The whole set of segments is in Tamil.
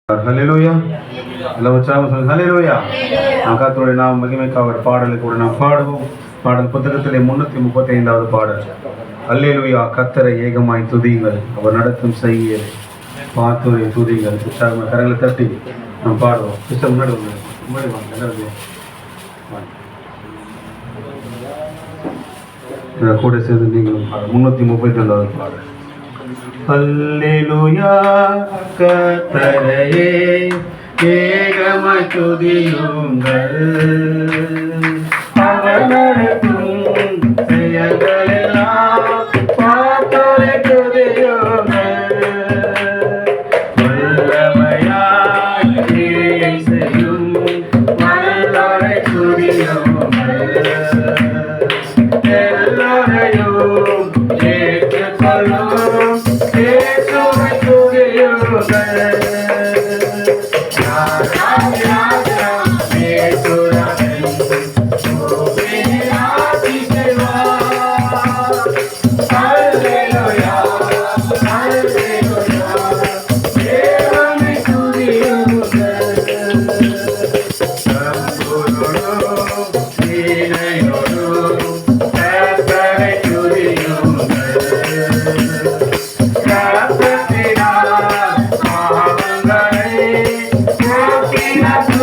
ஹல்லேலூயா. எல்லாம் உற்சாகமா சொல்லுங்க ஹல்லேலூயா. கர்த்தருடைய நாம மகிமைக்காக ஒரு பாடலை கூட நாம் பாடுவோம். பாடல் புத்தகத்திலே 335வது பாடல். ஹல்லேலூயா. கர்த்தரை ஏகமாய் துதியுங்கள், அவர் நடத்தும் செய்கையை பார்த்தோரை துதியுங்கள். உற்சாகமா கரங்களை தட்டி நாம் பாடுவோம். சிஸ்டர் முன்னாடி வாங்க எல்லாரும் கூட சேர்ந்து நீங்களும் 332வது பாடல். அல்லேலூயா. கர்த்தரையே ஏகமாய் துதியுங்கள், அவர் நடத்தும் செயல்களெல்லாம் பார்த்தோரை துதியுங்கள். வல்லமையாய் கிரியை செய்யும் வல்லோரை துதியுங்கள். எல்லோரையும் ஏற்றுக்கொள்ளும் இயேசுவை துதியுங்கள். Happy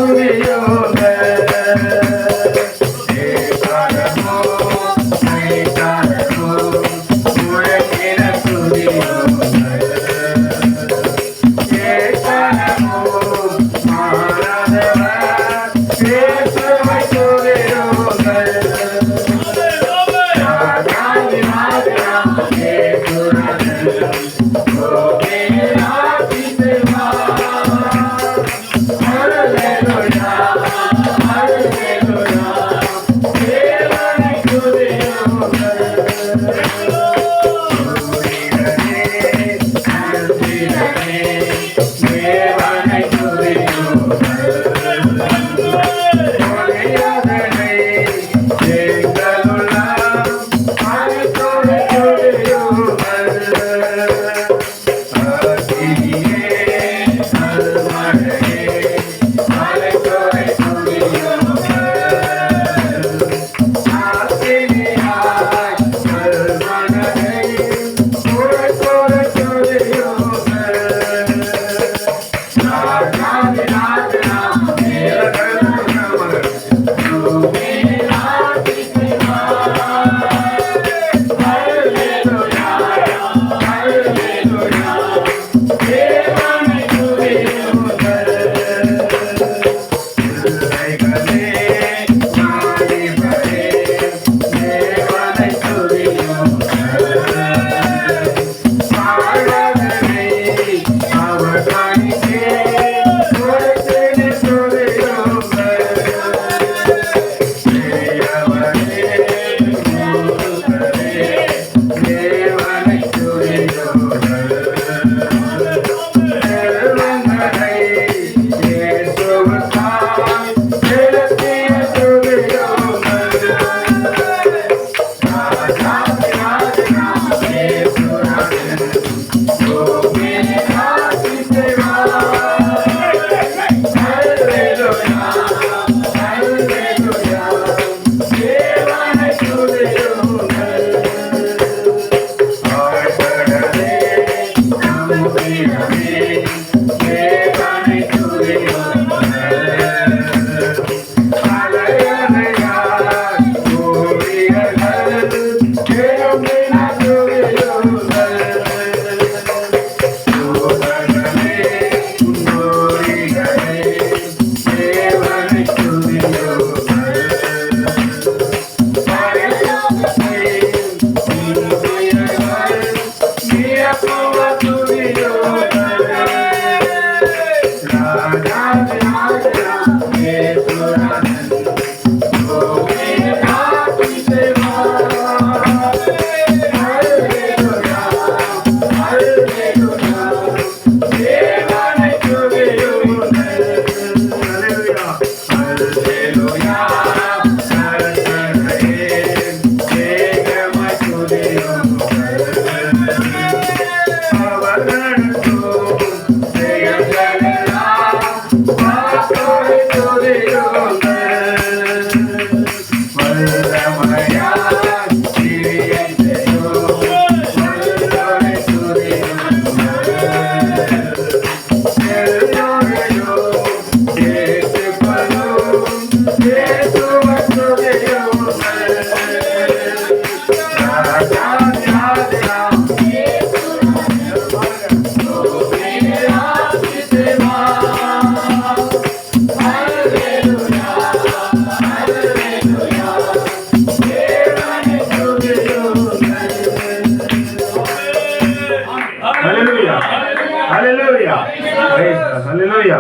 ஹல்லேலூயா.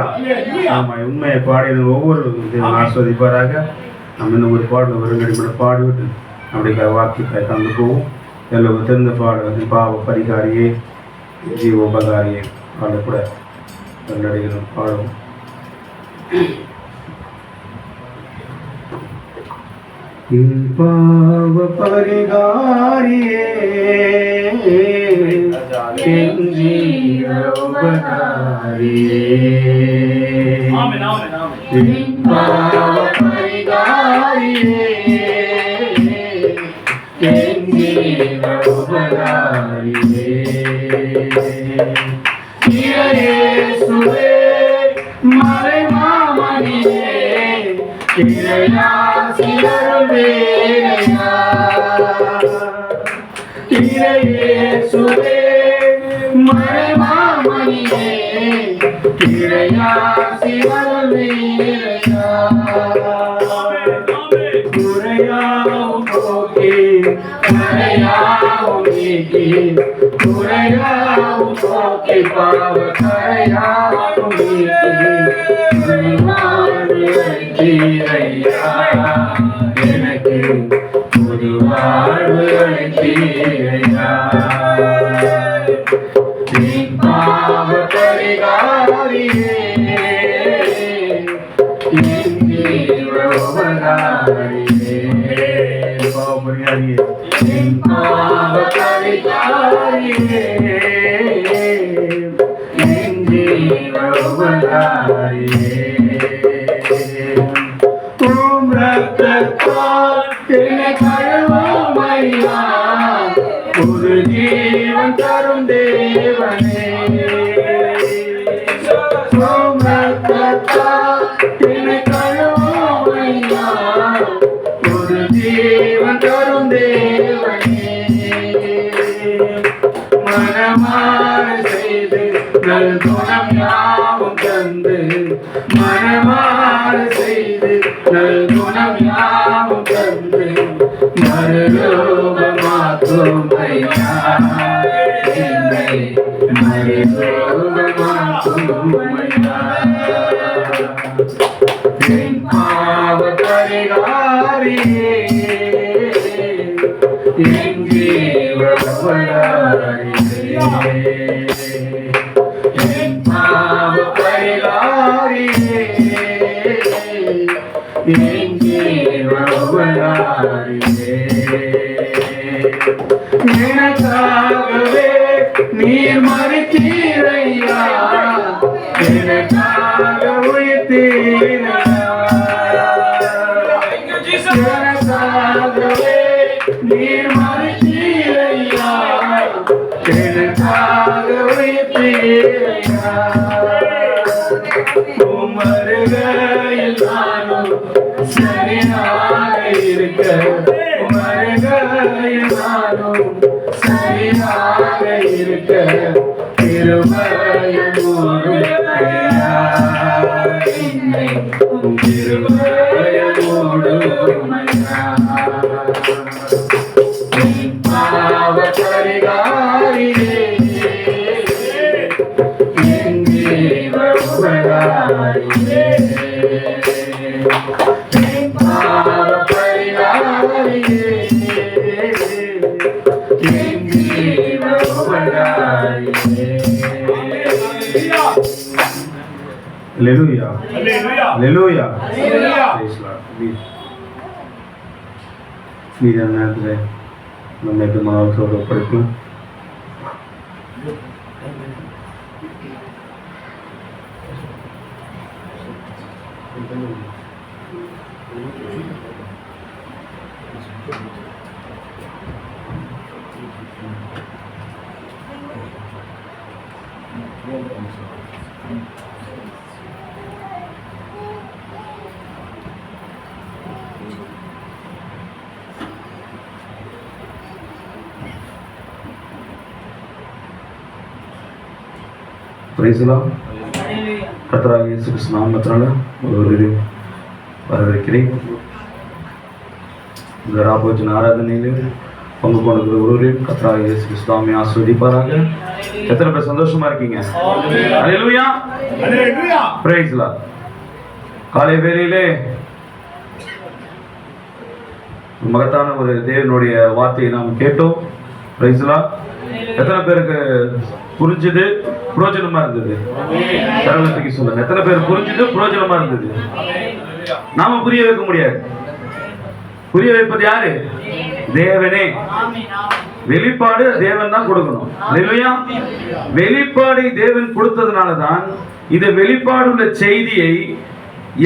ஆமா, உண்மையை பாடின ஒவ்வொரு தேவன் ஆஸ்வதிப்பாராக. நம்ம இன்னும் ஒரு பாடல் வருங்கடி பாடிவிட்டு அப்படியே வாக்கியத்தை தந்து போவோம். எல்லாம் தெரிந்த பாடல் பாவ பரிகாரியே ஜீவோபகாரியே பாட கூட நடிகரும் பாடுவோம். பாவ பரிகாரியே பாவ பரிகாரியே இயேசுவே மறை மாமணியே இயேசுவே மறை மாமணியே குறையாவும் போக்கி கரையாவும் நீக்கி குறையாவும் போக்கி பாவ கரையாவும் நீக்கி எனக்கு புது வாழ்வு அளித்தீரையா பாவ பரிகாரியே ஒரு ஜீவன் தரும் தேவனே ஒரு ஜீவன் தரும் தேவனே மனமாற செய்து நல் குணம் யாவும் தந்து மனமாற செய்து நல் குணம் யாவும் தந்து மறுரூபமாக்கும் ஐயா என்னை மறுரூபமாக்கும் ஐயா என் பாவ பரிகாரியே என் ஜீவபரிகாரியே என் பாவ பரிகாரியே என் ஜீவபரிகாரியே எனக்காகவே நீர் மறித்தீரையா எனக்காக உயிர்த்தீரையா எனக்காகவே நீர் மறித்தீரையா எனக்காக உயிர்த்தீரையா உமருகையில் நானும் சரியாக இருக்க உமருகையில் நானும் சரியாக இருக்க திருமயமோடு என்னை திருமயமோடு பாவ பரிகாரியே என் ஜீவபரிகாரியே பாவ பரிகாரியே என் ஜீவபரிகாரியே. Hallelujah. Hallelujah. Praise Lord. மீதான நேரத்தில் நம்ம மாணவர்களோடு ஒப்படைக்கலாம். கர்த்தராகிய இயேசு கிறிஸ்து நாமத்தினால ஒருவரையும் வரவேற்கிறேன். இந்த ராபோஜன ஆராதனையில் பங்கு கொண்டிருக்கிற ஒருவரையும் கர்த்தராகிய இயேசு கிறிஸ்து ஆசீர்வதிப்பாராக. எத்தனை பேர் சந்தோஷமா இருக்கீங்க? ஹல்லேலூயா, ஹல்லேலூயா, பிரைஸ் தி லார்ட். காலை வேளையிலே மகத்தான ஒரு தேவனுடைய வார்த்தையை நாம் கேட்டோம். Price the Lord. எத்தனை பேருக்கு புரிஞ்சது, பிரயோஜனமா இருந்தது? சரளத்துக்கு சொல்லுங்க. எத்தனை பேர் புரிஞ்சது, பிரயோஜனமா இருந்தது? நாம புரிய வைக்க முடியாது. புரிய வைப்பது யாரு? தேவனே. வெளிப்பாடு தேவன் தான் கொடுக்கணும். ஹல்லேலூயா. வெளிப்பாடை தேவன் கொடுத்ததுனாலதான் இந்த வெளிப்பாடு உள்ள செய்தியை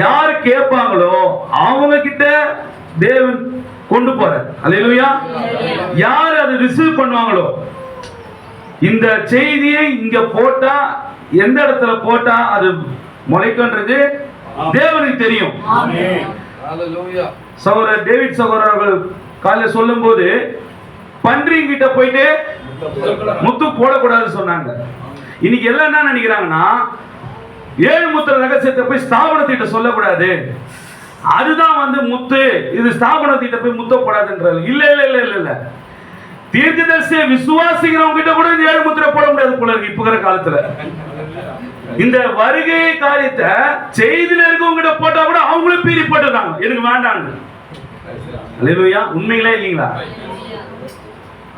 யார் கேட்பாங்களோ அவங்க கிட்ட தேவன் கொண்டு போறார். ஹல்லேலூயா. யார் அதை ரிசீவ் பண்ணுவாங்களோ, இந்த செய்தியை இங்க போட்டா எந்த இடத்துல போட்டா அது முளைக்கும்ன்றது தேவனுக்கு தெரியும். சகோதரர் டேவிட் சகோதரர் அவர்கள் காலையில் சொல்லும் போது பன்றிங்கிட்ட போயிட்டு முத்து போடக்கூடாதுன்னு சொன்னாங்க. இன்னைக்கு எல்லாம் என்ன நினைக்கிறாங்கன்னா, 7 முத்திர ரகசியத்தை போய் ஸ்தாபனத்திட்ட சொல்லக்கூடாது, அதுதான் முத்து, இது ஸ்தாபனத்திட்ட போய் முத்த போடாதுன்றாங்க. இல்ல இல்ல இல்ல இல்ல இல்ல, தீர்க்கதரிசியை விசுவாசிக்கிறவங்க கிட்ட கூட 7 முத்திரை போட முடியாது போல இருக்கு இப்ப காலத்துல. இந்த வருகை காரியத்தை செய்தியில இருக்கவங்க கிட்ட போட்டா கூட அவங்களும் பீறி போட்டுறாங்க, எனக்கு வேண்டாங்க. ஹல்லேலூயா. உண்மைகளே இல்லீங்களா?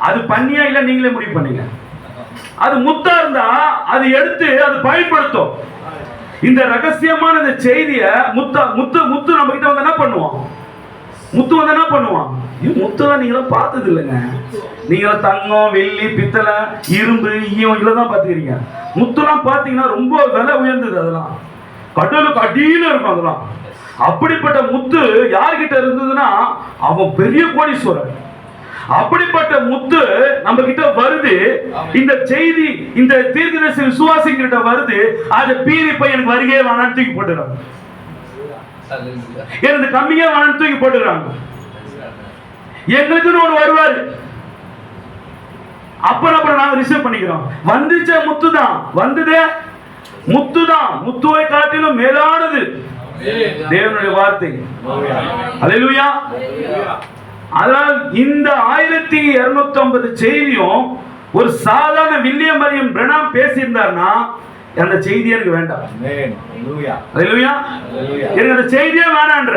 அது பண்ணியா இல்ல நீங்களே முடிவு பண்ணீங்க. அது முத்தா இருந்தா அது எடுத்து அது பயன்படுத்தும். இந்த ரகசியமான இந்த செய்திய முத்து நம்ம கிட்ட வந்து என்ன பண்ணுவோம்? முத்து வந்து என்ன பண்ணுவான்? முத்துலாம் நீங்களும் பார்த்தது இல்லைங்க. நீங்க தங்கம், வெள்ளி, பித்தளை, இரும்பு, ஈயம் இதெல்லாம் பார்த்துக்கிறீங்க. முத்துலாம் பார்த்தீங்கன்னா ரொம்ப விலை உயர்ந்தது. அதெல்லாம் கடலுக்கு அடியில இருக்கும். அதெல்லாம் அப்படிப்பட்ட முத்து யார்கிட்ட இருந்ததுன்னா அவன் பெரிய கோடீஸ்வரன். அப்படிப்பட்ட முத்து நம்ம கிட்ட வருது. இந்த செய்தி இந்த தீர்க்கதரிசி விசுவாசிகிட்ட வருது. அதை பீறி போய் எனக்கு வருகையே வேணான்னு தூக்கி போட்டுறாங்க, எனக்கு கம்மியா வேணான்னு தூக்கி போட்டுறாங்க. எங்களுக்குன்னு ஒரு வருவாரு, அப்புறம் நாங்க ரிசீவ் பண்ணிக்கிறோம். வந்துச்ச முத்துதான், வந்ததே முத்துதான். முத்துவை காட்டிலும் மேலானது தேவனுடைய வார்த்தை. ஹல்லேலூயா. அதனால் இந்த 1250 செய்தியும் ஒரு சாதாரண வில்லியம் மரியம் பிரணாம் பேசியிருந்தார்னா அந்த செய்தி எனக்கு வேண்டாம். ஹல்லேலூயா. எனக்கு அந்த செய்தியே வேணான்ற,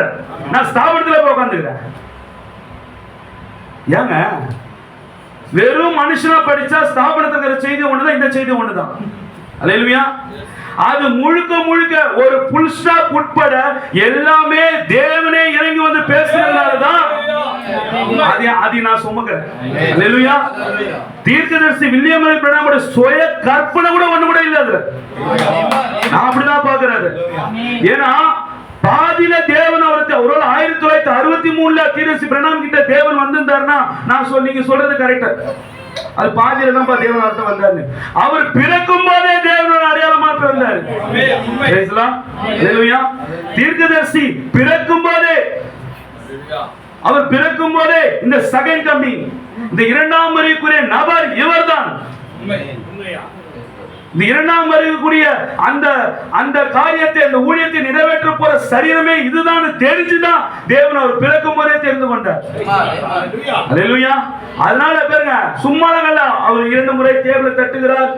நான் ஸ்தாபனத்துல போய் உட்கார்ந்துக்கிறேன். ஏங்க, வெறும் மனுஷனா படிச்சா ஸ்தாபனத்துக்கு செய்தி ஒண்ணுதான், இந்த செய்தி ஒண்ணுதான். ஹல்லேலூயா. அது முழுக்க முழுக்க ஒரு புல் ஸ்டாப் உட்பட எல்லாமே தேவனே இறங்கி வந்து பேசுறதுனாலதான் அதை நான் சுமக்கிறேன். ஹல்லேலூயா. தீர்க்கதரிசி வில்லியம் மரி பிரணாமோட சுய கற்பனை கூட ஒண்ணு கூட இல்ல அதுல. நான் அப்படிதான் பாக்குறது. ஏன்னா பாதியில தேவன் அவருக்கு ஒருவேளை 1963 தீர்க்கதரிசி பிரணாம் கிட்ட தேவன் வந்திருந்தாருன்னா நீங்க சொல்றது கரெக்ட். அது பாதியில தான் தேவன் அர்த்தம் வந்தாரு. அவர் பிறக்கும் போதே தேவனோட அடையாளமா பிறந்தாரு. தீர்க்கதரிசி பிறக்கும் போதே, அவர் பிறக்கும் போதே இந்த செகண்ட் கமிங், இந்த இரண்டாம் வருகைக்குரிய நபர் இவர்தான். இந்த இரண்டாம் வருகைக்குரிய அந்த காரியத்தை, அந்த ஊழியத்தை நிறைவேற்ற போற சரீரமே இதுதான் தெரிஞ்சுதான் தேவன் அவர் பிறக்கும் போதே தெரிந்து கொண்டார். ஹல்லேலூயா. அதனால பாருங்க, சும்மால அவர் 2 முறை டேபிளை தட்டுகிறார்,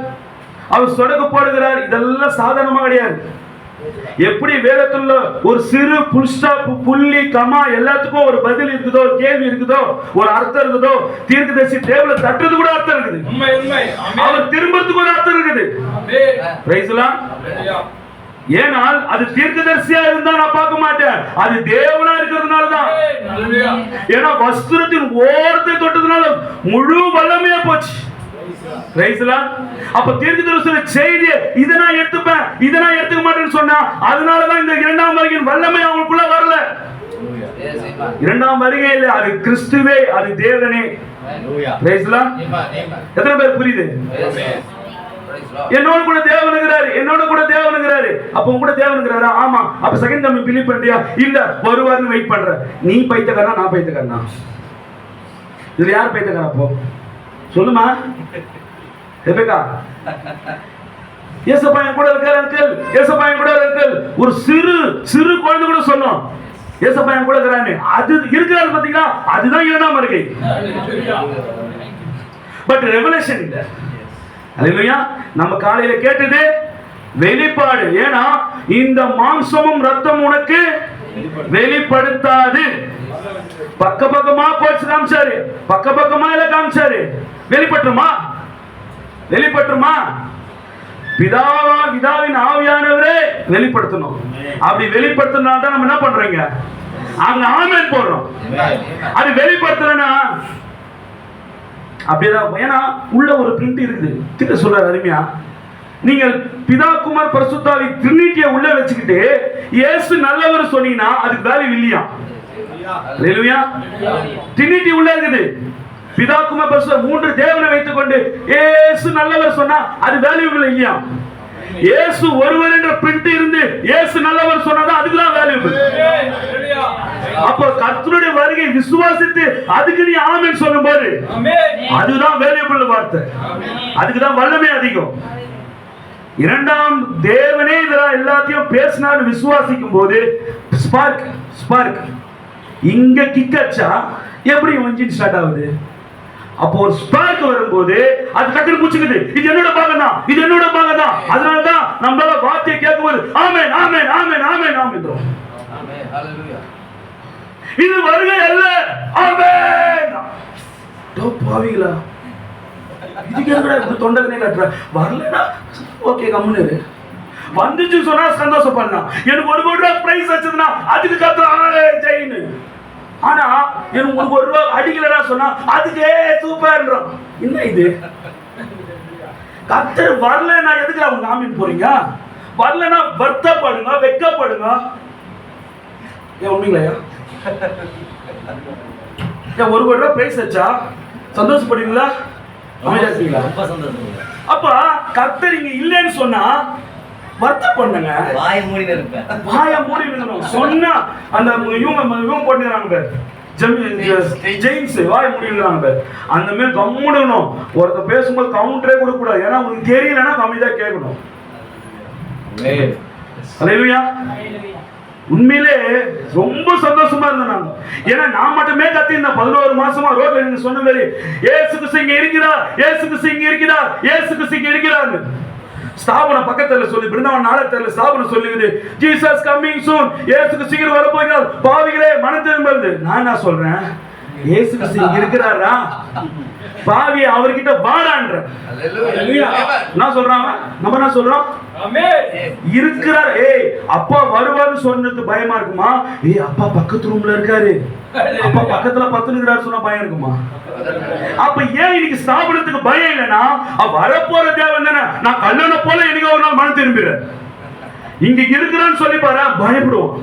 அவர் சொடக்கு போடுகிறார். இதெல்லாம் சாதாரணமா கிடையாது. எப்படி வேதத்துல ஒரு சிறு புல் ஸ்டாப், புள்ளி, கமா எல்லாத்துக்கும் ஒரு பதில் இருக்குதோ, ஒரு கேள்வி இருக்குதோ, ஒரு அர்த்தம் இருக்குதோ, தீர்க்கதரிசி டேபிளை தட்டுறது கூட அர்த்தம் இருக்குது. அவர் திரும்பறதுக்கு ஒரு அர்த்தம் இருக்குது. Price the Lord. ஏனால் அது தீர்க்கதரிசியா இருந்தா நான் பார்க்க மாட்டேன், அது தேவனா இருக்கிறதுனாலதான். ஏன்னா வஸ்திரத்தின் ஓரத்தை தொட்டதுனால முழு வல்லமையா போச்சு. Price the Lord. அப்ப தீர்க்கதரிசியோட செய்தி இத நான் எடுத்துப்பேன், இத நான் எடுத்துக்க மாட்டேன்னு சொன்னா அதனாலதான் இந்த இரண்டாம் வருகையின் வல்லமை அவங்களுக்குள்ள வரல. இரண்டாம் வருகையில அது கிறிஸ்துவே, அது தேவனே. Price the Lord. எத்தனை பேர் புரியுது? என்னோட கூட தேவன் இருக்கிறாரு, என்னோட கூட தேவன் இருக்கிறாரு. அப்ப உங்க கூட தேவன் இருக்கிறாரா? ஆமா. அப்ப செகண்ட் கமிங் பிலீவ் பண்றியா? இல்ல, வருவார்னு வெயிட் பண்ற. நீ பைத்தியக்காரனா, நான் பைத்தியக்காரனா? இதுல யார் பைத்தியக்காரா? போ சொல்லுமா ரெபெக்கா. ஏசப்பா என் கூட இருக்காரு அங்கிள், ஏசப்பா என் கூட இருக்காரு. ஒரு சிறு குழந்தை கூட சொல்லும் ஏசப்பா என் கூட இருக்கிறாரு. அது இருக்கிறாரு பாத்தீங்களா, அதுதான் இரண்டாம் வருகை. பட் ரெவலேஷன் இல்ல. அல்லேலூயா. நம்ம காலையில கேட்டது வெளிப்பாடு. ஏன்னா இந்த மாம்சமும் ரத்தம் உனக்கு வெளிப்படுத்தாது. பக்கமா போச்சு காமிச்சாரு, பக்கமா இல்ல காமிச்சாரு. வெளிப்பட்டுமா? வெளிப்பட்டுமா? பிதாவின் ஆவியானவரே வெளிப்படுத்தணும். அப்படி வெளிப்படுத்தினால தான் நம்ம என்ன பண்றீங்க? அங்க ஆமென் போடுறோம். அது வெளிப்படுத்தலனா அப்படிதான். ஏன்னா உள்ள ஒரு பிரிண்ட் இருக்குது. கிட்ட சொல்றாரு அருமையா, நீங்கள் பிதா குமார் பரிசுத்தாவி ட்ரினிட்டியை உள்ள வச்சுக்கிட்டு இயேசு நல்லவர் சொன்னீங்கன்னா அதுக்கு வேல்யூ இல்லையா? அல்லேலூயா. ட்ரினிட்டி உள்ள இருக்குது. பிதா குமார் பரிசுத்த மூன்று தேவனை வைத்துக் கொண்டு இயேசு நல்லவர் சொன்னா அது வேல்யூபிள் இல்லையா? இயேசு ஒருவர் என்ற பிரிண்ட் இருந்து இயேசு நல்லவர் சொன்னாதான் அதுக்கு தான் வேல்யூபிள். அப்போ கர்த்தருடைய வருகை விசுவாசித்து அதுக்கு நீ ஆமென் சொல்லும்போது அதுதான் வேல்யூபிள் வார்த்தை. அதுக்கு தான் வல்லமை அதிகம். இரண்டாம் தேவனே இதெல்லாம் எல்லாத்தையும் பேசினாரு விசுவாசிக்கும் போது ஸ்பார்க் இங்க கிக்கச்சா எப்படி இன்ஜின் ஸ்டார்ட் ஆகுது? அப்போ ஒரு ஸ்பார்க் வரும்போது அது டக்குனு புடிச்சுக்குது. இது என்னோட பாகம் தான், இது என்னோட பாகம் தான். அதனால தான் நம்மளால வார்த்தையை கேட்கும்போது ஆமென் ஆமென் ஆமென் ஆமென் ஆமென். இது வருகை அல்ல, ஆமென். பாவிகளா, இதுக்கு எதுக்கு தொண்டகனே கட்டுற? வரலனா ஓகே கம்முனு வந்துச்சு சொன்னா சந்தோஷப்படலாம். எனக்கு ஒரு கோடி ரூபாய் பிரைஸ் வச்சதுன்னா அதுக்கு கத்துறாங்க ஜெயின்னு. ஆனா எனக்கு ஒரு கோடி ரூபாய் அடிக்கலடா சொன்னா அதுக்கே சூப்பர்ன்றோம். என்ன இது? கத்தர் வரலன்னா எதுக்கு அவங்க ஆமீன் போறீங்க? வரலன்னா வருத்தப்படுங்க, வெட்கப்படுங்க. ஏன் உண்மைங்களா? ஏன் ஒரு கோடி ரூபாய் பிரைஸ் வச்சா சந்தோஷப்படுவீங்களா? அப்ப கர்த்தர் இங்க இல்லைன்னு சொன்னா வருத்தம் பண்ணுங்க. வாய மூடி இருக்கணும் சொன்னா அந்த இவங்க போட்டுறாங்க பேர் ஜெயின்ஸ் வாய மூடி இருக்காங்க பேர். அந்த மாதிரி கம்முடணும். ஒருத்தர் பேசும்போது கவுண்டரே கொடுக்க கூடாது. ஏன்னா உங்களுக்கு தெரியலன்னா கம்மிதான் கேட்கணும். அல்லேலூயா. உண்மையிலே ரொம்ப சந்தோஷமா இருந்தேன். ஏன்னா நான் மட்டுமே கத்திருந்தேன் 11 மாசமா ரோட்ல நீங்க சொன்ன மாதிரி இயேசு கிறிஸ்து இங்க இருக்கிறார், இயேசு கிறிஸ்து இங்க இருக்கிறார், இயேசு கிறிஸ்து இங்க இருக்கிறார். ஸ்தாபனம் பக்கத்துல சொல்லி பிருந்தாவன் நாளத்துல ஸ்தாபனம் சொல்லுது ஜீசஸ் கம்மிங் சூன், இயேசு கிறிஸ்து சீக்கிரம் வர போகிறார், பாவிகளே மனம் திரும்புங்கள். நான் என்ன சொல்றேன்? இயேசு கிறிஸ்து இங்க இருக்கிறாரா? பாவி அவர்கிட்ட வாடான்ற. என்ன சொல்றாங்க? நம்ம என்ன சொல்றோம்? இருக்கிறார். ஏய் அப்பா வருவார்னு சொன்னது பயமா இருக்குமா? ஏய் அப்பா பக்கத்து ரூம்ல இருக்காரு, அப்பா பக்கத்துல பத்துனுக்கிறாரு சொன்னா பயம் இருக்குமா? அப்ப ஏன் இன்னைக்கு ஸ்தாபனத்துக்கு பயம் இல்லைன்னா வரப்போற தேவன் தானே. நான் கல்லணை போல எனக்கு ஒரு நாள் மனம் திரும்பிடுறேன். இங்க இருக்கிறான்னு சொல்லி பாரு பயப்படுவோம்.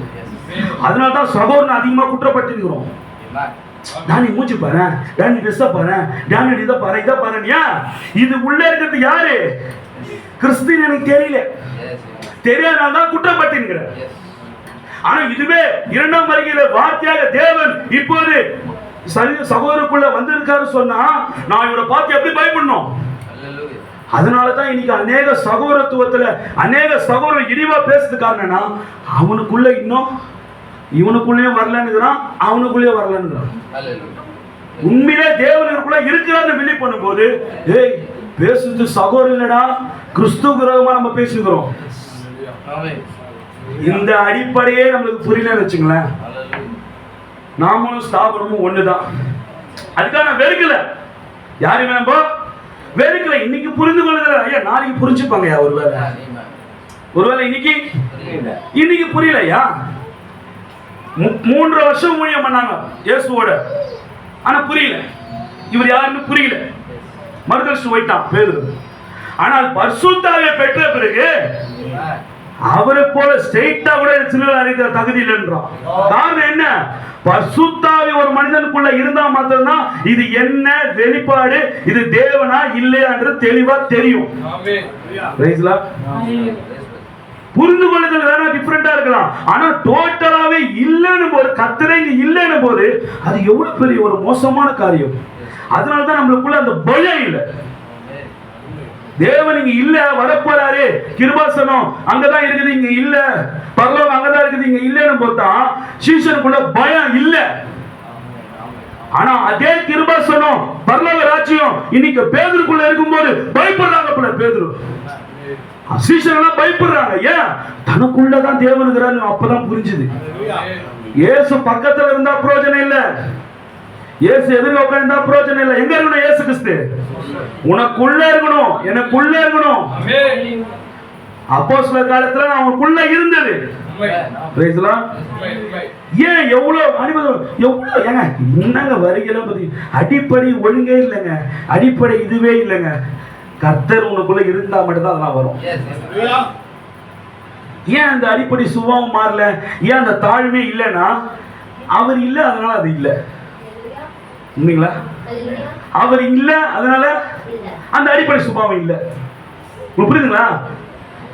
அதனாலதான் சகோதரன் அதிகமா குற்றப்பட்டிருக்கிறோம். டானி மூச்சு பாரு, டானி ட்ரெஸ்ஸ பாரு, டானி இதை பாரு, இதை பாருனியா. இது உள்ள இருக்கிறது யாரு? கிறிஸ்துன்னு எனக்கு தெரியல, தெரியாதான் குற்றப்பட்டிருக்கிற. ஆனா இதுவே இரண்டாம் வருகையில வார்த்தையாக தேவன் இப்போது சகோதரருக்குள்ள வந்திருக்காரு சொன்னா நான் இவரை பார்த்து எப்படி பயப்படணும்? அதனாலதான் இன்னைக்கு அநேக சகோதரத்துவத்துல அநேக சகோதரர் இழிவா பேசுறது காரணம்னா அவனுக்குள்ள இன்னும் இவனுக்குள்ளேயும் வரலன்னுறான், அவனுக்குள்ளேயும் வரலன்னுறான். உண்மையிலே தேவனுக்குள்ள இருக்கிறான்னு பிலீவ் பண்ணும்போது ஏய் பேசுறது சகோதரர் இல்லடா, கிறிஸ்து விரோதமா நம்ம பேசுகிறோம். இந்த அடிப்படையே நம்மளுக்கு புரியலன்னு வச்சுங்களேன், நாமளும் ஸ்தாபனமும் ஒண்ணுதான். அதுக்காக நான் வெறுக்கல, யாருமே நம்ம வெறுக்கல. இன்னைக்கு புரிந்து கொள்ளுதல் ஐயா, நாளைக்கு புரிஞ்சுப்பாங்க. ஒருவேளை இன்னைக்கு புரியலையா? 3 வருஷம் ஊழியம் பண்ணாங்க இயேசுவோட, ஆனா புரியல. இவர் யாருன்னு புரியல, மறுதலிச்சு போயிட்டான் பேதுரு. ஆனால் பரிசுத்தாவியை பெற்ற பிறகு அவரை போல ஸ்ட்ரெயிட்டா கூட சிலுவையில் அறைகிற தகுதி இல்லைன்றான். காரணம் என்ன? பரிசுத்தாவி ஒரு மனிதனுக்குள்ள இருந்தா மாத்திரம்தான் இது என்ன வெளிப்பாடு, இது தேவனா இல்லையான்றது தெளிவா தெரியும். புரிந்து கொள்ளுதல் வேணா டிஃபரெண்டா இருக்கலாம், ஆனா டோட்டலாவே இல்லைன்னு போது, கர்த்தரே இல்லைன்னு போது அது எவ்வளவு பெரிய ஒரு மோசமான காரியம். அதனாலதான் நம்மளுக்குள்ள அந்த பயம் இல்லை. தேவன் இங்க இல்ல, வரப்போறாரு, கிருபாசனம் அங்கதான் இருக்குது, இங்க இல்ல, பரலோகம் அங்கதான் இருக்குது, இங்க இல்லன்னு போதா சீசனுக்குள்ள பயம் இல்ல. ஆனா அதே கிருபாசனம் பரலோக ராஜ்யம் இன்னைக்கு பேதுருக்குள்ள இருக்கும்போது பயப்படுறாங்க போல. பேதுரு சீஷர்கள்லாம் பயப்படுறாங்க. ஏன்? தனக்குள்ளதான் தேவன் இருக்கிறாரு. அப்பதான் புரிஞ்சுது. இயேசு பக்கத்துல இருந்தா பிரயோஜனம் இல்ல, இயேசு எதிர்க்க உட்கார்ந்தா பிரயோஜனம் இல்ல. எங்க இருக்கணும்? இயேசு கிறிஸ்து உனக்குள்ள இருக்கணும், எனக்குள்ள இருக்கணும். அப்போஸ்தலர் காலத்துல அவனுக்குள்ள இருந்தது. ஏன் எவ்வளவு எவ்வளவு ஏங்க என்னங்க வருகையெல்லாம் பத்தி அடிப்படை ஒழுங்கே இல்லைங்க, அடிப்படை இதுவே இல்லைங்க. கர்த்தர் உனக்குள்ள இருந்தா மட்டும்தான் அதெல்லாம் வரும். ஏன் அந்த அடிப்படை சுபாவம் மாறல? ஏன் அந்த தாழ்மே இல்லைன்னா அவர் இல்ல, அதனால அது இல்ல. உண்மைங்களா? அவர் இல்ல, அதனால அந்த அடிப்படை சுபாவம் இல்ல. உங்களுக்கு புரியுதுங்களா?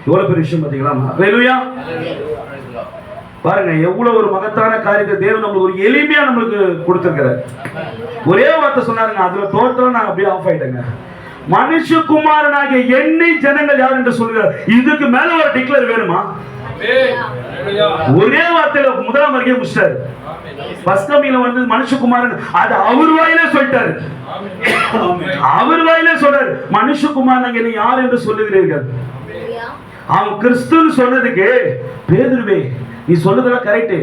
எவ்வளவு பெரிய விஷயம் பாத்தீங்களா? ஹல்லேலூயா. பாருங்க எவ்வளவு ஒரு மகத்தான காரியத்தை தேவன் நம்மளுக்கு ஒரு எளிமையா நம்மளுக்கு கொடுத்திருக்கிறார். ஒரே வார்த்தை சொன்னாருங்க, அதுல டோட்டலா நான் அப்படியே ஆஃப் ஆயிட்டேங்க. மனுஷகுமாரனாகிய என்னை ஜனங்கள் யார் என்று சொல்கிறார். இதுக்கு மேல ஒரு டிக்ளேர் வேணுமா? ஒரே வார்த்தையில முதலாம் வருகை முடிச்சாரு. ஃபர்ஸ்ட் கமிங்ல வந்து மனுஷகுமாரன் அது அவர் வாயிலே சொல்லிட்டாரு. அவர் வாயிலே சொல்றாரு, மனுஷகுமாரன் என்னை யார் என்று சொல்லுகிறீர்கள். அவன் கிறிஸ்துன்னு சொன்னதுக்கு பேதுருவே நீ சொல்றதெல்லாம் கரெக்ட்.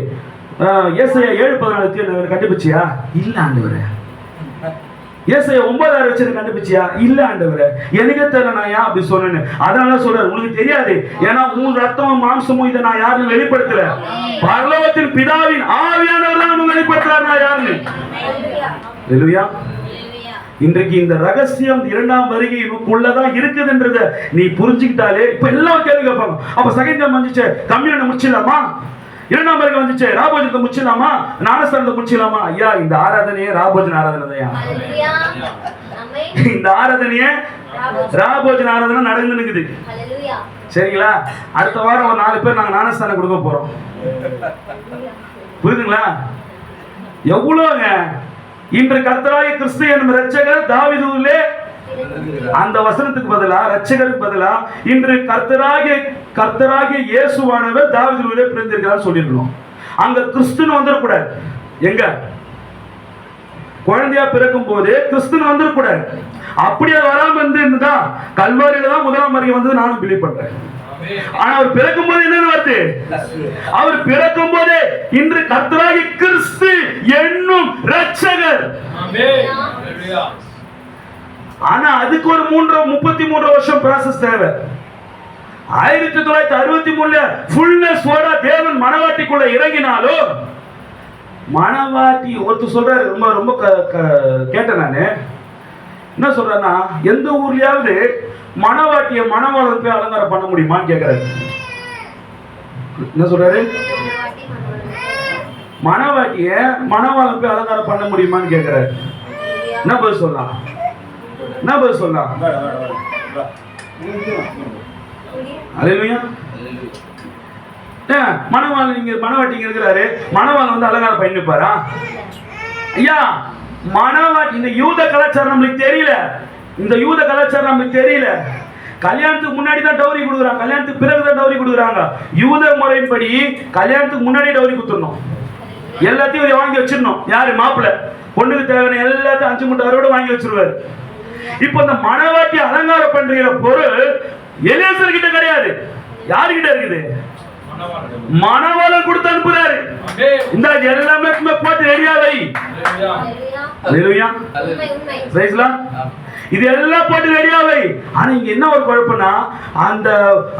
ஏசாயா 7:14 கண்டுபிடிச்சியா? இல்ல ஆண்டவரே. ஏசாயா 9:6 வச்சு கண்டுபிடிச்சியா? இல்ல ஆண்டவரே. எனக்கு தெரியல நான் ஏன் அப்படி சொன்னேன்னு. அதனால சொல்றாரு, உனக்கு தெரியாது. ஏன்னா உன் ரத்தமும் மாம்சமும் இதை நான் யாருன்னு வெளிப்படுத்தல, பரலோகத்தின் பிதாவின் ஆவியானவர் தான் உனக்கு வெளிப்படுத்துறாரு நான் யாருன்னு. ஹல்லேலூயா. இன்றைக்கு இந்த ரகசியம் இரண்டாம் வருகை உள்ளதான் இருக்குதுன்றத நீ புரிஞ்சுக்கிட்டாலே இப்ப எல்லாம் கேள்வி கேட்பாங்க. அப்ப செகண்ட் வந்துச்சு, கம்யூனியன் முடிச்சிடலாமா? இரண்டாம் வருகை வந்துச்சு, ராபோஜனத்தை முடிச்சிடலாமா? ஞானஸ்தானத்தை முடிச்சிடலாமா? ஐயா இந்த ஆராதனையே ராபோஜன ஆராதனை தான். இந்த ஆராதனையே ராபோஜன ஆராதனை நடந்து நிக்குது. சரிங்களா? அடுத்த வாரம் ஒரு 4 பேர் நாங்க ஞானஸ்தானம் கொடுக்க போறோம். புரியுதுங்களா? எவ்வளவுங்க இன்று கர்த்தராகிய கிறிஸ்து என்னும் இரட்சகர் தாவீதுவிலே அந்த வசனத்துக்கு பதிலா இரட்சகருக்கு பதிலா இன்று கர்த்தராகிய இயேசுவானவர் தாவீதுவிலே பிறந்திருக்கிறார் சொல்லிருக்கணும். அங்க கிறிஸ்துன்னு வந்துடக்கூடாது. எங்க குழந்தையா பிறக்கும் போது கிறிஸ்துன்னு வந்துடக்கூடாது. அப்படியே வராம இருந்தா கல்வாரியில தான் முதலாம் வருகை வந்து நானும் பிலீவ் பண்றேன். ஆனா அவர் பிறக்கும் போது என்ன வார்த்தை? அவர் பிறக்கும் போதே இன்று கர்த்தராகிய கிறிஸ்து என்னும் இரட்சகர். ஆனா அதுக்கு ஒரு 33 வருஷம் ப்ராசஸ் தேவை. 1963 ஃபுல்னஸ் ஓட தேவன் மனவாட்டிக்குள்ள இறங்கினாலும் மனவாட்டி ஒருத்தர் சொல்றாரு, ரொம்ப ரொம்ப கேட்டேன் நானு. என்ன சொல்றேன்னா, எந்த ஊர்லயாவது மனவாட்டிய மனவாளன் போய் அலங்காரம் பண்ண முடியுமான்னு கேட்கிறாரு. என்ன சொல்றாரு? மனவாட்டிய மனவாளன் போய் அலங்காரம் பண்ண முடியுமான்னு கேட்கிறாரு. என்ன பதில் சொல்லலாம்? என்ன பதில் சொல்லலாம்? ஹல்லேலூயா. மனவாளன் இங்க மனவாட்டி இருக்கிறாரு, மனவாளன் வந்து அலங்காரம் பண்ணிப்பாரா? ஐயா மனவாட்டி இந்த யூத கலாச்சாரம் நம்மளுக்கு தெரியல. இந்த யூத கலாச்சாரம் நமக்கு தெரியல. கல்யாணத்துக்கு முன்னாடி தான் டவுரி கொடுக்குறாங்க, கல்யாணத்துக்கு பிறகு தான் டவுரி கொடுக்குறாங்க. யூத முறைப்படி கல்யாணத்துக்கு முன்னாடி டவுரி கொடுத்துடணும், எல்லாத்தையும் வாங்கி வச்சிடணும். யாரு? மாப்பிள்ளை. பொண்ணுக்கு தேவையான எல்லாத்தையும் 5 மூட்டை அரோட வாங்கி வச்சிருவாரு. இப்போ இந்த மனவாட்டி அலங்காரம் பண்ற பொருள் எலியாசர் கிட்ட கிடையாது. யாருகிட்ட இருக்குது? மனவாளன் கொடுத்து அனுப்புறாரு. இந்த எல்லாமே போட்டு ரெடியா வை. ஹல்லேலூயா. Price Lord. இது எல்லாம் போட்டு ரெடியா வை. ஆனா இங்க என்ன ஒரு குழப்பம்னா, அந்த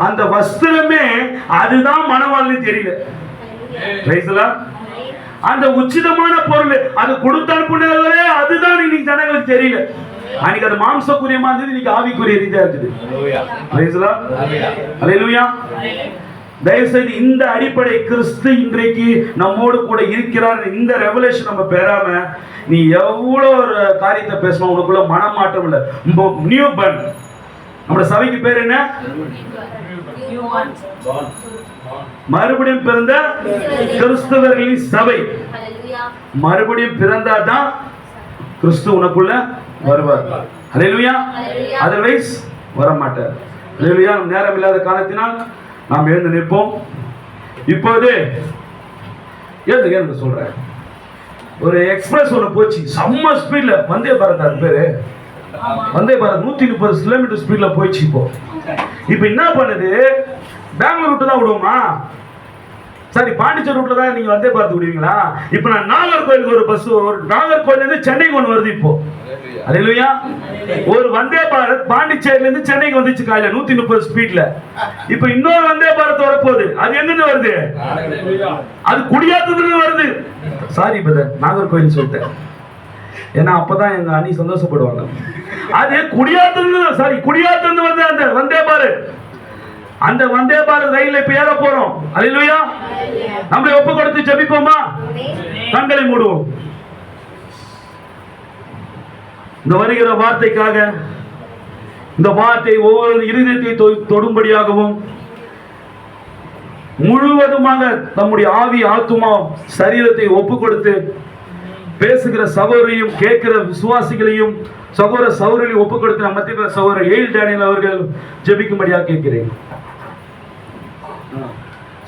அந்த வஸ்திரமே அதுதான் மனவாளனுக்கு தெரியல. Praise lord. அந்த உச்சிதமான பொருள் அது கொடுத்து அனுப்புனதே அதுதான் இன்னைக்கு ஜனங்களுக்கு தெரியல. அன்னைக்கு அது மாம்சக்குரியமா இருந்தது, இன்னைக்கு ஆவிக்குரிய ரீதியா இருக்குது. Praise lord. ஹல்லேலூயா. தயவுசெய்து இந்த அடிப்படை கிறிஸ்து இன்றைக்கு நம்மோடு கூட இருக்கிறார் இந்த ரெவலேஷன் நம்ம பெறாம நீ எவ்வளோ ஒரு காரியத்தை பேசணும், உனக்குள்ள மனமாற்றம் இல்லை. New burn. நம்ம சபைக்கு பேர் என்ன? மறுபடியும் பிறந்த கிறிஸ்தவர்களின் சபை. மறுபடியும் பிறந்தாதான் கிறிஸ்து உனக்குள்ள வருவார். ஹல்லேலூயா. அதர்வைஸ் வர மாட்டார். ஹல்லேலூயா. நேரம் இல்லாத காரணத்தினால் நாம் எழுந்து நிற்போம். இப்போது எழுந்து சொல்றேன். ஒரு எக்ஸ்பிரஸ் ஒன்று போச்சு, செம்ம ஸ்பீட்ல, வந்தே பாரத் அது பேரு, வந்தே பாரத் 130 கிலோமீட்டர் ஸ்பீட்ல போயிடுச்சு. இப்போ என்ன பண்ணுது, பெங்களூர் ரூட்டு தான் விடுவோமா, சரி பாண்டிச்சேரி ரூட்ல தான் நீங்க வந்தே பாரத் விடுவீங்களா? இப்போ நான் நாகர்கோயிலுக்கு ஒரு பஸ், ஒரு நாகர்கோயில இருந்து சென்னைக்கு ஒன்று வருது. இப்போ அல்லேலூயா, ஒரு வந்தே பாரத் பாண்டிச்சேரியில இருந்து சென்னைக்கு வந்துச்சு காலையில 130 ஸ்பீட்ல. இப்போ இன்னொரு வந்தே பாரத் வரப்போகுது, அது எங்கிருந்து வருது? அது குடியாத்தத்துல வருது. சாரி பிரதர், நாகர்கோயில் சொல்லிட்டேன், ஏன்னா அப்பதான் எங்க அணி சந்தோஷப்படுவாங்க. அது குடியாத்திலிருந்து வந்து அந்த வந்தே பாரத், அந்த வந்தே பாரத் ரயில்ல இப்ப ஏற போறோம். அல்லேலூயா, நம்மளை ஒப்பு கொடுத்து ஜெபிப்போமா? கண்களை மூடுவோம். இந்த வருகிற வார்த்தைக்காக, இந்த வார்த்தை ஒவ்வொரு இருதயத்தை தொடும்படியாகவும், முழுவதுமாக நம்முடைய ஆவி ஆத்துமா சரீரத்தை ஒப்பு கொடுத்து பேசுகிற சகோதரையும் கேட்கிற விசுவாசிகளையும் சகோதர சகோதரிகளையும் ஒப்பு கொடுத்து நம்ம மத்திய சகோதரர் எயில் டேனியல் அவர்கள் ஜெபிக்கும்படியாக கேட்கிறேன்.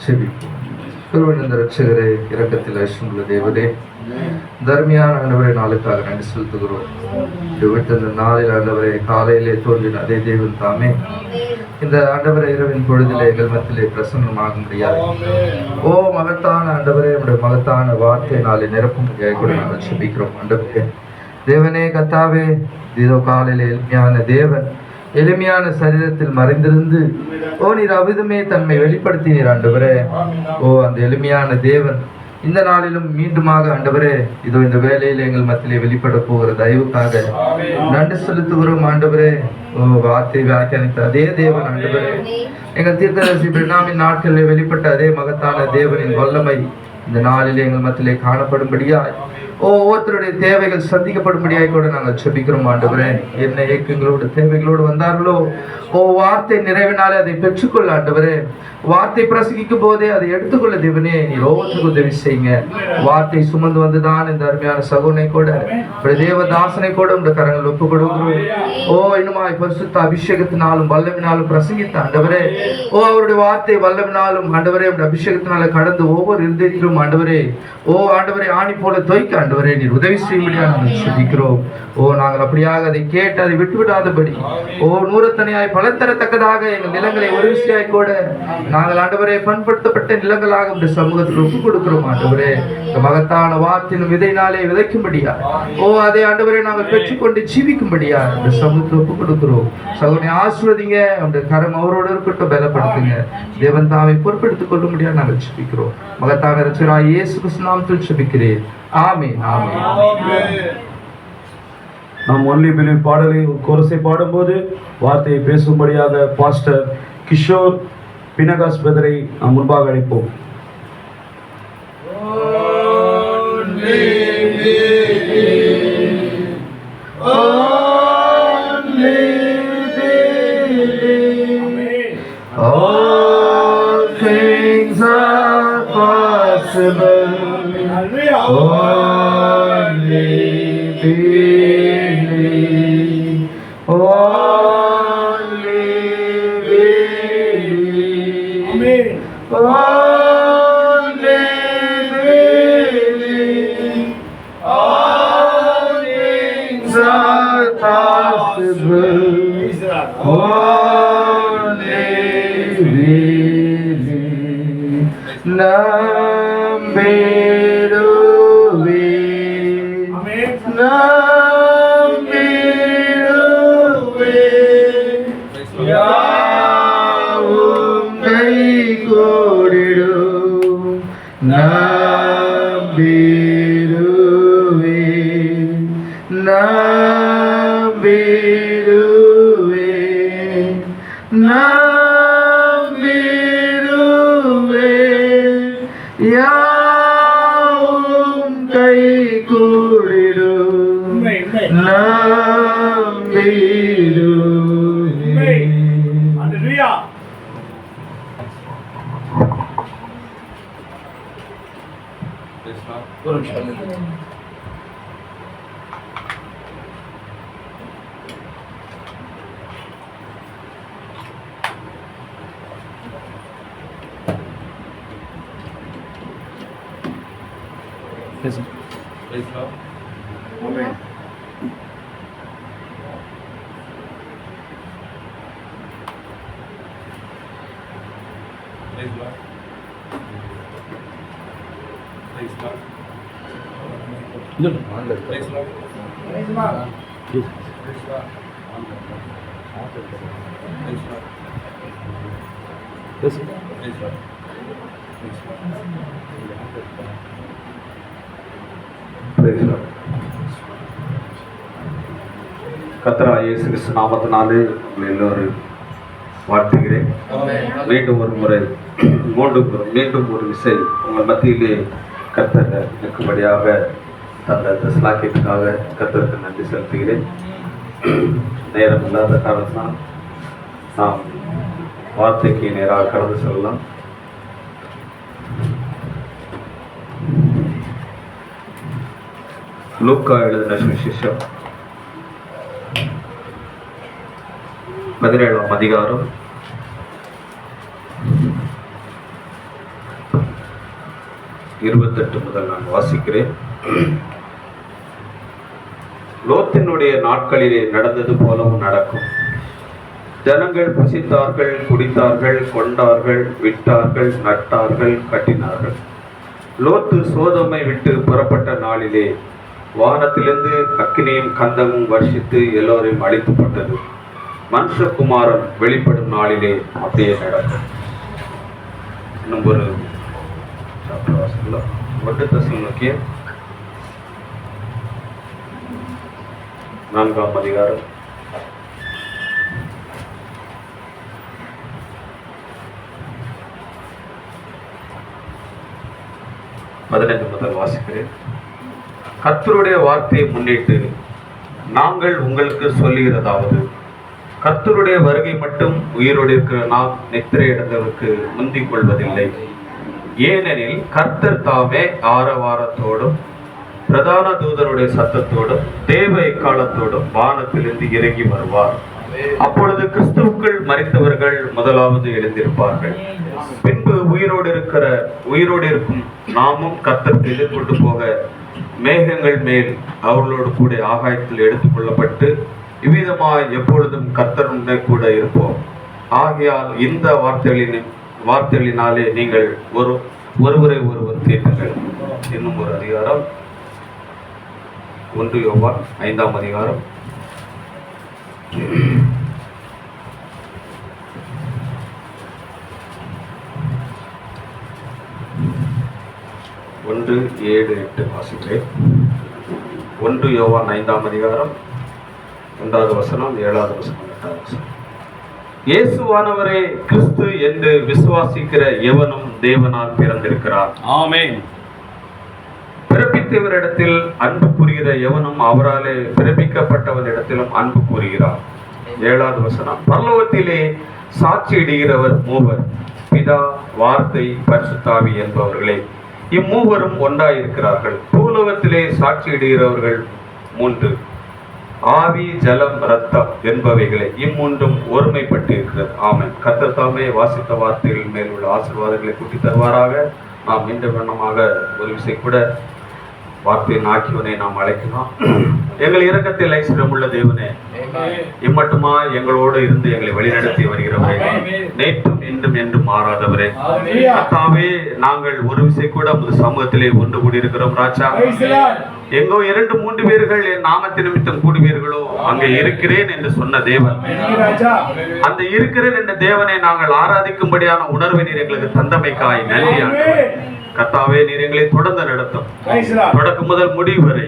சரி, பெருவந்த ரட்சகரே, இரக்கத்தில் ஐஸ்வர்யுள்ள தேவனே, தர்மியான ஆண்டவரை நாளுக்காக நன்றி செலுத்துகிறோம். இந்த நாளில் ஆண்டவரை காலையிலே தோன்றின அதே தேவன் தாமே இந்த ஆண்டவரை இரவின் பொழுதிலே எங்கள் மத்தியிலே பிரசன்னமாக முடியாது. ஓ மகத்தான ஆண்டவரே, நம்முடைய மகத்தான வார்த்தை நாளை நிரப்பும்படியாக கூட நாங்கள் ஜெபிக்கிறோம். ஆண்டவரே தேவனே கர்த்தாவே, இதோ காலையிலே எளிமையான தேவன் எளிமையான சரீரத்தில் மறைந்திருந்து நீர் அவிதமே தன்மை வெளிப்படுத்தினீர் ஆண்டவரே. அந்த எளிமையான தேவன் இந்த நாளிலும் மீண்டுமாக ஆண்டவரே இதோ இந்த வேலையில் எங்கள் மத்தியிலே வெளிப்பட போகிற தயவுக்காக நன்றி செலுத்துகிறோம் ஆண்டவரே. வார்த்தை வியாக்கியானித்த அதே தேவன் ஆண்டவரே, எங்கள் தீர்க்கதரிசி பிரணாமின் நாட்களில் வெளிப்பட்ட அதே மகத்தான தேவனின் வல்லமை இந்த நாளிலே எங்கள் மத்தியிலே காணப்படும்படியாய் ஒவ்வொருத்தருடைய தேவைகள் சந்திக்கப்படும்படியாய் கூட நாங்கள் ஜெபிக்கிறோம் ஆண்டவரே. என்ன இயக்கங்களோடு தேவைகளோடு வந்தார்களோ வார்த்தை நிறைவினாலே அதை பெற்றுக்கொள்ள ஆண்டவரே. வார்த்தை பிரசங்கிக்கும் போதே அதை எடுத்துக்கொள்ள தேவனே நீர் ஒவ்வொருத்தருக்கும் உதவி செய்யுங்க. வார்த்தை சுமந்து வந்துதான் இந்த அருமையான சகோனை கூட தேவதாசனை கூட உங்க கரங்கள் ஒப்பு கொடுக்கிறோம். இன்னுமாய் பரிசுத்த அபிஷேகத்தினாலும் வல்லமினாலும் பிரசங்கித்த ஆண்டவரே, அவருடைய வார்த்தை வல்லமினாலும் ஆண்டவரே அபிஷேகத்தினால கடந்து ஒவ்வொரு இருதயத்திலும் ஆண்டவரே ஆண்டவரே ஆணி போல தோய்க்க ஆண்டவரே நீர் உதவி செய்யும்படியாக நாங்கள் ஜெபிக்கிறோம். நாங்கள் அப்படியாக அதை கேட்டு அதை விட்டுவிடாதபடி நூறத்தனையாய் பலன் தரத்தக்கதாக எங்கள் நிலங்களை ஒரு விஷயாய் கூட நாங்கள் ஆண்டவரே பண்படுத்தப்பட்ட நிலங்களாக இந்த சமூகத்தில் ஒப்பு கொடுக்கிறோம் ஆண்டவரே. இந்த மகத்தான வார்த்தையின் விதையினாலே விதைக்கும்படியா அதை ஆண்டவரே நாங்கள் பெற்றுக்கொண்டு ஜீவிக்கும்படியா இந்த சமூகத்தில் ஒப்பு கொடுக்கிறோம். சகோதரி ஆசீர்வதிங்க, அந்த கரம் அவரோடு இருக்கட்டும், பலப்படுத்துங்க. தேவன் தாவை பொறுப்பெடுத்துக் கொள்ளும்படியா நாங்கள் ஜெபிக்கிறோம். மகத்தான இரட்சகராகிய இயேசு கிறிஸ்து நாமத்தில் ஜெபிக்கிறேன். ஆமென், ஆமென். நாம் ஒன்லி பிலீவ் பாடலை கோரஸை பாடும்போது வார்த்தையை பேசும்படியாக பாஸ்டர் கிஷோர் பினகாஸ் பிரதரை நாம் முன்பாக அழைப்போம். All things are possible. Only believe. Only believe. Only believe. All things are possible. Only believe. கர்த்தராகிய இயேசு கிறிஸ்து நாமத்தினாலே உங்களை எல்லோரும் வாழ்த்துகிறேன். மீண்டும் ஒரு விசை உங்கள் மத்தியிலே கர்த்தர் இருக்கும்படியாக தந்த இந்த ஸ்லாக்கியத்துக்காக கர்த்தருக்கு நன்றி செலுத்துகிறேன். நேரம் இல்லாத காரணத்தினால் நாம் வார்த்தைக்கு நேராக கடந்து செல்லலாம். லூக்கா எழுதின சுவிசேஷம் 17ஆம் அதிகாரம் 28 முதல் நான் வாசிக்கிறேன். லோத்தினுடைய நாட்களிலே நடந்தது போலவும் நடக்கும். ஜனங்கள் புசித்தார்கள், குடித்தார்கள், கொண்டார்கள், விட்டார்கள், நட்டார்கள், கட்டினார்கள். லோத்து சோதோமை விட்டு புறப்பட்ட நாளிலே வானத்திலிருந்து அக்கினியும் கந்தமும் வருஷித்து எல்லோரையும் அழித்து போட்டது. மனுஷகுமாரன் வெளிப்படும் நாளிலே அப்படியே நடக்கும். இன்னும் ஒரு 1 தெசலோனிக்கேயர் 4ஆம் அதிகாரம் 15 முதல் வாசிக்கிறேன். கர்த்தருடைய வார்த்தையை முன்னிட்டு நாங்கள் உங்களுக்கு சொல்லுகிறதாவது, கர்த்தருடைய வருகை மட்டும் உயிரோடு இருக்கிற நாம் நித்திரை அடைந்தவருக்கு முந்திக் கொள்வதில்லை. ஏனெனில் கர்த்தர் தாமே ஆரவாரத்தோடும் பிரதான தூதருடைய சத்தத்தோடும் தேவ எக்காலத்தோடும் வானத்திலிருந்து இறங்கி வருவார். அப்பொழுது கிறிஸ்துவுக்குள் மரித்தவர்கள் முதலாவது எழுந்திருப்பார்கள். பின்பு உயிரோடு இருக்கும் நாமும் கர்த்தருக்கு எதிர்கொண்டு போக மேகங்கள் மேல் அவர்களோடு கூட ஆகாயத்தில் எடுத்துக் கொள்ளப்பட்டு இவ்விதமாய் எப்பொழுதும் கர்த்தருடனே கூட இருப்போம். ஆகையால் இந்த வார்த்தைகளினாலே நீங்கள் ஒருவரை ஒருவர் தேற்றுங்கள். இன்னும் ஒரு அதிகாரம் 1 யோவான் 5ஆம் அதிகாரம் 1:7-8 வாசிக்கிறேன். 1 யோவான் 5ஆம் அதிகாரம் 1வது வசனம், 7வது வசனம், 8வது வசனம். இயேசுவானவரே கிறிஸ்து என்று விசுவாசிக்கிற எவனும் தேவனால் பிறந்திருக்கிறார். ஆமென். பிறப்பித்தவரிடத்தில் அன்பு கூறுகிற எவனும் அவராலே பிறப்பிக்கப்பட்டவரிடத்திலும் அன்பு கூறுகிறார். 7வது வசனம். பரலோகத்திலே சாட்சியிடுகிறவர் மூவர், பிதா, வார்த்தை, பரிசுத்தாவி என்பவர்களே. இம்மூவரும் ஒன்றாயிருக்கிறார்கள். பூலோகத்திலே சாட்சியிடுகிறவர்கள் 3, ஆவி, ஜலம், இரத்தம் என்பவைகளை. இம்மூன்றும் ஒருமைப்பட்டு இருக்கிறது. ஆமென். கர்த்தர் தாமே வாசித்த வார்த்தைகள் மேல் உள்ள ஆசீர்வாதங்களை கூட்டி தருவாராக. நாம் இந்த வண்ணமாக ஒரு விஷயம் கூட வார்த்தையை நாக்கியவனை நாம் அழைக்கலாம். எங்கள் இரக்கத்தில் ஐஸ்வரமுள்ள தேவனே, இம்மட்டுமா எங்களோடு இருந்து எங்களை வழிநடத்தி வருகிறவரே, நேற்றும் இன்றும் என்றும் மாறாதவரே, கர்த்தாவே, நாங்கள் ஒரு விஷயம் கூட உமது சமூகத்திலே ஒன்று கூடியிருக்கிறோம். ராஜா, எங்கோ 2-3 பேர்கள் என் நாமத்தின் நிமித்தம் கூடுவீர்களோ அங்கே இருக்கிறேன் என்று சொன்ன தேவன், அந்த இருக்கிறேன் என்ற தேவனை நாங்கள் ஆராதிக்கும்படியான உணர்வை நீர் எங்களுக்கு தந்தமைக்காய் நன்றி. கர்த்தாவே, நீர் எங்களை தொடர்ந்து நடத்தும். தொடக்கம் முதல் முடிவு வரை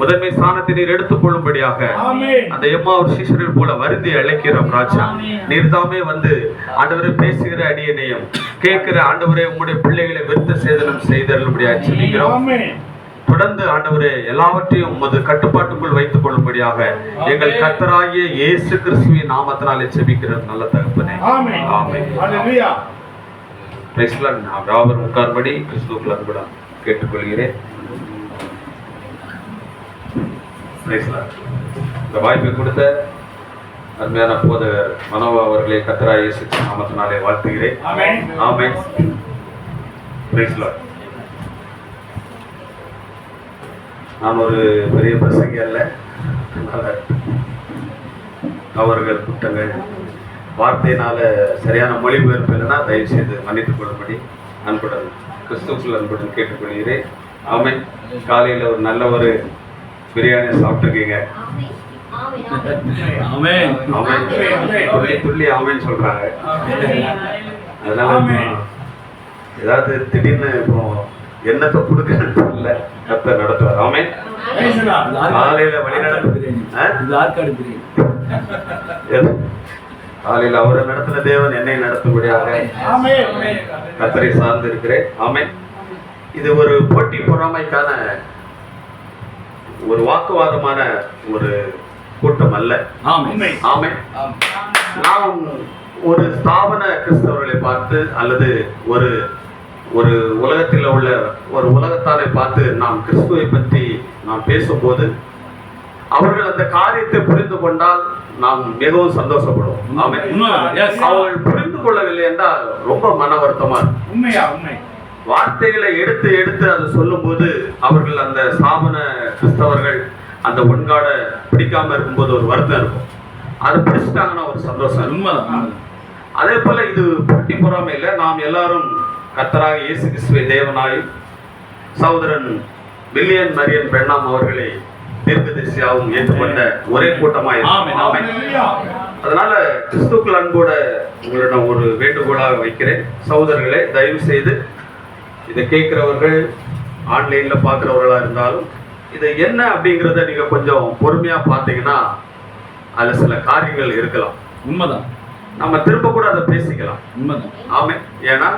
முதன்மை ஸ்தானத்தை நீர் எடுத்துக் கொள்ளும்படியாக அந்த எம்மாவூர் சீஷர்கள் போல வருந்தி அழைக்கிறோம். ராஜா, நீர் தாமே வந்து ஆண்டவரை பேசுகிற அடியனையும் கேட்கிற ஆண்டவரை உங்களுடைய பிள்ளைகளை விருத்த சேதனம் செய்தருளும்படியாக சொல்லுகிறோம். தொடர்ந்து ஆண்டவரே எல்லாவற்றையும் உமது கட்டுப்பாட்டுக்குள் வைத்துக் கொள்ளும்படியாக எங்கள் கர்த்தராகிய இயேசு கிறிஸ்துவின் நாமத்தினாலே ஜெபிக்கிறோம் நல்ல தகப்பனே. Amen. Hallelujah. Praise the lord. நாம் யாவரும் உட்கார்படி கிறிஸ்துவுக்குள் அன்புடன் கேட்டுக்கொள்கிறேன். Praise the lord. இந்த வாய்ப்பை கொடுத்த அருமையான போதகர் மனோவா அவர்களை கர்த்தராகிய இயேசு நாமத்தினாலே வாழ்த்துகிறேன். ஆமென். ஆமென். Praise the Lord. நான் ஒரு பெரிய பிரசங்கி அல்ல. அதனால் தவறுகள், குற்றங்கள், வார்த்தையினால சரியான மொழிபெயர்ப்பு இல்லைன்னா தயவு செய்து மன்னித்துக் கொள்ளும்படி அன்புடன் கிறிஸ்துவுக்குள் அன்புடன் கேட்டுக்கொள்கிறேன். ஆமென். காலையில் ஒரு நல்ல ஒரு பிரியாணி சாப்பிட்டுருக்கீங்க. ஆமென். துள்ளி துள்ளி ஆமென் சொல்றாங்க. அதனால ஏதாவது திடீர்னு இப்போ என்னத்தை கொடுக்கறது இல்லை, கர்த்தர் நடத்துவார். ஆமென். காலையில வழி காலையில் அவரை நடத்தின தேவன் என்னை நடத்தும்படியாக கர்த்தரை சார்ந்து இருக்கிறேன். ஆமென். இது ஒரு போட்டி பொறாமைக்கான ஒரு வாக்குவாதமான ஒரு கூட்டம் அல்ல. ஆமென். நாம் ஒரு ஸ்தாபன கிறிஸ்தவர்களை பார்த்து அல்லது ஒரு ஒரு உலகத்தில் உள்ள ஒரு உலகத்தாரை பார்த்து நாம் கிறிஸ்துவை பற்றி நாம் பேசும்போது அவர்கள் அந்த காரியத்தை புரிந்து கொண்டால் நாம் மிகவும் சந்தோஷப்படுவோம். அவர்கள் புரிந்து கொள்ளவில்லை என்றால் ரொம்ப மன வருத்தமா இருக்கும். வார்த்தைகளை எடுத்து எடுத்து அதை சொல்லும் போது அவர்கள் அந்த ஸ்தாபன கிறிஸ்தவர்கள் அந்த ஒன்காட பிடிக்காம இருக்கும்போது ஒரு வருத்தம் இருக்கும். அதை பிடிச்சிட்டாங்கன்னா ஒரு சந்தோஷம் இருக்கும். அதே போல இது போட்டி பொறாமை இல்லை. நாம் எல்லாரும் கர்த்தராக இயேசு கிறிஸ்துவை தேவனாயும் சகோதரன் வில்லியன் மரியன் பெண்ணாம் அவர்களை தீர்க்கதரிசியாகவும் ஏற்றுக்கொண்ட ஒரே கூட்டமாய். அதனால கிறிஸ்துக்கள் அன்போட உங்களிடம் ஒரு வேண்டுகோளாக வைக்கிறேன். சகோதரர்களே, தயவு செய்து இதை கேட்கிறவர்கள் ஆன்லைன்ல பார்க்கிறவர்களா இருந்தாலும் இது என்ன அப்படிங்கிறத நீங்க கொஞ்சம் பொறுமையா பார்த்தீங்கன்னா அதுல சில காரியங்கள் இருக்கலாம். உண்மைதான். நம்ம திரும்ப கூட அதை பேசிக்கலாம். உண்மைதான். ஆமென். ஏன்னா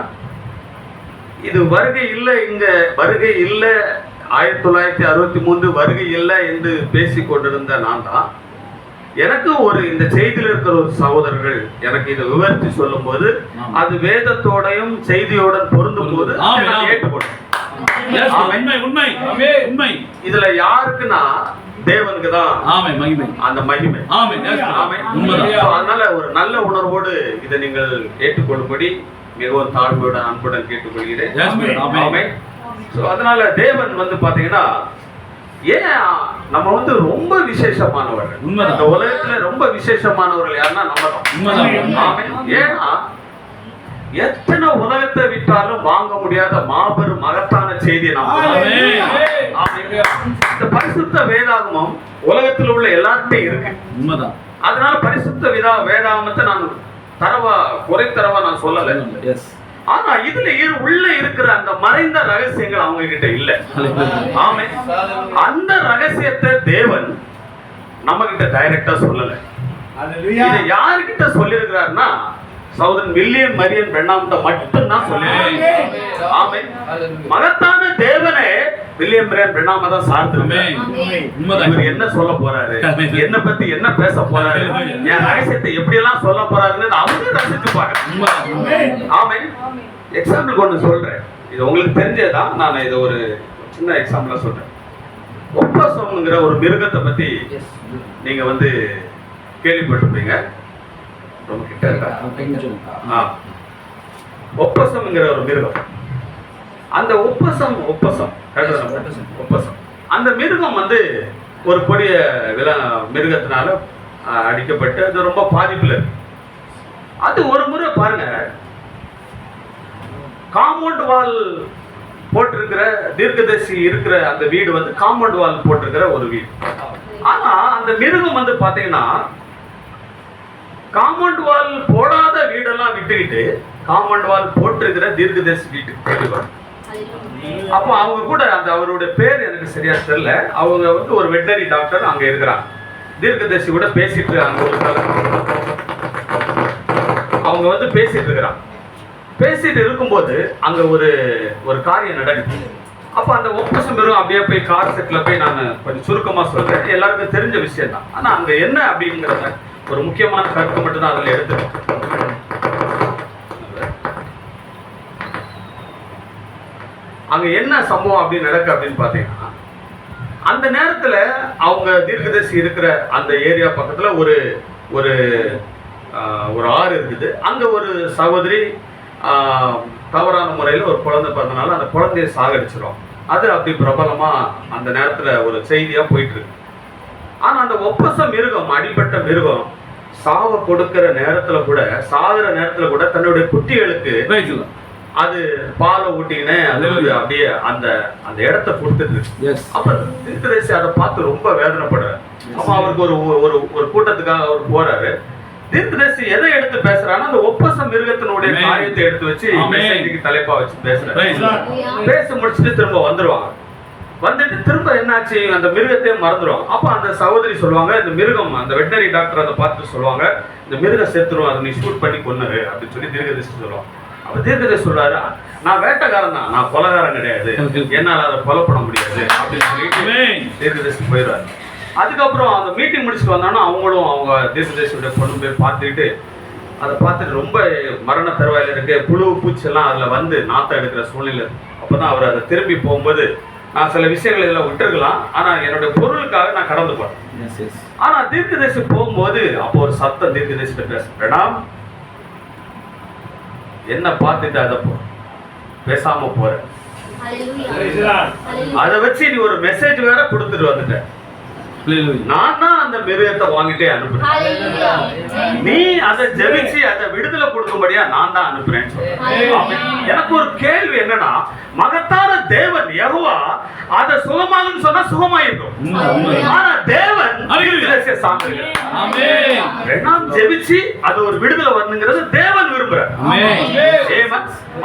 இது வருகை இல்லை, இங்க வருகை இல்லை, 1963 வருகை இல்லை என்று பேசிக் கொண்டிருந்த நான் தான் எனக்கு ஒரு இந்த செய்தியில் இருக்கிற ஒரு சகோதரர்கள் எனக்கு இதை விவரித்து சொல்லும் போது அது வேதத்தோடையும் செய்தியோட பொருந்தும் போது ஏற்றுக்கொண்டேன். இதுல யாருக்குன்னா தேவனுக்கு தான் அந்த மகிமை. அதனால ஒரு நல்ல உணர்வோடு இதை நீங்கள் ஏற்றுக்கொள்ளும்படி மிகவும் தாழ்மையோட அன்புடன் கேட்டுக்கொள்கிறேன். அதனால தேவன் வந்து பாத்தீங்கன்னா ஏன் நம்ம வந்து ரொம்ப விசேஷமானவர்கள். இந்த உலகத்துல ரொம்ப விசேஷமானவர்கள் யாருன்னா நம்ம தான். ஏன்னா எத்தனை உலகத்தை விட்டாலும் வாங்க முடியாத மாபெரும் மகத்தான செய்தி இந்த பரிசுத்த வேதாகமம் உலகத்தில் உள்ள எல்லாருமே இருக்கு. அதனால பரிசுத்த வேதாகமத்தை நான் குறைத்தரவா நான் சொல்லல. ஆனா இதுல உள்ள இருக்கிற அந்த மறைந்த ரகசியங்கள் அவங்க கிட்ட இல்ல. ஆமே. அந்த ரகசியத்தை தேவன் நம்ம கிட்ட டைரக்டா சொல்லல. இதை யாருக்கிட்ட சொல்லி இருக்கிறாருன்னா சகோதரன் வில்லியன் மரியன் பெண்ணாம்கிட்ட மட்டும் தான் சொல்லி. ஆமே. மகத்தான தேவனே வில்லியம் மரியன் பெண்ணாம தான் சார்ந்திருக்காரு. இவர் என்ன சொல்ல போறாரு, என்ன பத்தி என்ன பேச போறாரு, என் ரகசியத்தை எப்படி எல்லாம் சொல்ல போறாருன்னு அவங்க ரசிச்சுப்பாங்க. ஆமே. எக்ஸாம்பிள் ஒண்ணு சொல்றேன். இது உங்களுக்கு தெரிஞ்சதான். நான் இதை ஒரு சின்ன எக்ஸாம்பிளா சொல்றேன். ஒப்பசம்ங்கிற ஒரு மிருகத்தை பத்தி நீங்க வந்து கேள்விப்பட்டிருப்பீங்க. ரொம்ப கிட்ட இருக்கா? ஒப்பசம்ங்கிற ஒரு மிருகம். அந்த ஒப்பசம் அந்த மிருகம் வந்து ஒரு கொடிய மிருகத்தினால அடிக்கப்பட்டு அது ரொம்ப பாதிப்புல இருக்கு. அது ஒரு முறை பாருங்க, காம்பவுண்ட் வால் போட்டிருக்கிற தீர்க்கதரிசி இருக்கிற அந்த வீடு வந்து காம்பவுண்ட் வால் போட்டிருக்கிற ஒரு வீடு. ஆனா அந்த மிருகம் வந்து பாத்தீங்கன்னா காம்பவுண்ட் வால் போடாத வீடெல்லாம் விட்டுக்கிட்டு காம்பவுண்ட் வால் போட்டிருக்கிற தீர்க்கதரிசி வீட்டுக்கு போயிடுவாங்க. அப்போ அவங்க கூட அந்த அவருடைய பேர் எனக்கு சரியா தெரியல. அவங்க வந்து ஒரு வெட்டரி டாக்டர் அங்க இருக்கிறாங்க. தீர்க்கதரிசி கூட பேசிட்டு அங்க அவங்க வந்து பேசிட்டு இருக்கிறாங்க. பேசிட்டு இருக்கும்போது அங்க ஒரு காரியம் நடக்குது. அப்ப அந்த ஒப்பசம் பெறும் அப்படியே போய் கார் செட்ல போய் நான் கொஞ்சம் சுருக்கமா சொல்றேன். எல்லாருக்கும் தெரிஞ்ச விஷயம் தான். ஆனா அங்க என்ன அப்படிங்கிறத ஒரு முக்கியமான கருத்து மட்டும் தான் அதுல எடுத்துருக்கேன். அங்க என்ன சம்பவம் அப்படின்னு நடக்கு அப்படின்னு பாத்தீங்கன்னா அந்த நேரத்துல அவங்க தீர்க்கதரிசி இருக்கிற அந்த ஏரியா பக்கத்துல ஒரு ஒரு ஆறு இருக்குது. அங்க ஒரு சகோதரி தவறான முறையில் ஒரு குழந்தை பிறந்தனால அந்த குழந்தைய சாகடிச்சிடும். அது அப்படி பிரபலமா அந்த நேரத்துல ஒரு செய்தியா போயிட்டு இருக்கு. ஆனா அந்த ஒப்பச மிருகம், அடிப்பட்ட மிருகம் சாவ கொடுக்கிற நேரத்துல கூட, சாகுற நேரத்துல கூட தன்னுடைய குட்டிகளுக்கு அது பாலை ஊட்டின்னு அது அப்படியே அந்த அந்த இடத்த கொடுத்துட்டு இருக்கு. அப்ப தீர்க்கதரிசி அதை பார்த்து ரொம்ப வேதனைப்படுறாரு. அப்ப அவருக்கு ஒரு ஒரு கூட்டத்துக்காக அவர் போறாரு. தீர்க்கதரிசி எதை எடுத்து பேசுறான்னா அந்த ஒப்பச மிருகத்தினுடைய காரியத்தை எடுத்து வச்சு மெசேஜுக்கு தலைப்பா வச்சு பேசுறாரு. பேச முடிச்சுட்டு திரும்ப வந்துருவாங்க. வந்துட்டு திரும்ப என்னாச்சு, அந்த மிருகத்தையே மறந்துடுவாங்க. அப்ப அந்த சகோதரி சொல்லுவாங்க, இந்த மிருகம், அந்த வெட்டனரி டாக்டர் அதை பார்த்துட்டு சொல்லுவாங்க, இந்த மிருகம் செத்துரும், அதை நீ ஷூட் பண்ணி கொன்னுரு அப்படின்னு சொல்லி தீர்க்கதரிசி சொல்லுவாங்க. அப்ப தீர்க்கதரிசி சொல்றாரு, நான் வேட்டைக்காரன் தான், நான் கொலைகாரன் கிடையாது, என்னால் அதை கொலை பண்ண முடியாது அப்படின்னு சொல்லிட்டு தீர்க்கதரிசி போயிடுறாரு. அதுக்கப்புறம் அந்த மீட்டிங் முடிச்சுட்டு வந்தாங்கன்னா அவங்களும் அவங்க தீர்க்கதரிசியோட பொண்ணு போய் பார்த்துக்கிட்டு அதை பார்த்துட்டு ரொம்ப மரண தருவாயில இருக்கு, புழு பூச்செல்லாம் அதுல வந்து நாத்தம் எடுக்கிற சூழ்நிலை. அப்பதான் அவர் அதை திரும்பி போகும்போது, நான் சில விஷயங்கள் இதெல்லாம் விட்டுருக்கலாம், ஆனா என்னுடைய பொருளுக்காக நான் கடந்து போறேன். ஆனா தீர்க்கதரிசி போகும்போது அப்போ ஒரு சத்தம் தீர்க்கதரிசிட்ட பேசுறேன், என்ன பார்த்துட்டு அதை பேசாம போற, அதை வச்சு நீ ஒரு மெசேஜ் வேற கொடுத்துட்டு வந்துட்ட. நான் தான் அந்த மிருகத்தை வாங்கிட்டே அனுப்புறேன், நீ அதை ஜெபிச்சு அதை விடுதலை கொடுக்கும்படியா நான் தான் அனுப்புறேன். எனக்கு ஒரு கேள்வி என்னன்னா, மகத்தான தேவன் யெகோவா அதை சுகமாகுன்னு சொன்னா சுகமாயிருக்கும். ஆனா தேவன் ஜெபிச்சு அது ஒரு விடுதலை வரணுங்கிறது தேவன் விரும்புறார்.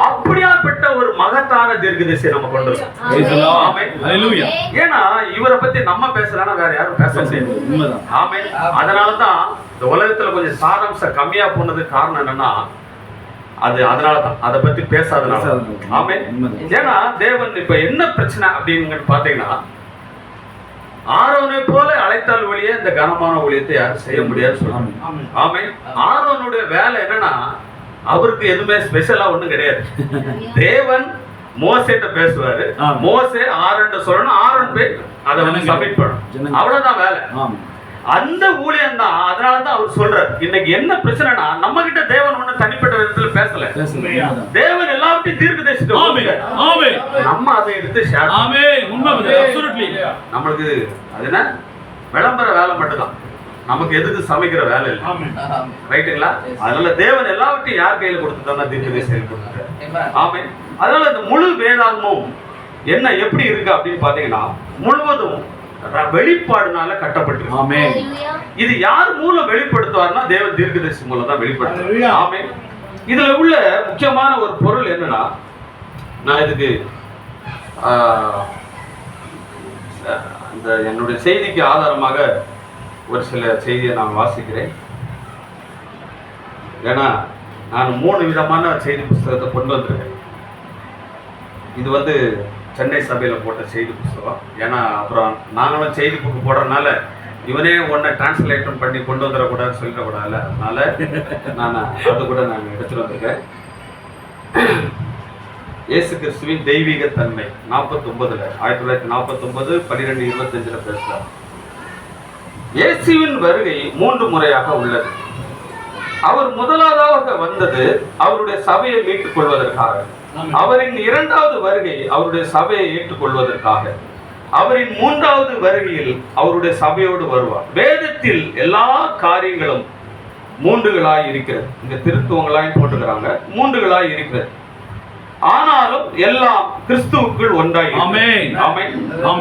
அப்படியாப்பட்ட ஒரு மகத்தான தீர்க்கதரிசியை நம்ம கொண்டு இருக்கோம். ஏன்னா இவரை பத்தி நம்ம பேசலன்னா வேற யாரும் பேச முடியாது. ஆமே. அதனாலதான் இந்த உலகத்துல கொஞ்சம் சாராம்சம் கம்மியா போனதுக்கு காரணம் என்னன்னா அது அதனாலதான் அதை பத்தி பேசாதனால. ஆமே. ஏன்னா தேவன் இப்ப என்ன பிரச்சனை அப்படின்னு பாத்தீங்கன்னா, ஆரோனை போல அழைத்தால் வழியே இந்த கனமான ஊழியத்தை யாரும் செய்ய முடியாது சொல்றாங்க. ஆமே. ஆரோனுடைய வேலை என்னன்னா, அவருக்கு எதுவுமே ஸ்பெஷலா ஒண்ணும் கிடையாது. தேவன் மோசேட்ட பேசுவாரு, மோசே ஆரோன் சொல்லணும், ஆரோன் போய் அதை வந்து சப்மிட் பண்ணணும், அவ்வளவுதான் வேலை. அந்த ஊழியம் தான். அதனாலதான் அவர் சொல்றாரு, இன்னைக்கு என்ன பிரச்சனைனா நம்ம கிட்ட தேவன் ஒண்ணு தனிப்பட்ட விதத்துல பேசல, தேவன் எல்லாத்தையும் தீர்க்கதரிசிட்டு நம்ம அதை எடுத்து ஷேர். நம்மளுக்கு அது என்ன விளம்பர வேலை மட்டும்தான், நமக்கு எதுக்கு சமைக்கிற வேலை இல்லை. ரைட்டுங்களா? அதனால தேவன் எல்லாவற்றையும் யார் கையில கொடுத்துட்டா தீர்க்கதரிசி கொடுத்துட்டாரு. ஆமே. அதனால இந்த முழு வேதாகமும் என்ன எப்படி இருக்கு அப்படின்னு பாத்தீங்கன்னா, முழுவதும் வெளிப்பாடுனால கட்டப்பட்டிருக்கு. ஆமே. இது யார் மூலம் வெளிப்படுத்துவார்னா தேவன் தீர்க்கதரிசி மூலம் தான் வெளிப்படுத்துவார். ஆமே. இதுல உள்ள முக்கியமான ஒரு பொருள் என்னன்னா, நான் இதுக்கு இந்த என்னுடைய செய்திக்கு ஆதாரமாக ஒரு சில செய்தியை நான் வாசிக்கிறேன். ஏன்னா நான் 3 விதமான செய்தி புஸ்தகத்தை கொண்டு வந்திருக்கேன். இது வந்து சென்னை சபையில் போட்ட செய்தி புஸ்தகம். ஏன்னா அப்புறம் நாங்களும் செய்தி புக்கு போடுறதுனால இவனே ஒன்றை டிரான்ஸ்லேஷன் பண்ணி கொண்டு வந்துடக்கூடாதுன்னு சொல்லிடக்கூடாதுல்ல, அதனால நான் அது கூட நான் எடுத்துட்டு வந்திருக்கேன். இயேசு கிறிஸ்துவின் தெய்வீக தன்மை 49 1949 12:25 பேசுறார். இயேசுவின் வருகை 3 முறையாக உள்ளது. அவர் முதலாவதாக வந்தது அவருடைய சபையை மீட்டுக் கொள்வதற்காக. அவரின் 2வது வருகை அவருடைய சபையை ஏற்றுக்கொள்வதற்காக. அவரின் 3வது வருகையில் அவருடைய சபையோடு வருவார். வேதத்தில் எல்லா காரியங்களும் 3களாய் இருக்கிறது. இங்க திருத்துவங்களாய் போட்டுக்கிறாங்க, 3களாய் இருக்கிறது. ஆனாலும் எல்லாம் கிறிஸ்துவுக்குள் ஒன்றாய்.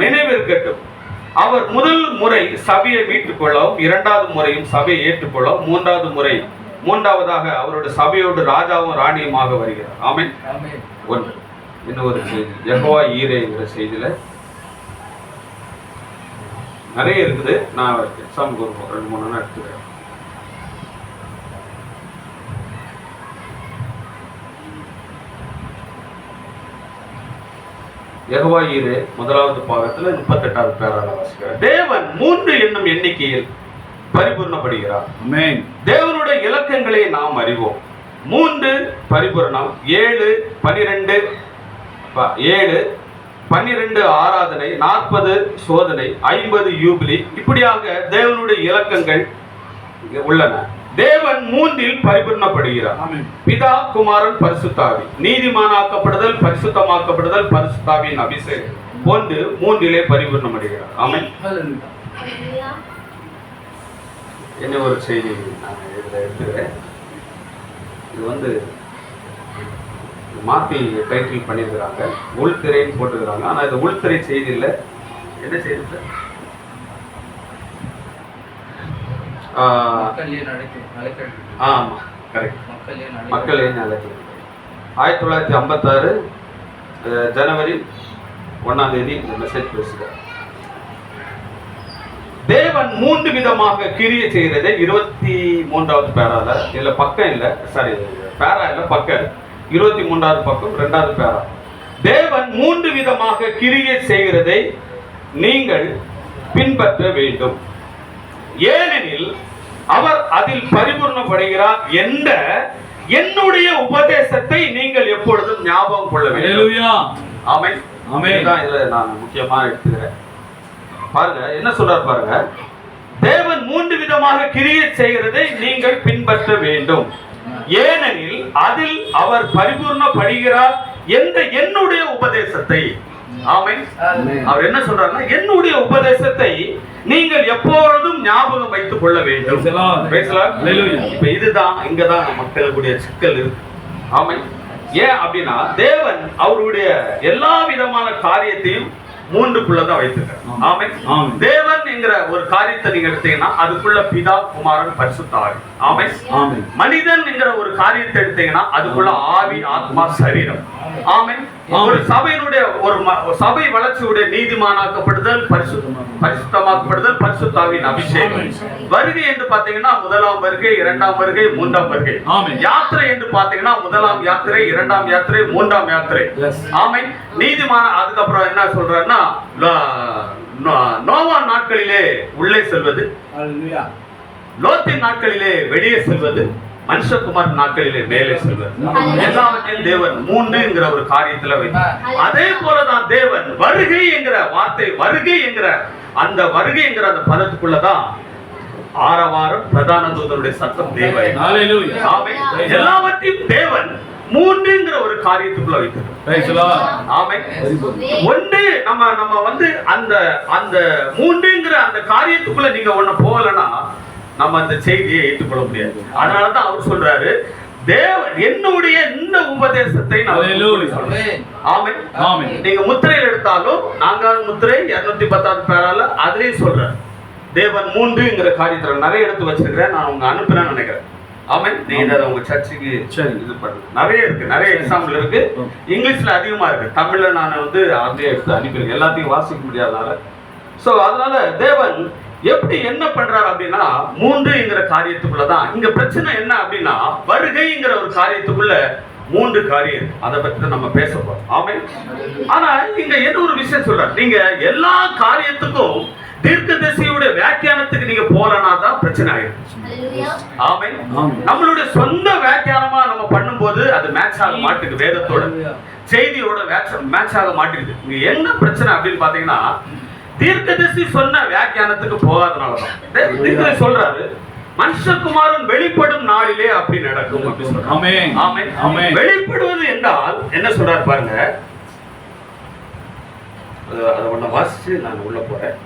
நினைவிருக்கட்டும், அவர் முதல் முறை சபையை மீட்டுக் கொள்ளவும், 2வது முறையும் சபையை ஏற்றுக்கொள்ளவும், 3வதாக அவருடைய சபையோடு ராஜாவும் ராணியுமாக வருகிறார். ஆமென். ஒன்று. இன்னொரு செய்தி யெகோவா ஈரேங்கிற செய்தியில நிறைய இருக்குது. நான் எக்ஸாம்பிள் ஒரு 2-3 எடுத்துக்கிறேன். யெகோவா ஈரே 1வது பாகத்துல 38வது பேரால வாசிக்கிறார். தேவன் 3 என்னும் எண்ணிக்கையில் பரிபூர்ணப்படுகிறார். ஆமென். தேவனுடைய இலக்கங்களை நாம் அறிவோம். 3 பரிபூரணம், 7 12 ஆராதனை, 40 சோதனை, 50 யூபிலி, இப்படியாக தேவனுடைய இலக்கங்கள் உள்ளன. தேவன் மூன்றில் பரிபூர்ணப்படுகிறார். ஆமென். பிதா, குமாரன், பரிசுத்தாவி. நீதிமானாக்கப்படுதல், பரிசுத்தமாக்கப்படுதல், பரிசுத்தாவின் அபிஷேகம் ஒன்று மூன்றிலே பரிபூர்ணமடைகிறார். ஆமென். என்ன ஒரு செய்தி நான் இதில் எடுத்துக்கிறேன். இது வந்து மாற்றி டைட்டில் பண்ணியிருக்கிறாங்க, உள்திரைன்னு போட்டுக்கிறாங்க. ஆனால் இது உள்திரை செய்தி இல்லை. என்ன செய்தி சார்? ஆமாம், கரெக்ட். மக்கள் ஏன் அழைக்கிறது? 1956 ஜனவரி 1ஆம் தேதி இந்த மெசேஜ் பேசுகிறார். தேவன் மூன்று விதமாக கிரியை செய்கிறதை 23வது பேரால இல்ல பக்கம் இல்ல, சாரி பேரா இல்ல பக்கம் 23வது பக்கம் 2வது பேரா. தேவன் மூன்று விதமாக கிரியை செய்கிறதை நீங்கள் பின்பற்ற வேண்டும், ஏனெனில் அவர் அதில் பரிபூர்ணப்படுகிறார் என்ற என்னுடைய உபதேசத்தை நீங்கள் எப்பொழுதும் ஞாபகம் கொள்ள வேண்டும். ஆமென். ஆமென். தான் இதுல நான் முக்கியமா எடுத்துக்கிறேன். பாருங்க என்ன சொல்றார் பாருங்க. தேவன் மூன்று விதமாக கிரியை செய்கிறதை நீங்கள் பின்பற்ற வேண்டும், ஏனெனில் அதில் அவர் பரிபூர்ணப்படுகிறார் என்ற என்னுடைய உபதேசத்தை. ஆமென். அவர் என்ன சொல்றாருன்னா, என்னுடைய உபதேசத்தை நீங்கள் எப்பொழுதும் ஞாபகம் வைத்துக் கொள்ள வேண்டும். இப்ப இதுதான் இங்கதான் மக்களுடைய சிக்கல் இருக்கு. ஆமென். ஏன் அப்படின்னா தேவன் அவருடைய எல்லா விதமான காரியத்தையும் மூன்றுக்குள்ளதான் வைத்திருக்கார். ஆமென். தேவன் என்கிற ஒரு காரியத்தை நீங்க எடுத்தீங்கன்னா அதுக்குள்ள பிதா, குமாரன், பரிசுத்த ஆவி. ஆமென். மனிதன் என்கிற ஒரு காரியத்தை எடுத்தீங்கன்னா அதுக்குள்ள ஆவி, ஆத்மா, சரீரம். ஆமென். ஒரு சபையினுடைய ஒரு சபை வளர்ச்சியுடைய நீதிமானாக்கப்படுதல், பரிசுத்தமாக்கப்படுதல், பரிசுத்த ஆவியின் அபிஷேகம். வருகை என்று பாத்தீங்கன்னா முதலாம் வருகை, இரண்டாம் வருகை, மூன்றாம் வருகை. யாத்திரை என்று பாத்தீங்கன்னா முதலாம் யாத்திரை, இரண்டாம் யாத்திரை, மூன்றாம் யாத்திரை. ஆமென். நீதிமான அதுக்கப்புறம் என்ன சொல்றாருன்னா நோவா நாட்களிலே உள்ளே செல்வது, லோத்தின் நாட்களிலே வெளியே செல்வது, மனுஷகுமார் நாட்களிலே மேலே செல்வது. எல்லாவற்றையும் தேவன் மூன்றுங்கிற ஒரு காரியத்துல வைத்தார். அதே போலதான் தேவன் வருகை என்கிற வார்த்தை, வருகை என்கிற அந்த வருகை என்கிற அந்த பதத்துக்குள்ளதான் ஆரவாரம், பிரதான தூதனுடைய சத்தம், தேவன் எல்லாவற்றையும் தேவன் மூன்றுங்கிற ஒரு காரியத்துக்குள்ள வைத்திருக்கிறார். ஆமென். ஒன்று நம்ம வந்து அந்த அந்த மூன்றுங்கிற அந்த காரியத்துக்குள்ள நீங்க ஒண்ணு போகலன்னா நம்ம அந்த செய்தியை ஏற்றுக்கொள்ள முடியாது. அதனாலதான் அவர் சொல்றாரு, தேவன் என்னுடைய இந்த உபதேசத்தை நீங்க முத்திரையில் எடுத்தாலும் 4வது முத்திரை 210வது பேரால அதுலயும் சொல்றாரு தேவன் மூன்றுங்கிற காரியத்துல நிறைய எடுத்து வச்சிருக்கிறேன். நான் உங்க அனுப்புறேன்னு நினைக்கிறேன். ஆமென். நீங்க அதை உங்க சர்ச்சுக்கு இது பண்ணுங்க. நிறைய இருக்கு, நிறைய எக்ஸாம்பிள் இருக்கு. இங்கிலீஷ்ல அதிகமா இருக்கு, தமிழ்ல நான் வந்து அப்படியே எடுத்து அனுப்பிடுறேன், எல்லாத்தையும் வாசிக்க முடியாதனால. சோ அதனால தேவன் எப்படி என்ன பண்றாரு அப்படின்னா மூன்றுங்கிற காரியத்துக்குள்ளதான் இங்க பிரச்சனை என்ன அப்படின்னா வருகைங்கிற ஒரு காரியத்துக்குள்ள மூன்று காரியம், அதை பத்தி நம்ம பேச போறோம். ஆமென். ஆனா இங்க என்ன ஒரு விஷயம் சொல்றாரு, நீங்க எல்லா காரியத்துக்கும் தீர்க்கதரிசியுடைய வியாக்கியானத்துக்கு நீங்க போலனா தான் பிரச்சனை ஆயிடும். ஆமென். நம்மளுடைய சொந்த வியாக்கியானமா நம்ம பண்ணும்போது அது மேட்ச் ஆக மாட்டுது, வேதத்தோட செய்தியோட மேட்ச் ஆக மாட்டேங்குது. இங்க என்ன பிரச்சனை அப்படின்னு பாத்தீங்கன்னா தீர்க்கதரிசி சொன்ன வியாக்கியானத்துக்கு போகாதனாலதான் சொல்றாரு மனுஷகுமாரன் வெளிப்படும் நாளிலே அப்படி நடக்கும் அப்படி சொல்றாரு. வெளிப்படுவது என்றால் என்ன சொல்றாரு பாருங்க. அதை ஒண்ணு வாசிச்சு நான் உள்ள போறேன்.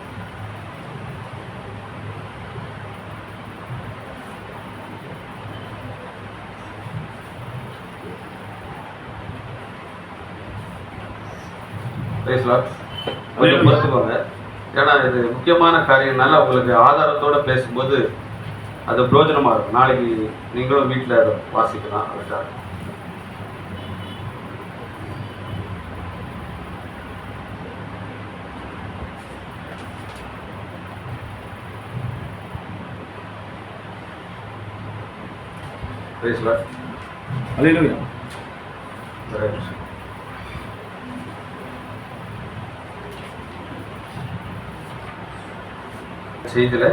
கொஞ்சம் பொறுத்துக்கோங்க, ஏன்னா இது முக்கியமான காரியம்னால உங்களுக்கு ஆதாரத்தோட பேசும்போது அது பிரயோஜனமா இருக்கும். நாளைக்கு நீங்களும் வீட்டில் அதை வாசிக்கலாம். அதுக்காக பேசலாம். செய்தியில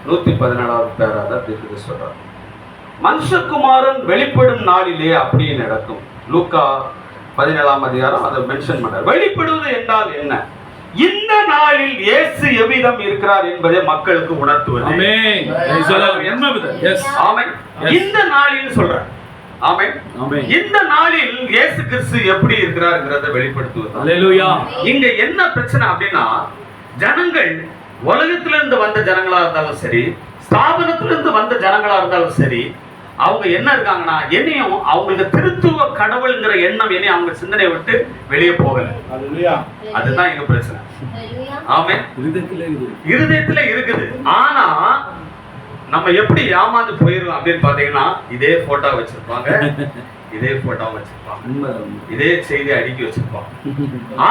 117வது பேரால தீர்க்கதரிசி சொல்றார், மனுஷகுமாரன் வெளிப்படும் நாளிலே அப்படியே நடக்கும். லூக்கா 17ஆம் அதிகாரம் அதை மென்ஷன் பண்றார். வெளிப்படுவது என்றால் என்ன? இந்த நாளில் இயேசு எவ்விதம் இருக்கிறார் என்பதை மக்களுக்கு உணர்த்துவது. ஆமென். எஸ். ஆமென். இந்த நாளில் சொல்றேன். ஆமென். ஆமென். இந்த நாளில் இயேசு கிறிஸ்து எப்படி இருக்கிறார்ங்கறதை வெளிப்படுத்துவது. ஹalleluya. இங்க என்ன பிரச்சனை அப்படின்னா, ஜனங்கள் உலகத்திலிருந்து வந்த ஜனங்களா இருந்தாலும் சரி, ஸ்தாபனத்திலிருந்து வந்த ஜனங்களா இருந்தாலும் சரி, அவங்க என்ன இருக்காங்கன்னா, என்னையும் அவங்களுக்கு திருத்துவ கடவுள்ங்கிற எண்ணம் என்னையும் அவங்க சிந்தனையை விட்டு வெளியே போகல. அதுதான் எங்க பிரச்சனை. ஆமென். இருதயத்துல இருக்குது. ஆனா நம்ம எப்படி ஏமாந்து போயிரும் அப்படின்னு பாத்தீங்கன்னா, இதே போட்டோ வச்சிருப்பாங்க, இதே போட்டோ வச்சிருப்பாங்க, இதே செய்தி அடுக்கி வச்சிருப்பாங்க.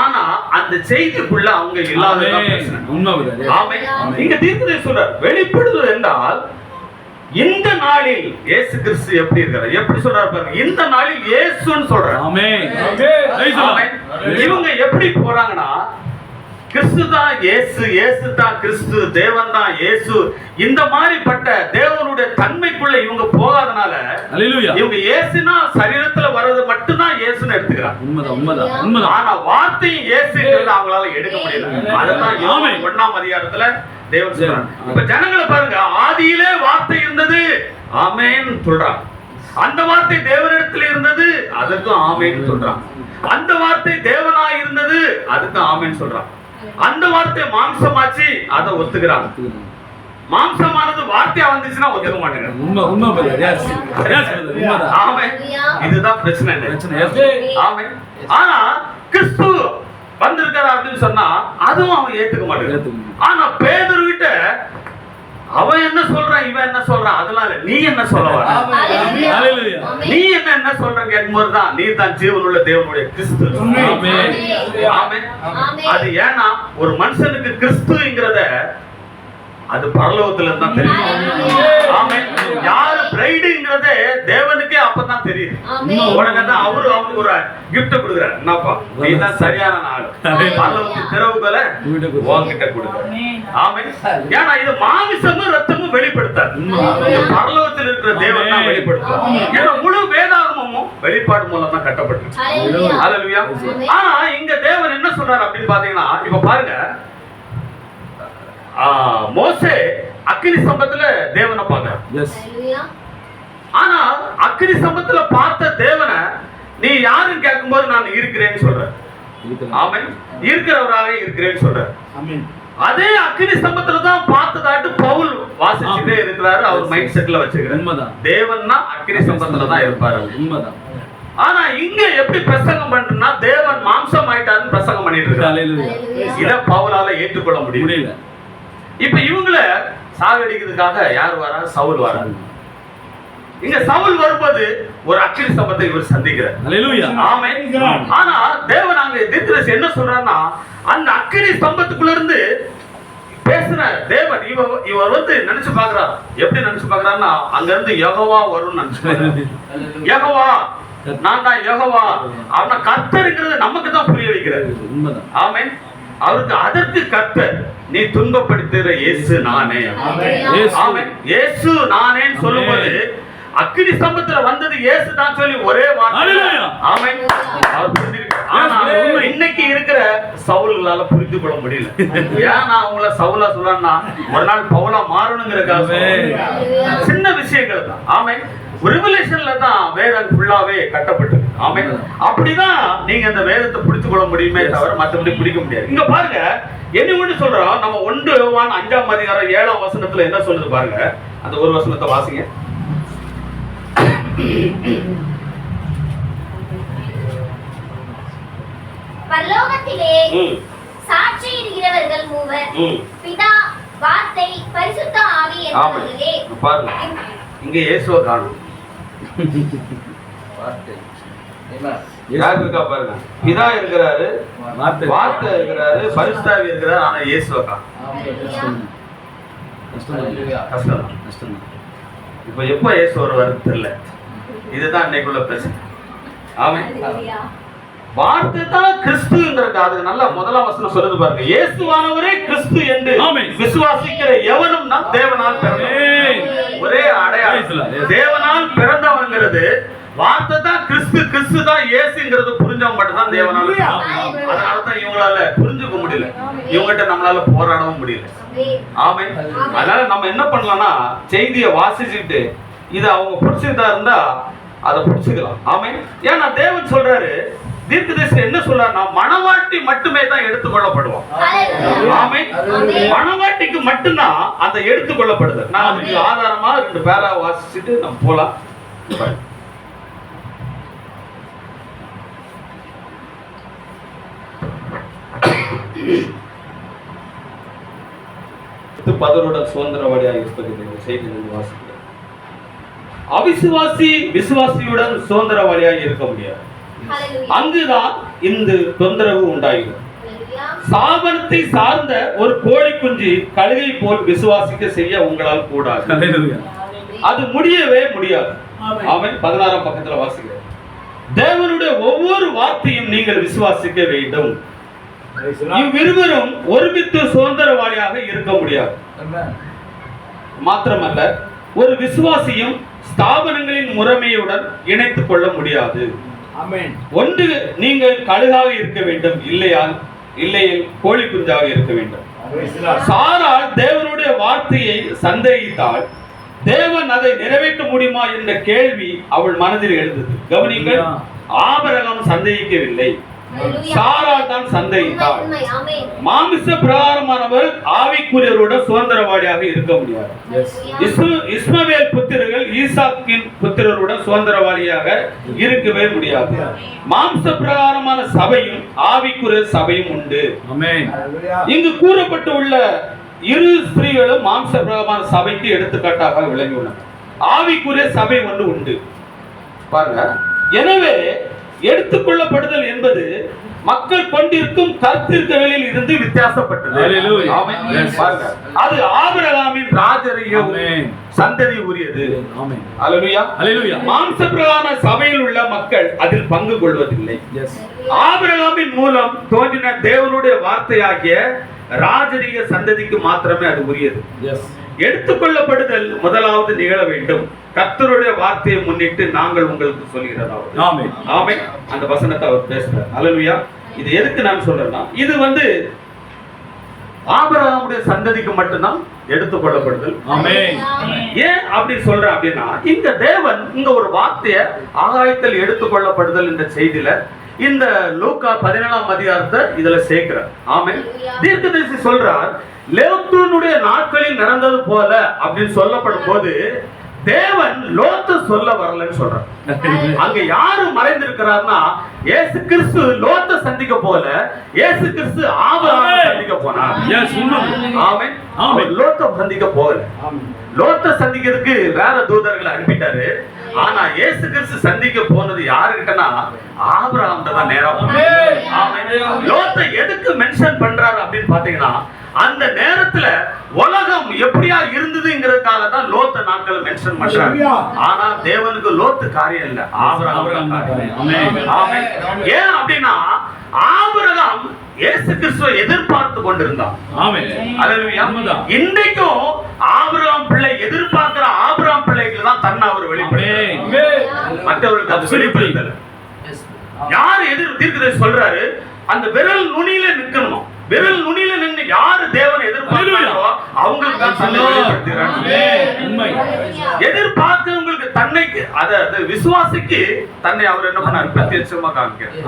ஆனா அந்த செய்திக்குள்ள அவங்க இல்லாததான் பிரச்சனை. ஆமென். இங்க தீர்க்கதரிசி சொல்றார், வெளிப்படுவது என்றால் இந்த நாளில் இயேசு கிறிஸ்து எப்படி இருக்காரு, எப்படி சொல்றாரு பாருங்க. இந்த நாளில் இயேசுன்னு சொல்றாரு. ஆமென். ஆமென். இவங்க எப்படி போறாங்கன்னா, கிறிஸ்து தான் இயேசு, இயேசு தான் கிறிஸ்து, தேவன் தான் இயேசு, இந்த மாதிரிப்பட்ட தேவனுடைய தன்மைக்குள்ள இவங்க போகாதனால இவங்க இயேசுனா சரீரத்துல வர்றது மட்டும்தான் இயேசுன்னு எடுத்துக்கிறாங்க. உண்மைதான். ஆனா வார்த்தையும் இயேசுங்கிறது அவங்களால எடுக்க முடியல. அதுதான் யோவான் 1ஆம் அதிகாரத்துல தேவன் சொல்றாங்க. இப்ப ஜனங்களை பாருங்க, ஆதியிலே வார்த்தை இருந்தது, ஆமென் சொல்றாங்க. அந்த வார்த்தை தேவனிடத்தில் இருந்தது, அதுக்கும் ஆமென் சொல்றாங்க. அந்த வார்த்தை தேவனாய் இருந்தது, அதுக்கும் ஆமென் சொல்றாங்க. அந்த வார்த்தை மாம்சமாச்சு, அதை ஒத்துக்கிறாங்க. மாம்சமானது வார்த்தையா வந்துச்சுன்னா ஒத்துக்க மாட்டேங்க. ஆமென். இதுதான் பிரச்சனை. ஆமென். ஆனா கிறிஸ்து வந்திருக்காரு அப்படின்னு சொன்னா அதுவும் அவன் ஏத்துக்க மாட்டேங்க. ஆனா பேதுரு கிட்ட அவன் என்ன சொல்றான், இவன் என்ன சொல்றான், அதனால நீ என்ன சொல்ல வர, நீ என்ன சொல்ற கேட்கும்போது தான் நீ தான் ஜீவனுள்ள தேவனுடைய கிறிஸ்து. ஆமென். அது ஏன்னா ஒரு மனுஷனுக்கு கிறிஸ்துங்கிறத அது பரலோகத்துல தான் தெரியும். ஆமென். யாரு பிரைடுங்கிறதே தேவனுக்கே அப்பதான் தெரியும். உடனே தான் அவருக்கு ஒரு gift கொடுக்குறாரு. என்னப்பா நீ தான் சரியான ஆளு, பரலோகத்தின் திறவுகளை உன்கிட்ட கொடுக்குற. ஆமென். ஏன்னா இது மாமிசமும் ரத்தமும் வெளிப்படுத்தாது, பரலோகத்தில் இருக்கிற தேவன் தான் வெளிப்படுத்தும். ஏன்னா முழு வேதாகமும் வெளிப்பாடு மூலம் தான் கட்டப்பட்டிருக்கு. ஹல்லேலூயா. ஆனா இங்க தேவன் என்ன சொல்றாரு அப்படின்னு பாத்தீங்கன்னா, இப்ப பாருங்க, மோசே அக்கினி ஸ்தம்பத்துல தேவனை பார்க்கிறான். ஆனா அக்கினி ஸ்தம்பத்துல பார்த்த தேவனை நீ யாருன்னு கேட்கும்போது நான் இருக்கிறேன்னு சொல்றேன். ஆமென். இருக்கிறவராக இருக்கிறேன்னு சொல்றார். அதே அக்கினி ஸ்தம்பத்துல தான் பார்த்ததாட்டு பவுல் வாசிச்சுட்டே இருக்கிறாரு. அவர் மைண்ட் செட்ல வச்சுக்கிறார், தேவன்னா அக்கினி ஸ்தம்பத்துல தான் இருப்பாரு. உண்மைதான். ஆனா இங்க எப்படி பிரசங்கம் பண்றா, தேவன் மாம்சம் ஆயிட்டாருன்னு பிரசங்கம் பண்ணிட்டு இருக்காரு. இத பவுலால ஏற்றுக்கொள்ள முடியல. இப்ப இவங்களை சாகடிக்கிறதுக்காக யார் வரா, சவுல் வரா. இங்க சவுல் வரும்போது ஒரு அக்கினி ஸ்தம்பத்தை இவர் சந்திக்கிறார். ஆமென். ஆனா தேவன் அங்க தீர்க்கதரிசி என்ன சொல்றாருன்னா, அந்த அக்கினி ஸ்தம்பத்துக்குள்ள இருந்து பேசுற தேவன் இவர் வந்து நினைச்சு பாக்குறாரு. எப்படி நினைச்சு பாக்குறாருன்னா, அங்க இருந்து யெகோவா வரும்னு நினைச்சு, யெகோவா நான் தான் யெகோவா, அவன கர்த்தர்ங்கிறது நமக்கு தான் புரிய வைக்கிறாரு. ஆமென். அவருக்கு அதற்கு கர்த்தர், நீ துன்பப்படுத்துகிற இயேசு நானே. ஆமென். இயேசு நானேன்னு சொல்லும்போது அக்கினி ஸ்தம்பத்துல வந்தது இயேசு தான் சொல்லி ஒரே வார்த்தை. ஆமென். அவர் புரிஞ்சுக்கிட்டார். ஆனா இன்னைக்கு இருக்கிற சவுல்களால புரிந்து கொள்ள முடியல. ஏன் நான் உங்களை சவுலா சொல்றேன்னா, ஒரு நாள் பவுலா மாறணுங்கிறதுக்காக சின்ன விஷயங்கள் தான். ஆமென். ரிவலேஷன்ல தான் வேதம் ஃபுல்லாவே கட்டப்பட்டது. ஆமென். அப்படிதான் நீங்க அந்த வேதத்தை புரிந்து கொள்ள முடியுமே தவிர மற்றபடி பிடிக்க முடியாது. இங்க பாருங்க, என்ன ஒண்ணு சொல்றோம், நம்ம 1 யோவான் 5ஆம் அதிகாரம் 7ஆம் வசனத்துல என்ன சொல்லுது பாருங்க. அந்த ஒரு வசனத்தை வாசிங்க. பரலோகத்திலே சாட்சியிடுகிறவர்கள் மூவர், பிதா, வார்த்தை, பரிசுத்த ஆவி என்பவர்களே. பாருங்க, இங்க இயேசுவை காணும். யார் இருக்கா பாருங்க. பிதா இருக்கிறாரு, வார்த்தை இருக்கிறாரு, பரிசுத்த ஆவி இருக்கிறாரு. ஆனா இயேசுவை காணும். கஷ்டம். இப்ப எப்ப இயேசு வருவாரு தெரியல. இதுதான் இன்னைக்குள்ள பிரச்சனை. ஆமென். வார்த்தை தான் கிறிஸ்துங்கிறது. அதுக்கு நல்ல முதலாம் வசனம் சொல்லுது பாருங்க, இயேசுவானவரே கிறிஸ்து என்று விசுவாசிக்கிற எவனும் தான் தேவனால் பிறந்தவன். ஒரே அடையாளம், தேவனால் பிறந்தவங்கிறது வார்த்தை தான் கிறிஸ்து, கிறிஸ்து தான் இயேசுங்கிறது புரிஞ்சவங்க மட்டும் தான் தேவனால. அதனால தான் இவங்களால புரிஞ்சுக்க முடியல, இவங்ககிட்ட நம்மளால போராடவும் முடியல. ஆமென். அதனால நம்ம என்ன பண்ணலாம்னா செய்தியை வாசிச்சுட்டு இதை அவங்க பிடிச்சிட்டா இருந்தா அதை பிடிச்சிக்கலாம். ஆமென். ஏன்னா தேவன் சொல்றாரு, தீர்க்கதரிசி என்ன சொல்றாருன்னா மணவாட்டி மட்டுமே தான் எடுத்துக்கொள்ளப்படுவோம். ஆமென். மணவாட்டிக்கு மட்டும்தான் அந்த எடுத்துக்கொள்ளப்படுது. நான் அதுக்கு ஆதாரமா 2 பேரா வாசிச்சுட்டு நம்ம போலாம். 10 சுதந்திரவாளியாக இருப்பது செய்தியிலிருந்து வாசிக்கிறேன். அவிசுவாசி விசுவாசியுடன் சுதந்திரவாளியாக இருக்க முடியாது. அங்குதான் இந்த தொந்தரவு உண்டாகிறது. சாபனத்தை சார்ந்த ஒரு கோழி குஞ்சு கழுகை போல் விசுவாசிக்க செய்ய உங்களால் கூடாது. அது முடியவே முடியாது. அவன் 16ஆம் பக்கத்துல வாசிக்கிறார். தேவனுடைய ஒவ்வொரு வார்த்தையும் நீங்கள் விசுவாசிக்க வேண்டும். இவ்விருவரும் ஒருமித்து சுதந்திரவாளியாக இருக்க முடியாது. மாத்திரமல்ல, ஒரு விசுவாசியும் ஸ்தாபனங்களின் முறைமையுடன் இணைத்துக் கொள்ள முடியாது. ஒன்று நீங்கள் கழுகாக இருக்க வேண்டும், இல்லையில் கோழி குஞ்சாக இருக்க வேண்டும். சாராள் தேவனுடைய வார்த்தையை சந்தேகித்தாள். தேவன் அதை நிறைவேற்ற முடியுமா என்ற கேள்வி அவள் மனதில் எழுந்தது. கவனிங்கள், ஆபிரகாம் சந்தேகிக்கவில்லை, சாராள் தான் சந்தேகித்தாள். மாமிச பிரகாரமானவர் ஆவிக்குரியவருடன் சுதந்திரவாளியாக இருக்க முடியாது. இஸ்மவேல் புத்திரர்கள் ஈசாக்கின் புத்திரருடன் சுதந்திரவாளியாக இருக்கவே முடியாது. மாம்ச பிரகாரமான சபையும் ஆவிக்குரிய சபையும் உண்டு. இங்கு கூறப்பட்டுள்ள இரு ஸ்திரீகளும் மாம்ச பிரகாரமான சபைக்கு எடுத்துக்காட்டாக விளங்கியுள்ளனர். ஆவிக்குரிய சபை ஒன்று உண்டு பாருங்க. எனவே எடுத்துக்கொள்ளப்படுதல் என்பது மக்கள் கொண்டிருக்கும் கருத்திற்களில் இருந்து வித்தியாசப்பட்டது. அது ஆபிரகாமின் ராஜரீக சந்ததி உரியது. மாம்ச பிரகார சபையில் உள்ள மக்கள் அதில் பங்கு கொள்வதில்லை. ஆபிரகாமின் மூலம் தோன்றின தேவனுடைய வார்த்தையாகிய ராஜரீக சந்ததிக்கு மாத்திரமே அது உரியது. எடுத்துக்கொள்ளப்படுதல் முதலாவது நிகழ வேண்டும். கர்த்தருடைய வார்த்தையை முன்னிட்டு நாங்கள் உங்களுக்கு சொல்கிறதாவது. ஆமென். அந்த வசனத்தை அவர் பேசுறார். அல்லேலூயா. இது எதுக்கு நான் சொல்றேன்னா, இது ஆபிரகாமுடைய சந்ததிக்கு மட்டும்தான் எடுத்துக்கொள்ளப்படுதல். ஏன் அப்படி சொல்றேன் அப்படின்னா, இங்க தேவன் இங்க ஒரு வார்த்தையை ஆகாயத்தில் எடுத்துக்கொள்ளப்படுதல் இந்த செய்தியில இந்த லூக்கா 17ஆம் அதிகாரத்தை இதுல சேர்க்கிறார். ஆமென். தீர்க்கதரிசி சொல்றார், லோத்துனுடைய நாட்களில் நடந்தது போல அப்படின்னு சொல்லப்படும் போது தேவன் லோத்து சொல்ல வரலன்னு சொல்றார். அங்க யாரு மறைந்திருக்கிறார்னா, இயேசு கிறிஸ்து லோத்தை சந்திக்க போல, இயேசு கிறிஸ்து ஆபிரகாமை சந்திக்க போனார். ஆமென். அவர் லோத்தை சந்திக்க போகல. லோத்தை சந்திக்கிறதுக்கு வேற தூதர்களை அனுப்பிட்டாரு. ஆனா இயேசு கிறிஸ்து சந்திக்க போனது யாருக்கிட்டனா ஆபிரகாம் தான் நேரா. லோத்தை எதுக்கு மென்ஷன் பண்றாரு அப்படின்னு பாத்தீங்கன்னா, அந்த நேரத்துல உலகம் எப்படியா இருந்ததுங்கிறதுக்காக தான் லோத்த நாட்களை மென்ஷன் பண்றாரு. ஆனா தேவனுக்கு லோத்து காரியம் இல்ல, ஆபிரகாம் காரியம். ஏன் அப்படின்னா, ஆபிரகாம் இயேசு கிறிஸ்துவை எதிர்பார்த்து கொண்டிருந்தான். இன்றைக்கும் ஆபிரகாம் பிள்ளை எதிர்பார்க்கிற ஆபிரகாம் பிள்ளைக்கு தான் தன்னை அவர் வெளிப்படுத்த, மற்றவர்களுக்கு அது வெளிப்படுத்தல. யாரு தீர்க்கதரிசி சொல்றாரு, அந்த விரல் நுனியில நிக்கணும். விரல் நுனியில நின்று யாரு தேவனை எதிர்பார்க்கிறாரோ அவங்களுக்கு தான் தன்னை வெளிப்படுத்துகிறார். எதிர்பார்க்கிறவங்களுக்கு தன்னைக்கு அதாவது விசுவாசிக்கு தன்னை அவர் என்ன பண்ணார், பிரத்யட்சமா காமிக்கிறார்.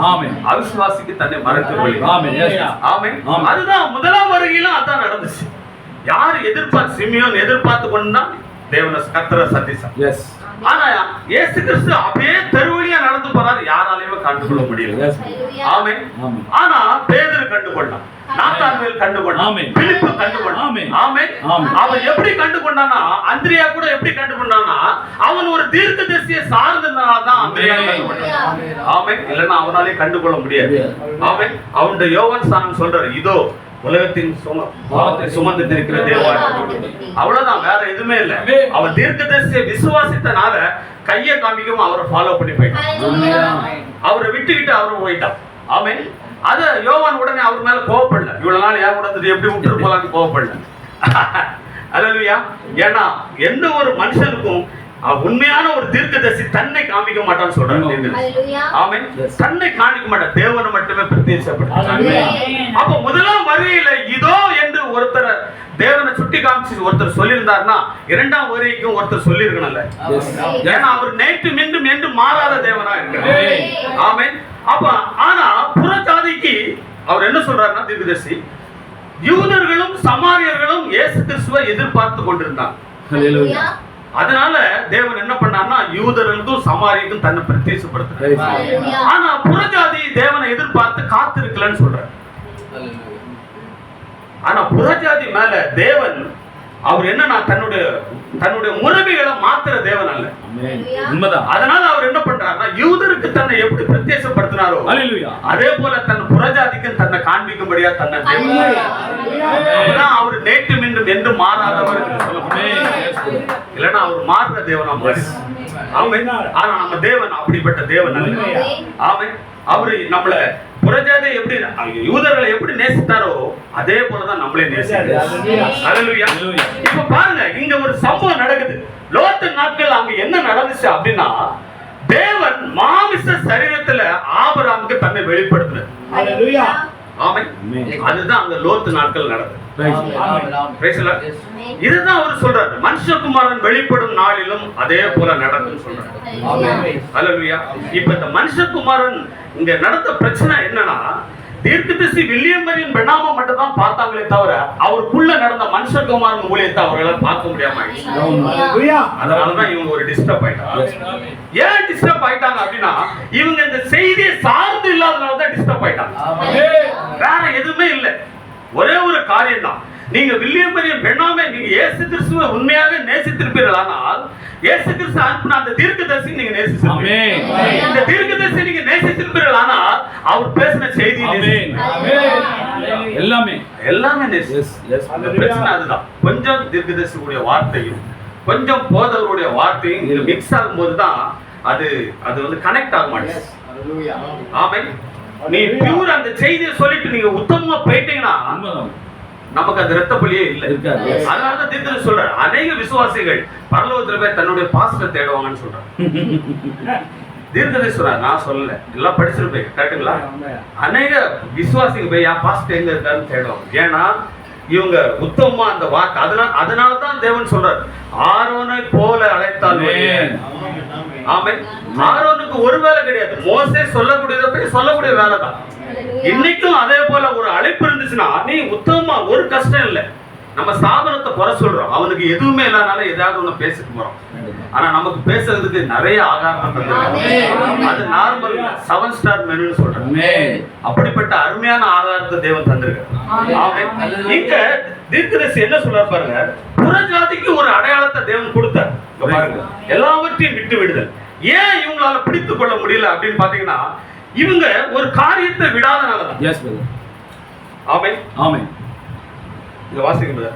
அவிசுவாசிக்கு தன்னை மறைத்து கொள்கிறார். ஆமென். அதுதான் முதலாம் வருகையிலும் அதான் நடந்துச்சு. யாரு எதிர்பார்த்து, சிமியோன் எதிர்பார்த்து கொண்டுதான் தேவனை கர்த்தரை சந்திச்சார். ஆனா இயேசு கிறிஸ்து அப்படியே தெருவழியா நடந்து போறாரு, யாராலையுமே கண்டுகொள்ள முடியல. ஆமென். ஆனா பேதுரு கண்டுகொண்டான், நாத்தான்வேல் கண்டுகொண்டான், பிலிப்பு கண்டுகொண்டான். ஆமென். அவன் எப்படி கண்டுகொண்டானா, அந்திரியா கூட எப்படி கண்டுகொண்டானா, அவன் ஒரு தீர்க்கதரிசியை சார்ந்தனாலதான் அந்திரியா கண்டுகொண்டான். ஆமென். இல்லைன்னா அவனாலே கண்டுகொள்ள முடியாது. ஆமென். அவனுடைய யோவான் ஸ்நானன் சொல்றாரு, இதோ உலகத்தின் சுமந்து இருக்கிற தேவாலயம். அவ்வளவுதான், வேற எதுவுமே இல்ல. அவன் தீர்க்கதரிசியை விசுவாசித்தனால கையை காமிக்கவும் அவரை ஃபாலோ பண்ணி போயிட்டான். அவரை விட்டுக்கிட்டு அவரும் போயிட்டான். ஆமென். அத யோவான் உடனே அவர் மேல கோவப்படல. இவ்வளவு நாள் ஏன் கூட எப்படி விட்டு போலான்னு கோவப்படல. அல்லேலூயா. ஏன்னா எந்த ஒரு மனுஷனுக்கும் உண்மையான ஒரு தீர்க்கதரிசி தன்னை காமிக்க மாட்டான்னு சொல்றாங்க தீர்க்கதரிசி. ஹalleluya ஆமென். தன்னை காமிக்க மாட்டான், தேவனை மட்டுமே பிரத்யேகப்படுத்துறாங்க. அப்ப முதலாம் வருகையில இதோ என்று ஒருத்தர் தேவனை சுட்டி காமிச்சு ஒருத்தர் சொல்லியிருந்தாருன்னா இரண்டாம் வருகைக்கும் ஒருத்தர் சொல்லி இருக்கணும்ல. ஏன்னா அவர் நேற்று மீண்டும் என்று மாறாத தேவனா இருக்கிறார். ஆமென். அப்ப ஆனா புறஜாதிக்கு அவர் என்ன சொல்றாருன்னா தீர்க்கதரிசி, யூதர்களும் சமாரியர்களும் இயேசு கிறிஸ்துவை எதிர்பார்த்து கொண்டிருந்தாங்க. ஹalleluya அதனால தேவன் என்ன பண்ணார்னா யூதர்களுக்கும் சமாரியருக்கும் தன்னை பிரத்யேகப்படுத்துறாரு. ஹalleluya ஆனா புறஜாதி தேவனை எதிர்பார்த்து காத்திருக்கலன்னு சொல்றாரு. ஆனா புறஜாதி மேல தேவன் அவர் என்னன்னா தன்னுடைய முறைமைகளை மாத்துற தேவன் அல்ல. உண்மைதான். அதனால அவர் என்ன பண்றாருன்னா யூதருக்கு தன்னை எப்படி பிரத்யேகப்படுத்தினாரோ ஹalleluya. அதே போல தன் புறஜாதிக்கு தன்னை காண்பிக்கும்படியா தன்னை அவர் நேற்று மீண்டும் என்று மாறாதவர் என்று சொல்ல முடியும். இல்லைன்னா அவர் மாறுற தேவனா மாறி. ஆமென். ஆனா நம்ம தேவன் அப்படிப்பட்ட தேவன் அல்ல. ஆமென். அவரு நம்மள புறஜாதியை எப்படி யூதர்களை எப்படி நேசித்தாரோ அதே போலதான் நம்மளே நேசிக்கிறார். ஹalleluya. இப்ப பாருங்க, இங்க ஒரு சம்பவம் நடக்குது. லோத்து நாட்கள் அங்க என்ன நடந்துச்சு அப்படின்னா, தேவன் மாமிச சரீரத்துல ஆபிரகாமுக்கு தன்னை வெளிப்படுத்தினார். ஹalleluya ஆமென். அதுதான் அங்க லோத்து நாட்கள் நடக்குது. Praise the Lord. ஆமென் இதுதான் அவர் சொல்றாரு, மனுஷகுமாரன் வெளிப்படும் நாளிலும் அதே போல நடக்கும்னு சொல்றாரு. ஹalleluya. இப்ப இந்த மனுஷகுமாரன் இங்க நடந்த பிரச்சனை என்னன்னா, தீர்க்கதரிசி வில்லியம் மரியன் பெனாமா மட்டும் தான் பார்த்தாங்களே தவிர அவருக்குள்ள நடந்த மனுஷகுமாரன் ஊழியத்தை அவர்களால பார்க்க முடியாம ஆயிடுச்சு. அதனாலதான் இவங்க ஒரு டிஸ்டர்ப் ஆயிட்டாங்க. ஏன் டிஸ்டர்ப் ஆயிட்டாங்க அப்படின்னா, இவங்க இந்த செய்தியை சார்ந்து இல்லாதனாலதான் டிஸ்டர்ப் ஆயிட்டாங்க. வேற எதுவுமே இல்லை, ஒரே ஒரு காரியம் தான். நீங்க வில்லியம் மரியன் பெனாமே நீங்க இயேசு கிறிஸ்துவை உண்மையாக நேசித்திருப்பீர்கள், ஆனால் இயேசு கிறிஸ்து அனுப்பின அந்த தீர்க்கதரிசி நீங்க நேசித்திருப்பீர்கள். இந்த தீர்க்கதரிசி நீங்க நேசித்திருப்பீர்கள், ஆனால் அவர் பேசின செய்தி எல்லாமே எல்லாமே அந்த பிரச்சனை அதுதான். கொஞ்சம் தீர்க்கதரிசியுடைய வார்த்தையும் கொஞ்சம் போதவருடைய வார்த்தையும் இது மிக்ஸ் ஆகும்போது தான் அது வந்து கனெக்ட் ஆக மாட்டேங்குது. ஆமென். நீ பியூர் அந்த செய்தியை சொல்லிட்டு நீங்க உத்தமமா போயிட்டீங்கன்னா நமக்கு அந்த இரத்த பலியே இல்லை. அதனாலதான் தீர்க்கதரிசி சொல்றாரு, அநேக விசுவாசிகள் பரலோகத்துல போய் தன்னுடைய பாஸ்டரை தேடுவாங்கன்னு சொல்றாரு. தீர்க்கதரிசி சொல்றாரு, நான் சொல்லல, எல்லாம் படிச்சிருப்பேன், கரெக்டுங்களா? அநேக விசுவாசிகள் போய் என் பாஸ்டர் எங்க இருக்காருன்னு தேடுவாங்க. ஏன்னா இவங்க உத்தமமா அந்த வாக்கு, அதனாலதான் தேவன் சொல்றாரு, ஆரோனை போல அழைத்தால். ஆமென். ஆரோனுக்கு ஒரு வேலை கிடையாது, மோசே சொல்லக்கூடிய வேலை தான். இன்னைக்கும் அதே போல ஒரு அழைப்பு இருந்துச்சுன்னா, நீ உத்தமமா ஒரு கஷ்டம் இல்லை. நம்ம ஸ்தாபனத்தை குறை சொல்றோம், அவனுக்கு எதுவுமே இல்லாதனால ஏதாவது ஒண்ணு பேசிட்டு போறோம். ஆனா நமக்கு பேசுறதுக்கு நிறைய ஆகாரம் தந்திருக்காங்க. அது நார்மல் 7 ஸ்டார் மெனுன்னு சொல்றாங்க. அப்படிப்பட்ட அருமையான ஆகாரத்தை தேவன் தந்திருக்காரு. இங்க தீர்க்கதரிசி என்ன சொல்றாரு பாருங்க, புறஜாதிக்கு ஒரு அடையாளத்தை தேவன் கொடுத்தார். பாருங்க, எல்லாவற்றையும் விட்டு விடுதல். ஏன் இவங்களால பிடித்துக் கொள்ள முடியல அப்படின்னு பாத்தீங்கன்னா, இவங்க ஒரு காரியத்தை விடாதனாலதான். ஆமென். ஆமென். இத வாசிக்கிறீங்களா?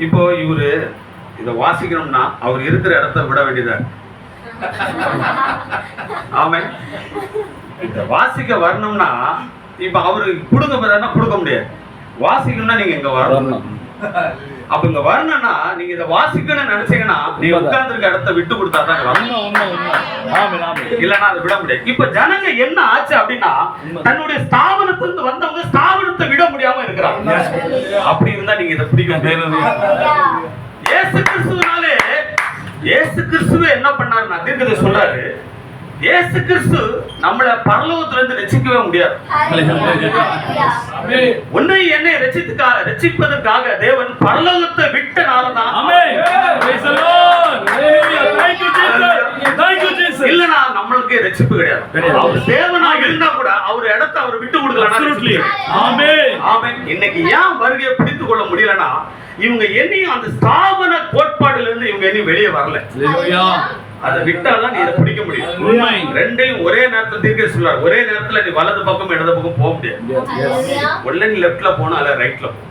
இப்போ இவரு இத வாசிக்கணும்னா அவர் இருக்கிற இடத்தை விட வேண்டியதா. ஆமென். இத வாசிக்க வரணும்னா இப்ப அவரு கொடுக்க முடியாது. வாசிக்கணும்னா நீங்க இங்க வரணும். அப்ப இங்க வரணும்னா நீங்க இத வாசிக்கணும்னு நினைச்சீங்கன்னா நீங்க உட்கார்ந்துருக்க இடத்தை விட்டு கொடுத்தாதான் வரணும். இல்லன்னா அதை விட முடியாது. இப்ப ஜனங்க என்ன ஆச்சு அப்படின்னா, தன்னுடைய ஸ்தாபனத்திலிருந்து வந்தவங்க ஸ்தாபனத்தை விட முடியாம இருக்கிறாங்க. அப்படி இருந்தா நீங்க இதை பிடிக்கும். இயேசு கிறிஸ்துவினாலே இயேசு கிறிஸ்துவே என்ன பண்ணாருன்னா, தீர்க்கதரிசி சொல்றாரு, இயேசு கிறிஸ்து நம்மள பரலோகத்துல இருந்து ரட்சிக்கவே முடியாது. உன்னை என்னை ரட்சிப்பதற்காக தேவன் பரலோகத்தை விட்ட நாளதான். இல்லனா நம்மளுக்கு ரட்சிப்பு கிடையாது. அவர் தேவனா இருந்தா கூட அவர் இடத்தை அவர் விட்டு கொடுக்கலாம். ஆமென். இன்னைக்கு ஏன் வருகையை பிடித்துக் கொள்ள முடியலன்னா, இவங்க என்னையும் அந்த ஸ்தாபன கோட்பாடுல இருந்து இவங்க என்னையும் வெளியே வரல. அதை விட்டாதான் நீ இதை பிடிக்க முடியும். ரெண்டையும் ஒரே நேரத்துல தீர்க்க சொல்றாரு. ஒரே நேரத்துல நீ வலது பக்கம் இடது பக்கம் போக முடியாது. ஒண்ணு நீ லெஃப்ட்ல போனா அல்ல ரைட்ல போ.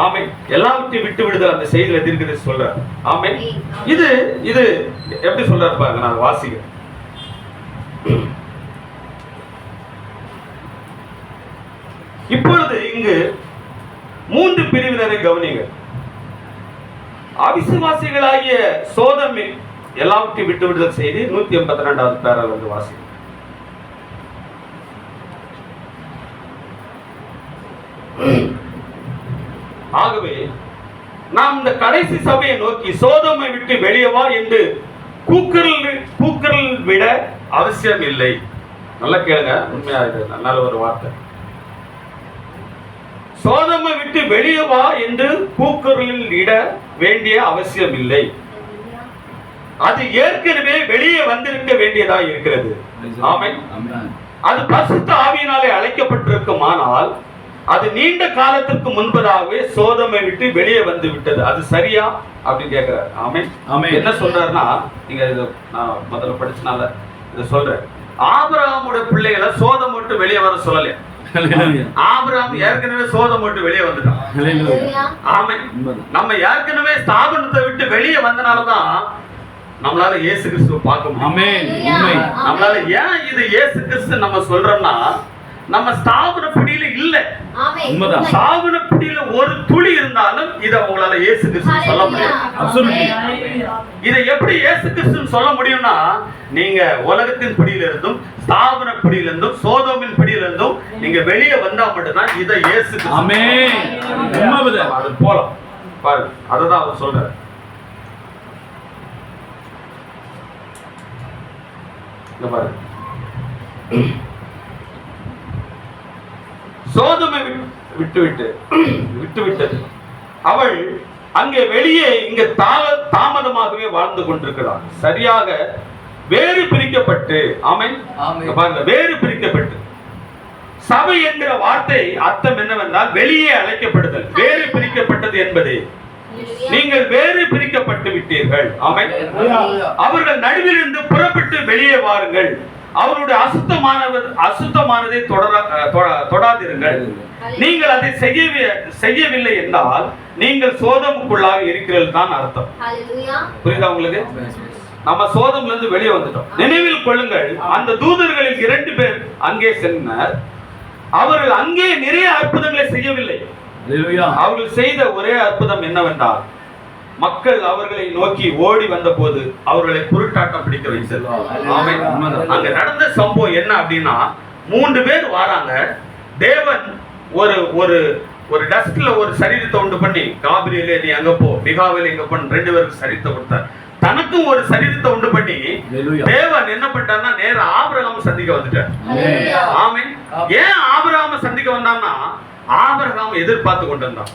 ஆமென். எல்லாத்தையும் விட்டு விடுதல் அந்த செய்தியில தீர்க்கதரிசி சொல்றாரு. ஆமென். இது எப்படி சொல்றாரு பாருங்க, நான் வாசிக்கிறேன். இப்பொழுது இங்கு 3 பிரிவினரை கவனிங்க. அவிசுவாசிகளாகிய சோதோமை எல்லாவற்றையும் விட்டு விடுதல் செய்து 182வது பேரால் வந்து வாசி. ஆகவே நாம் இந்த கடைசி சபையை நோக்கி சோதோமை விட்டு வெளியே வா என்று கூக்குரல் விட அவசியம் இல்லை. நல்லா கேளுங்க, உண்மையா இது நல்ல ஒரு வார்த்தை. சோதோமை விட்டு வெளியே வா என்று கூக்குரலில் இட வேண்டிய அவசியம் இல்லை. அது ஏற்கனவே வெளியே வந்திருக்க வேண்டியதா இருக்கிறது. ஆமென். அது பரிசுத்த ஆவியினாலே அழைக்கப்பட்டிருக்குமானால் அது நீண்ட காலத்திற்கு முன்பதாகவே சோதோமை விட்டு வெளியே வந்து விட்டது. அது சரியா அப்படின்னு கேட்கிறார். ஆமென். என்ன சொல்றாருன்னா, நீங்க இதை நான் முதல்ல படிச்சனால இதை சொல்றேன். ஆபிரகாமுடைய பிள்ளைகளை சோதோமை விட்டு வெளியே வர சொல்லலையா? ஆபிரகாம் ஏற்கனவே சோதோமை விட்டு வெளியே வந்துட்டான். ஆமென். நம்ம ஏற்கனவே ஸ்தாபனத்தை விட்டு வெளியே வந்தனாலதான் நம்மளால இயேசு கிறிஸ்துவை பார்க்க முடியும். நம்மளால ஏன் இது இயேசு கிறிஸ்து நம்ம சொல்றோம்னா, நம்ம ஸ்தாபன பிடியில இல்ல. ஸ்தாபன பிடியில ஒரு துளி இருந்தாலும் இதை உங்களால இயேசு கிறிஸ்து சொல்ல முடியும். இதை எப்படி இயேசு கிறிஸ்து சொல்ல முடியும்னா, நீங்க உலகத்தின் பிடியில இருந்தும் ஸ்தாபன பிடியில இருந்தும் சோதோமின் பிடியில இருந்தும் நீங்க வெளியே வந்தா மட்டும்தான் இதை இயேசு கிறிஸ்து அது போலாம் பாருங்க. அததான் அவர் சொல்றாரு. சோதோமை விட்டுவிட்டது. அவள் அங்கே வெளியே இங்க தாமதமாகவே வாழ்ந்து கொண்டிருக்கிறார். சரியாக வேறு பிரிக்கப்பட்டு. ஆமென். பாருங்க, வேறு பிரிக்கப்பட்டு. சபை என்கிற வார்த்தை அர்த்தம் என்னவென்றால் வெளியே அழைக்கப்படுதல். வேறு பிரிக்கப்பட்டது என்பது நீங்கள் வேறு பிரிக்கப்பட்டு விட்டீர்கள். ஆமென். அவர்கள் நடுவில் இருந்து புறப்பட்டு வெளியே வாருங்கள். அவருடைய அசுத்தமானதை தொடாதிருங்கள். நீங்கள் அதை செய்யவில்லை என்றால் நீங்கள் சோதோமுக்குள்ளாக இருக்கிறது தான் அர்த்தம். புரியுதா உங்களுக்கு? நம்ம சோதோம்ல இருந்து வெளியே வந்துட்டோம். நினைவில் கொள்ளுங்கள், அந்த தூதர்களில் 2 பேர் அங்கே சென்றனர். அவர்கள் அங்கே நிறைய அற்புதங்களை செய்யவில்லை. அவர்கள் செய்த ஒரே அற்புதம் என்னவென்றால், மக்கள் அவர்களை நோக்கி ஓடி வந்த போது அவர்களை குருட்டாட்டம் பிடிக்க வைத்தது. அங்க நடந்த சம்பவம் என்ன அப்படின்னா, 3 பேர் வராங்க. தேவன் ஒரு ஒரு ஒரு டஸ்ட்ல ஒரு சரீரத்தை உண்டு பண்ணி, காபிரியலே நீ அங்க போ, மிகாவேல் எங்க போன்னு 2 பேருக்கு சரீரத்தை கொடுத்தார். தனக்கும் ஒரு சரீரத்தை உண்டு பண்ணி தேவன் என்ன பண்ணிட்டார்னா, நேர ஆபிரகாம் சந்திக்க வந்துட்டார். ஆமென். ஏன் ஆபிரகாம் சந்திக்க வந்தான்னா, ஆபிரகாம் எதிர்பார்த்து கொண்டு வந்தான்.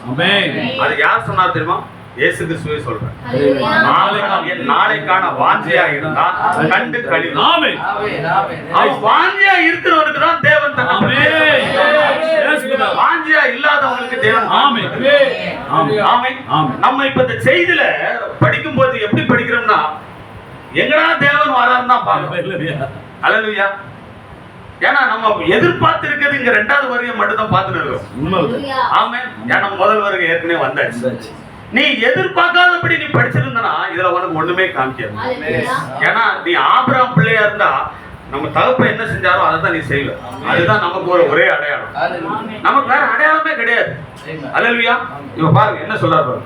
அது யார் சொன்னார் தெரியுமா? இயேசு கிறிஸ்துவே சொல்றார். நாளைக்கான வாஞ்சையா இருந்தா கண்டு கழி. வாஞ்சையா இருக்கிறவனுக்கு தான் தேவன் தன்னை, வாஞ்சையா இல்லாதவங்களுக்கு தேவன். நம்ம இப்ப இந்த செய்தியில படிக்கும் போது எப்படி படிக்கிறோம்னா, எங்கடா தேவன் வராருன்னு தான் பாருங்க. அல்லேலூயா. ஏன்னா நம்ம எதிர்பார்த்து இருக்கிறது இங்க 2வது வருகை மட்டும் தான் பார்த்துட்டு இருக்கோம். ஆமென். ஏன்னா முதல் வருகை ஏற்கனவே வந்தாச்சு. நீ எதிர்பார்க்காதபடி நீ படிச்சிருந்தனா இதுல உனக்கு ஒண்ணுமே காமிக்காது. ஏன்னா நீ ஆபிரகாம் பிள்ளையா இருந்தா நம்ம தகப்பன் என்ன செஞ்சாரோ அதை தான் நீ செய்வ. அதுதான் நமக்கு ஒரு ஒரே அடையாளம். நமக்கு வேற அடையாளமே கிடையாது. அல்லேலூயா. இப்ப பாருங்க என்ன சொல்றாரு.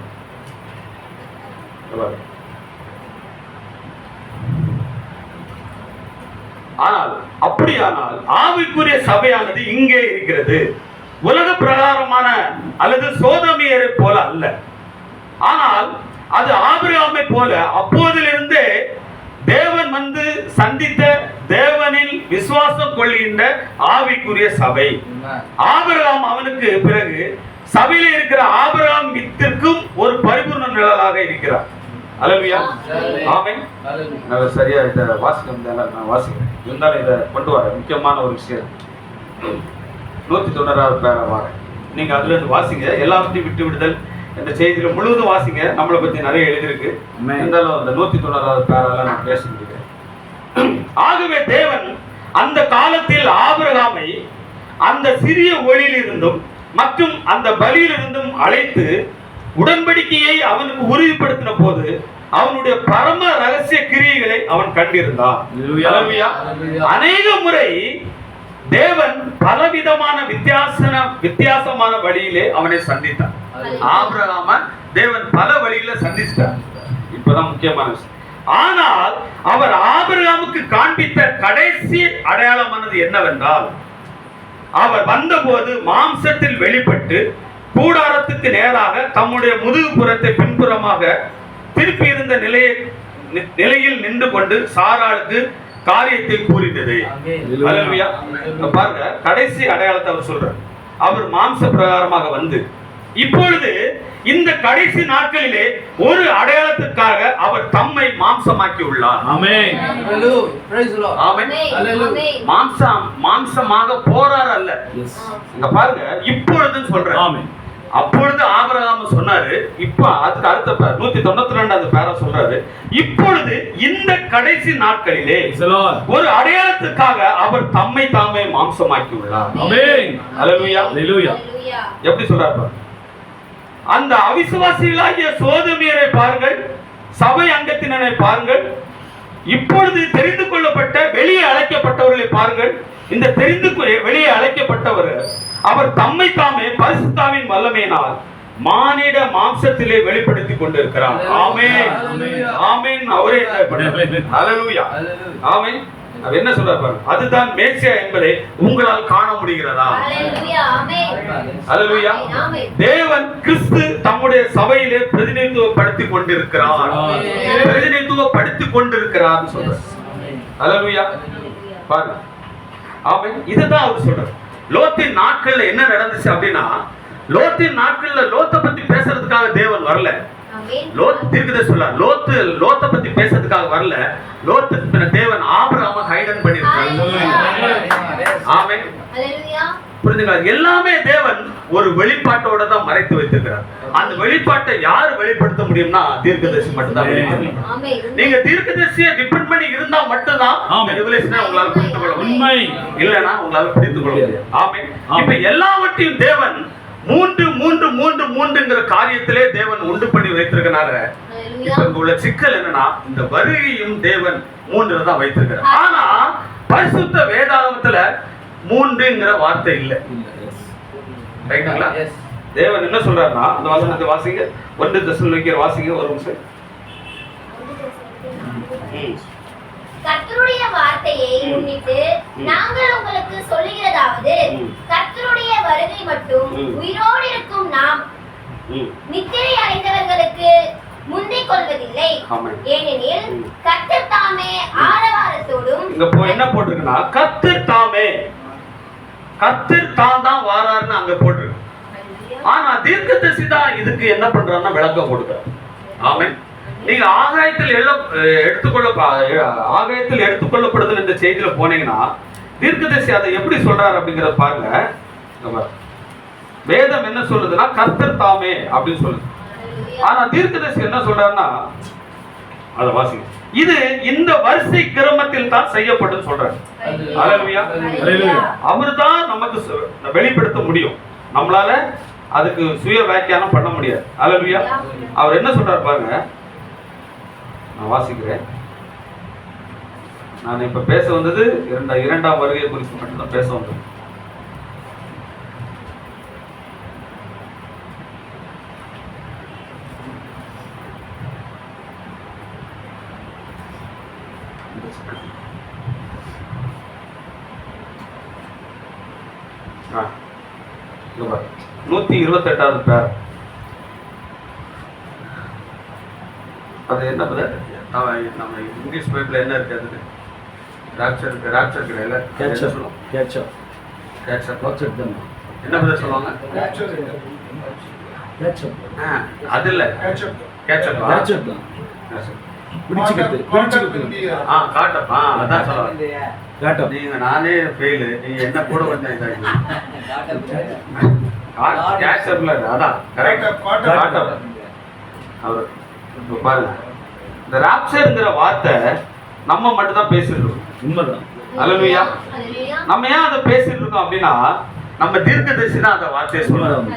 ஆனால் அப்படியானால் ஆவிக்குரிய சபையானது இங்கே இருக்கிறது. உலக பிரகாரமான அல்லது சோதோமியரை போல அல்ல. ஆனால் அது ஆபிரகாமை போல அப்போதிலிருந்தே தேவன் வந்து சந்தித்த தேவனில் விசுவாசம் கொள்கின்ற ஆவிக்குரிய சபை. ஆபிரகாம் அவனுக்கு பிறகு சபையில இருக்கிற ஆபிரகாம் வித்திற்கும் ஒரு பரிபூர்ண நிழலாக இருக்கிறார். அல்லேலூயா. ஆமென். நல்ல சரியா இத வாசிக்கம் நான் வாசிக்கிறேன். இருந்தாலும் இதை கொண்டு வர முக்கியமான ஒரு விஷயம் 190வது பேரா வாரேன். நீங்க அதுல இருந்து வாசிங்க. எல்லாத்தையும் விட்டு விடுதல் இந்த செய்தியில முழுவதும் வாசிங்க. நம்மளை பத்தி நிறைய எழுதிருக்கு. இருந்தாலும் அந்த 190வது பேரால நான் பேச முடிகிறேன். ஆகவே தேவன் அந்த காலத்தில் ஆபிரகாமை அந்த சிறிய ஒளியிலிருந்தும் மற்றும் அந்த பலியிலிருந்தும் அழைத்து உடன்படிக்கையை அவனுக்கு உறுதிப்படுத்தின போது அவனுடைய பரம ரகசிய கிரியைகளை அவன் கண்டிருந்தான். அநேக முறை தேவன் பலவிதமான வித்தியாசமான வழியிலே அவனை சந்தித்தான். ஆபிரகாம தேவன் பல வழியில சந்திச்சிட்டார். இப்பதான் முக்கியமான விஷயம். ஆனால் அவர் ஆபிரகாமுக்கு காண்பித்த கடைசி அடையாளமானது என்னவென்றால், அவர் வந்தபோது மாம்சத்தில் வெளிப்பட்டு கூடாரத்துக்கு நேராக தம்முடைய முதுகுப்புறத்தை பின்புறமாக திருப்பி இருந்த நிலையில் நின்று கொண்டு சாராளுக்கு காரியத்தை கூறினது. அல்லேலூயா. பாருங்க, கடைசி அடையாளத்தை அவர் சொல்றார். அவர் மாம்ச பிரகாரமாக வந்து இப்பொழுது இந்த கடைசி நாட்களிலே ஒரு அடையாளத்துக்காக அவர் தம்மை மாம்சமாக்கி உள்ளார். ஆமென். ஆமென். மாம்சமாக போறார் அல்ல. இங்க பாருங்க, இப்பொழுதுன்னு சொல்றார். ஆமென். அப்பொழுது ஆபிரகாம் சொன்னாரு. இப்ப அதுக்கு அடுத்த 192வது பேரா சொல்றாரு. இப்பொழுது இந்த கடைசி நாட்களிலே ஒரு அடையாளத்துக்காக அவர் தம்மை தாமே மாம்சமாக்கி உள்ளார். ஆமென். அல்லேலூயா. அல்லேலூயா. எப்படி சொல்றாரு? அந்த அவிசுவாசிகளாகிய சோதமியரை பாருங்கள், சபை அங்கத்தினரை பாருங்கள், இப்பொழுது தெரிந்து கொள்ளப்பட்ட வெளியே அழைக்கப்பட்டவர்களை பாருங்கள். இந்த வெளியே அழைக்கப்பட்டவர் அவர் தம்மை தாமே பரிசுத்தாவின் வல்லமையினால் மானிட மாம்சத்திலே வெளிப்படுத்திக் கொண்டிருக்கிறார். ஆமென். ஆமென். அவரே. அல்லேலூயா. ஆமென். அவர் என்ன சொல்றாரு? அதுதான் மேசியா என்பதை உங்களால் காண முடிகிறதா? அல்லேலூயா. தேவன் கிறிஸ்து தம்முடைய சபையிலே பிரதிநிதித்துவப்படுத்திக் கொண்டிருக்கிறார். பிரதிநிதித்துவப்படுத்திக் கொண்டிருக்கிறார் சொல்றார். அல்லேலூயா. பாருங்க. ஆமென். இதுதான் அவர் சொல்றார். லோத்தின் நாட்கள்ல என்ன நடந்துச்சு அப்படின்னா, லோத்தின் நாட்கள்ல லோத்தை பத்தி பேசுறதுக்காக தேவன் வரல. லோத் தீர்க்கதரிசி சொல்றார், லோத்தை பத்தி பேசுறதுக்காக வரல. லோத்து தேவன் ஆபிரகாமை ஹைடன் பண்ணிருக்கார். ஆமென். புரிஞ்சுங்களா? எல்லாமே தேவன் ஒரு வெளிப்பாட்டோட தான் மறைத்து வைத்திருக்கிறார். அந்த வெளிப்பாட்டை யார் வெளிப்படுத்த முடியும்னா தீர்க்கதரிசி மட்டும்தான் வெளிப்படுத்த முடியும். நீங்க தீர்க்கதரிசியை டிபெண்ட் பண்ணி இருந்தா மட்டும்தான் ரெவலேஷனை உங்களால புரிந்து கொள்ள முடியும். இல்லைன்னா உங்களால புரிந்து கொள்ள முடியாது. ஆமென். இப்ப எல்லாவற்றையும் தேவன் மூன்றுங்கிற காரியத்திலே தேவன் உண்டு பண்ணி வைத்திருக்கனால இப்ப உள்ள சிக்கல் என்னன்னா, இந்த வருகையும் தேவன் 3ல தான் வைத்திருக்கிறார். ஆனா பரிசுத்த வேதாகமத்துல 3ங்கிற வார்த்தை இல்லை. ரைட்டுங்களா? தேவன் என்ன சொல்றாருன்னா, அந்த வசனத்தை வாசிங்க. 1 தெசலோனிக்கேயர் வாசிங்க ஒரு நிமிஷம். கர்த்தருடைய வார்த்தையை முன்னிட்டு நாங்கள் உங்களுக்கு சொல்லுகிறதாவது, கர்த்தருடைய வருகை மட்டும் உயிரோடு இருக்கும் நாம் நித்திரை அடைந்தவர்களுக்கு முந்திக் கொள்வதில்லை. ஏனெனில் கர்த்தர் தாமே ஆரவாரத்தோடும், இங்க என்ன போட்டிருக்குன்னா, கர்த்தர் தாமே, கர்த்தர் தான் வாராருன்னு அங்க போட்டிருக்கு. ஆனா தீர்க்கதரிசி தான் இதுக்கு என்ன பண்றாருன்னா விளக்கம் கொடுக்கிறார். ஆமென். நீங்க ஆகாயத்தில் எடுத்துக்கொள்ளப்படுதல் இந்த செய்தியில போனீங்கன்னா தீர்க்கதரிசி அதை எப்படி சொல்றாரு அப்படிங்கறத பாருங்க. வேதம் என்ன சொல்லுதுன்னா கர்த்தர் தாமே அப்படின்னு சொல்லுது. ஆனா தீர்க்கதரிசி என்ன சொல்றாருன்னா, அத வாசிங்க. இது இந்த வரிசை கிரமத்தில் தான் செய்யப்படும் சொல்றாரு. அல்லேலூயா. அவர்தான் நமக்கு வெளிப்படுத்த முடியும். நம்மளால அதுக்கு சுய வியாக்கியானம் பண்ண முடியாது. அல்லேலூயா. அவர் என்ன சொல்றாரு பாருங்க, நான் வாசிக்கிறேன். நான் இப்ப பேச வந்தது இரண்டாம் வருகை குறித்து மட்டும்தான் பேச வந்தது. ஆ 128வது பேர். அது என்ன பதர்? நம்ம இங்கிலீஷ் பைபிள்ல என்ன இருக்கு? அதுக்கு ராப்சர் கிடையாது, கேட்சப் சொல்லுவோம். என்ன பதர் சொல்லுவாங்க? அது இல்ல, கேட்சப் காட்டப்பா, அதான் சொல்லுவாங்க. நீங்க நானே ஃபெயில், நீங்க என்ன கூட கொஞ்சம் கேட்சப்ல அதான் கரெக்ட். அவர் இப்ப பாருங்க, இந்த ராப்சர்ங்கிற வார்த்தை நம்ம மட்டும் தான் பேசிட்டு இருக்கோம். உண்மைதான். அல்லேலூயா. நம்ம ஏன் அதை பேசிட்டு இருக்கோம் அப்படின்னா, நம்ம தீர்க்கதரிசி தான் அந்த வார்த்தையை சொல்றோம்.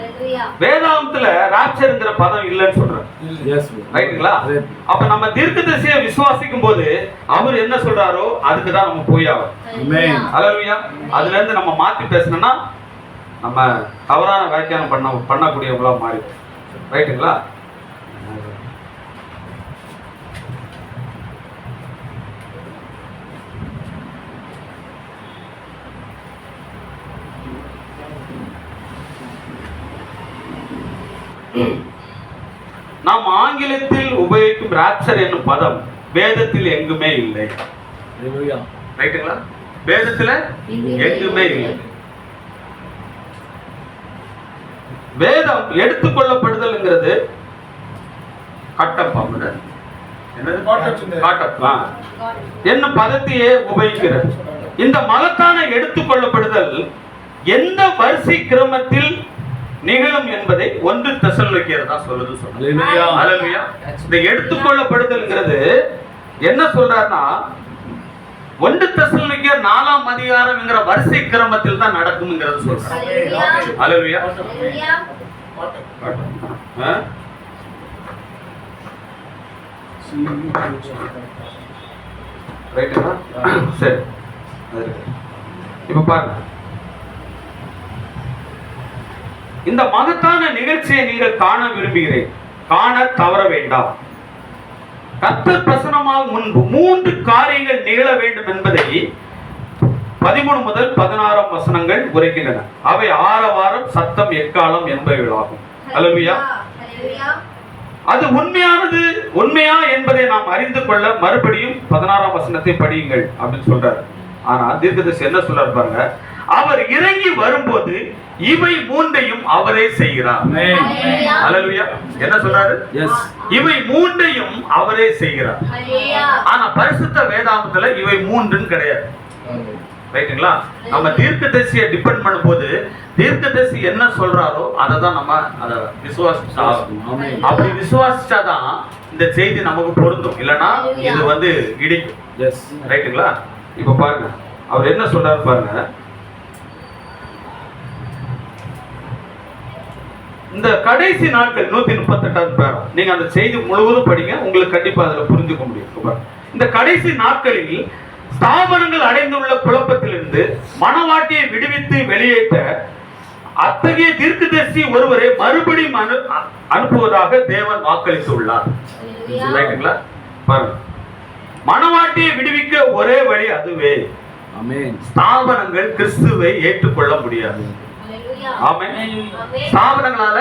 வேதாகமத்துல ராப்சர்ங்கிற பதம் இல்லைன்னு சொல்றோம். ரைட்டுங்களா? அப்ப நம்ம தீர்க்கதரிசியை விசுவாசிக்கும் போது அவர் என்ன சொல்றாரோ அதுக்கு தான் நம்ம போய் ஆகும். அல்லேலூயா. அதுல இருந்து நம்ம மாத்தி பேசணும்னா நம்ம தவறான வியாக்கியானம் பண்ணக்கூடியவங்களா மாறி. ரைட்டுங்களா? நாம் ஆங்கிலத்தில் உபயோகிக்கும் ராப்சர் என்னும் பதம் வேதத்தில் எங்குமே இல்லை. ரைட்டுங்களா? வேதத்துல எங்குமே இல்லை. வேதம் எடுத்துக்கொள்ளப்படுதல்ங்கிறது கட்டப்பம் என்னும் பதத்தையே உபயோகிக்கிறது. இந்த மகத்தான எடுத்துக்கொள்ளப்படுதல் எந்த வரிசை கிரமத்தில் நிகழும் என்பதை 1 தெசலோனிக்கேயர் தான் சொல்லுது. ஹல்லேலூயா. இந்த எடுத்துக்கொள்ளப்படுதல்ங்கிறது என்ன சொல்றாருன்னா 1 தெசலோனிக்கேயர் 4ஆம் அதிகாரம்ங்கிற வரிசை கிரமத்தில் தான் நடக்கும்ங்கிறது சொல்றாரு. ஹல்லேலூயா. ரைட்டா? சரி, இப்ப பாருங்க, இந்த மகத்தான நிகழ்ச்சியை நீங்கள் காண விரும்புகிறேன், காண தவற வேண்டாம். கர்த்தர் பிரசன்னமாகும் முன்பு 3 காரியங்கள் நிகழ வேண்டும் என்பதை 13 முதல் 16 வசனங்கள் உரைக்கின்றன. அவை ஆரவாரம், சத்தம், எக்காலம் என்பவைகளாகும். ஹல்லேலூயா. அது உண்மையா என்பதை நாம் அறிந்து கொள்ள மறுபடியும் 16 வசனத்தை படியுங்கள் அப்படின்னு சொல்றாரு. ஆனா தீர்க்கதரிசி என்ன சொல்றாரு பாருங்க, அவர் இறங்கி வரும்போது இவை 3ஐயும் அவரே செய்கிறார். ஹல்லேலூயா. என்ன சொல்றாரு? இவை 3ஐயும் அவரே செய்கிறார். ஆனா பரிசுத்த வேதாகமத்துல இவை 3ன்னு கிடையாது. ரைட்டுங்களா? நம்ம தீர்க்கதரிசியை டிபெண்ட் பண்ணும்போது தீர்க்கதரிசி என்ன சொல்றாரோ அதை தான் நம்ம அதை விசுவாசிச்சா, அப்படி விசுவாசிச்சாதான் இந்த செய்தி நமக்கு பொருந்தும், இல்லைன்னா இது இடிக்கும். ரைட்டுங்களா? இப்ப பாருங்க அவர் என்ன சொல்றாரு பாருங்க. இந்த கடைசி நாட்கள் 138வது பேரா, நீங்க அந்த செய்தி முழுவதும் படிங்க, உங்களுக்கு கண்டிப்பா அதுல புரிஞ்சுக்க முடியும். இந்த கடைசி நாட்களில் ஸ்தாபனங்கள் அடைந்துள்ள குழப்பத்திலிருந்து மனவாட்டியை விடுவித்து வெளியேற்ற அத்தகைய தீர்க்கதரிசி ஒருவரை மறுபடியும் அனுப்புவதாக தேவன் வாக்களித்துள்ளார். ரைட்டுங்களா? பாருங்க, மனவாட்டியை விடுவிக்க ஒரே வழி அதுவே. ஸ்தாபனங்கள் கிறிஸ்துவை ஏற்றுக்கொள்ள முடியாது. ஸ்தாபனங்களால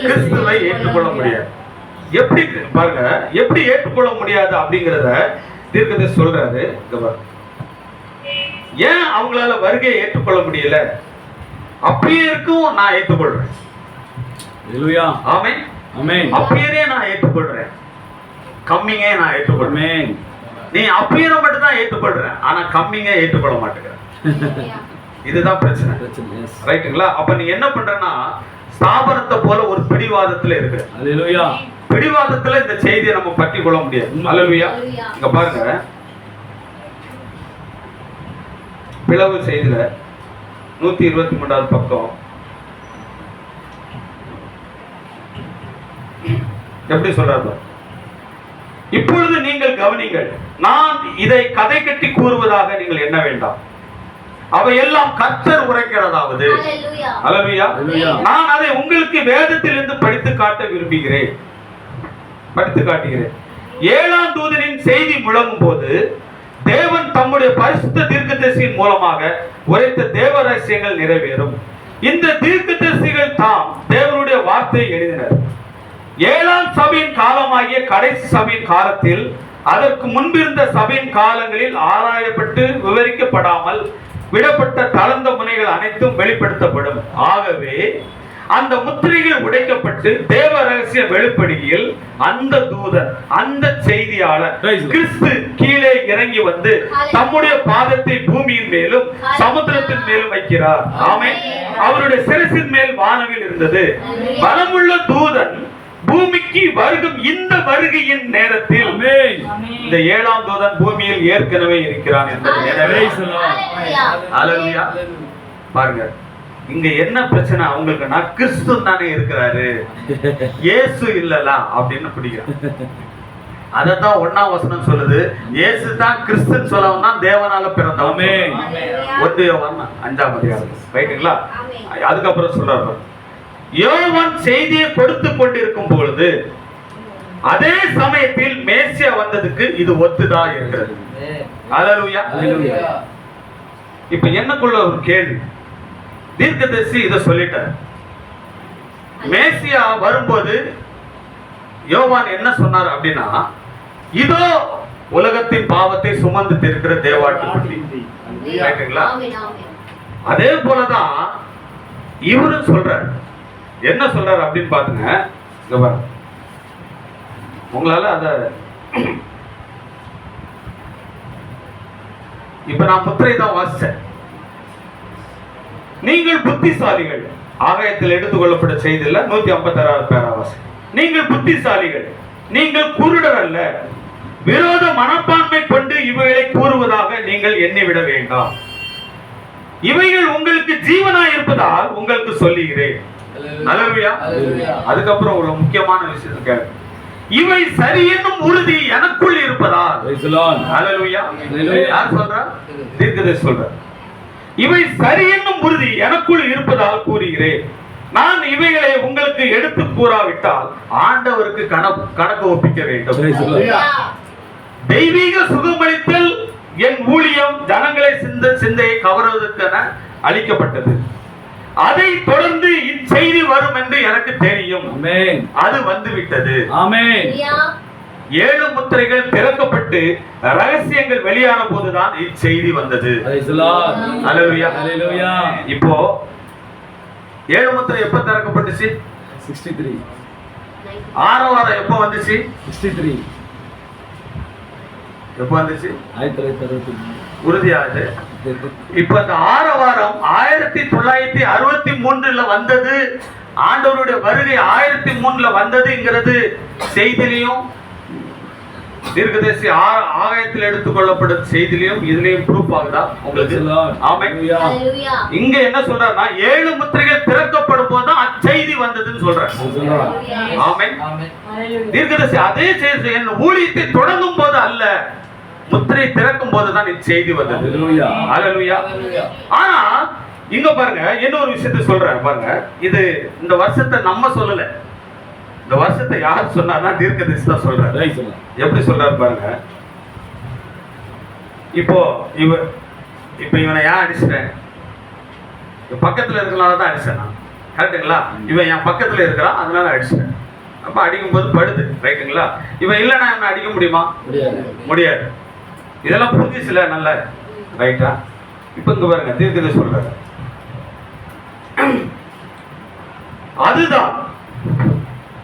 கிறிஸ்துவை ஏற்றுக்கொள்ள முடியாது. எப்படி பாருங்க, எப்படி ஏற்றுக்கொள்ள முடியாது அப்படிங்கறத தீர்க்கதரிசி சொல்றாரு. ஏன் அவங்களால வருகையை ஏற்றுக்கொள்ள முடியல? அப்படியே இருக்கும், நான் ஏற்றுக்கொள்றேன். ஆமென். அப்படியே நான் ஏற்றுக்கொள்றேன், கம்மிங்கே நான் ஏற்றுக்கொள்றேன். நீ அப்படியே மட்டும் தான் ஏற்றுக்கொள்றேன், ஆனா கம்மிங்க ஏற்றுக்கொள்ள மாட்டேங்கிற. இதுதான் பிரச்சனை. ரைட்டுங்களா? அப்ப நீ என்ன பண்றன்னா ஸ்தாபனத்தை போல ஒரு பிடிவாதத்துல இருக்கு. பிடிவாதத்துல இந்த செய்தியை நம்ம பற்றி கொள்ள முடியாது. ஹல்லேலூயா. இங்க பாருங்க, பிளவு செய்தியில 123வது பக்கம் எப்படி சொல்றாரு? இப்பொழுது நீங்கள் கவனிங்கள், நான் இதை கதை கட்டி கூறுவதாக நீங்கள் எண்ண வேண்டாம். அவையெல்லாம் கர்த்தர் உரைக்கிறதாவது. ஹல்லேலூயா. நான் அதை உங்களுக்கு வேதத்திலிருந்து படித்து காட்ட விரும்புகிறேன், படித்து காட்டுகிறேன். 7ஆம் தூதனின் செய்தி முழங்கும் போது தேவன் தம்முடைய பரிசுத்த தீர்க்கதரிசியின் மூலமாக உரைத்த தேவ ரகசியங்கள் நிறைவேறும். இந்த தீர்க்கதரிசிகள் தாம் தேவனுடைய வார்த்தையை எழுதினர். 7ஆம் சபையின் காலமாகிய கடைசி சபையின் காலத்தில் அதற்கு முன்பிருந்த சபையின் காலங்களில் ஆராயப்பட்டு விவரிக்கப்படாமல் விடப்பட்ட தளர்ந்த முனைகள் அனைத்தும் வெளிப்படுத்தப்படும். ஆகவே அந்த முத்திரைகள் உடைக்கப்பட்டு தேவ ரகசியம் வெளிப்படுகையில் அந்த தூதன், அந்த செய்தியாளர் கிறிஸ்து கீழே இறங்கி வந்து தம்முடைய பாதத்தை பூமியின் மேலும் சமுத்திரத்தின் மேலும் வைக்கிறார். ஆமென். அவருடைய சிரசின் மேல் வானவில் இருந்தது. பலமுள்ள தூதன் பூமிக்கு வருகும் இந்த வருகையின் நேரத்தில் இந்த 7ஆம் தூதன் பூமியில் ஏற்கனவே இருக்கிறான் என்பது எனவே. ஹல்லேலூயா. பாருங்க, இங்க என்ன பிரச்சனை அவங்களுக்குன்னா கிறிஸ்து தானே இருக்கிறாரு, இயேசு இல்லலா அப்படின்னு பிடிக்கிறான். அதத்தான் 1ஆம் வசனம் சொல்லுது, இயேசு தான் கிறிஸ்துன்னு சொல்லவும் தான் தேவனால பிறந்தவமே. 1 யோவான் 5ஆம் அதிகாரம். ரைட்டுங்களா? அதுக்கப்புறம் சொல்றாரு, யோவான் செய்தியை கொடுத்து கொண்டிருக்கும் பொழுது அதே சமயத்தில் மேசியா வந்ததுக்கு இது ஒத்துதான் இருக்கிறது. அல்லேலூயா. இப்ப என்னக்குள்ள ஒரு கேள்வி, தீர்க்கதரிசி இதை சொல்லிட்டார். மேசியா வரும்போது யோவான் என்ன சொன்னார் அப்படின்னா, இதோ உலகத்தின் பாவத்தை சுமந்து இருக்கிற தேவாட்டுக்குட்டி. அதே போலதான் இவரும் சொல்றார். என்ன சொல்றாரு அப்படின்னு பாருங்க. உங்களால அத இப்ப நான் முத்திரை தான் வாசிச்சேன். நீங்கள் புத்திசாலிகள், ஆகாயத்தில் எடுத்துக்கொள்ளப்பட்ட செய்தியில 156 பேராவாசி. நீங்கள் புத்திசாலிகள், நீங்கள் குருடர் அல்ல, விரோத மனப்பான்மை கொண்டு இவைகளை கூறுவதாக நீங்கள் எண்ணிவிட வேண்டாம். இவைகள் உங்களுக்கு ஜீவனாய் இருப்பதால் உங்களுக்கு சொல்லுகிறேன். அல்லேலூயா. அதுக்கப்புறம் ஒரு முக்கியமான விஷயத்தை கேளு. இவை சரி என்னும் உறுதி எனக்குள் இருப்பதால். அல்லேலூயா. யார் சொல்றா? தீர்க்கதரிசி சொல்றார். இவை சரி என்னும் உறுதி எனக்குள் இருப்பதால் கூறுகிறேன். நான் இவைகளை உங்களுக்கு எடுத்து கூறாவிட்டால் ஆண்டவருக்கு கணக்கு ஒப்பிக்க வேண்டும். தெய்வீக சுகமளித்தல் என் ஊழியம் ஜனங்களை சிந்தையை கவர்வதற்கென அளிக்கப்பட்டது. அதை தொடர்ந்து இச்செய்தி வரும் என்று எனக்கு தெரியும். அது வந்துவிட்டது. 7 முத்திரைகள் திறக்கப்பட்டு ரகசியங்கள் வெளியான போதுதான் இச்செய்தி வந்தது. அல்லேலூயா. இப்போ 7 முத்திரை எப்ப திறக்கப்பட்டுச்சு? 63. 6 வாரம் எப்ப வந்துச்சு? 63. எப்ப வந்துச்சு? 1963. உறுதியாகுது. இப்ப அந்த 6 வாரம் 1963 வந்தது. ஆண்டவருடைய வருகை 1003 வந்ததுங்கிறது செய்திலையும் தீர்க்கதரிசி ஆகாயத்தில் எடுத்துக்கொள்ளப்படும் செய்திலையும் இதுலயும் ப்ரூஃப் ஆகுதா உங்களுக்கு? ஆமென். இங்க என்ன சொல்றாருன்னா 7 முத்திரைகள் திறக்கப்படும் போதுதான் அச்செய்தி வந்ததுன்னு சொல்றாரு. ஆமென். தீர்க்கதரிசி அதே செய்தி என் ஊழியத்தை தொடங்கும் போது அல்ல, முத்திரை திறக்கும் போதுதான் இச்செய்தி வந்தது. அல்லேலூயா. ஆனா இங்க பாருங்க, இன்னொரு விஷயத்தை சொல்றேன் பாருங்க. இது இந்த வருஷத்தை நம்ம சொல்லல, இந்த வருஷத்தை யார் சொன்னார்னா தீர்க்கதரிசி தான் சொல்றாரு. எப்படி சொல்றாரு பாருங்க. இப்போ இவனை ஏன் அடிச்சிட்டேன்? பக்கத்துல இருக்கிறனால தான் அடிச்சேன் நான். கரெக்டுங்களா? இவன் என் பக்கத்துல இருக்கிறான், அதனால அடிச்சிட்டேன். அப்ப அடிக்கும் போது படுது. ரைட்டுங்களா? இவன் இல்லைன்னா இவனை அடிக்க முடியுமா? முடியாது. இதெல்லாம் புரிஞ்சிச்சுல நல்ல. ரைட்டா? இப்ப இங்க பாருங்க, தீர்க்கதரிசி சொல்றாரு. அதுதான்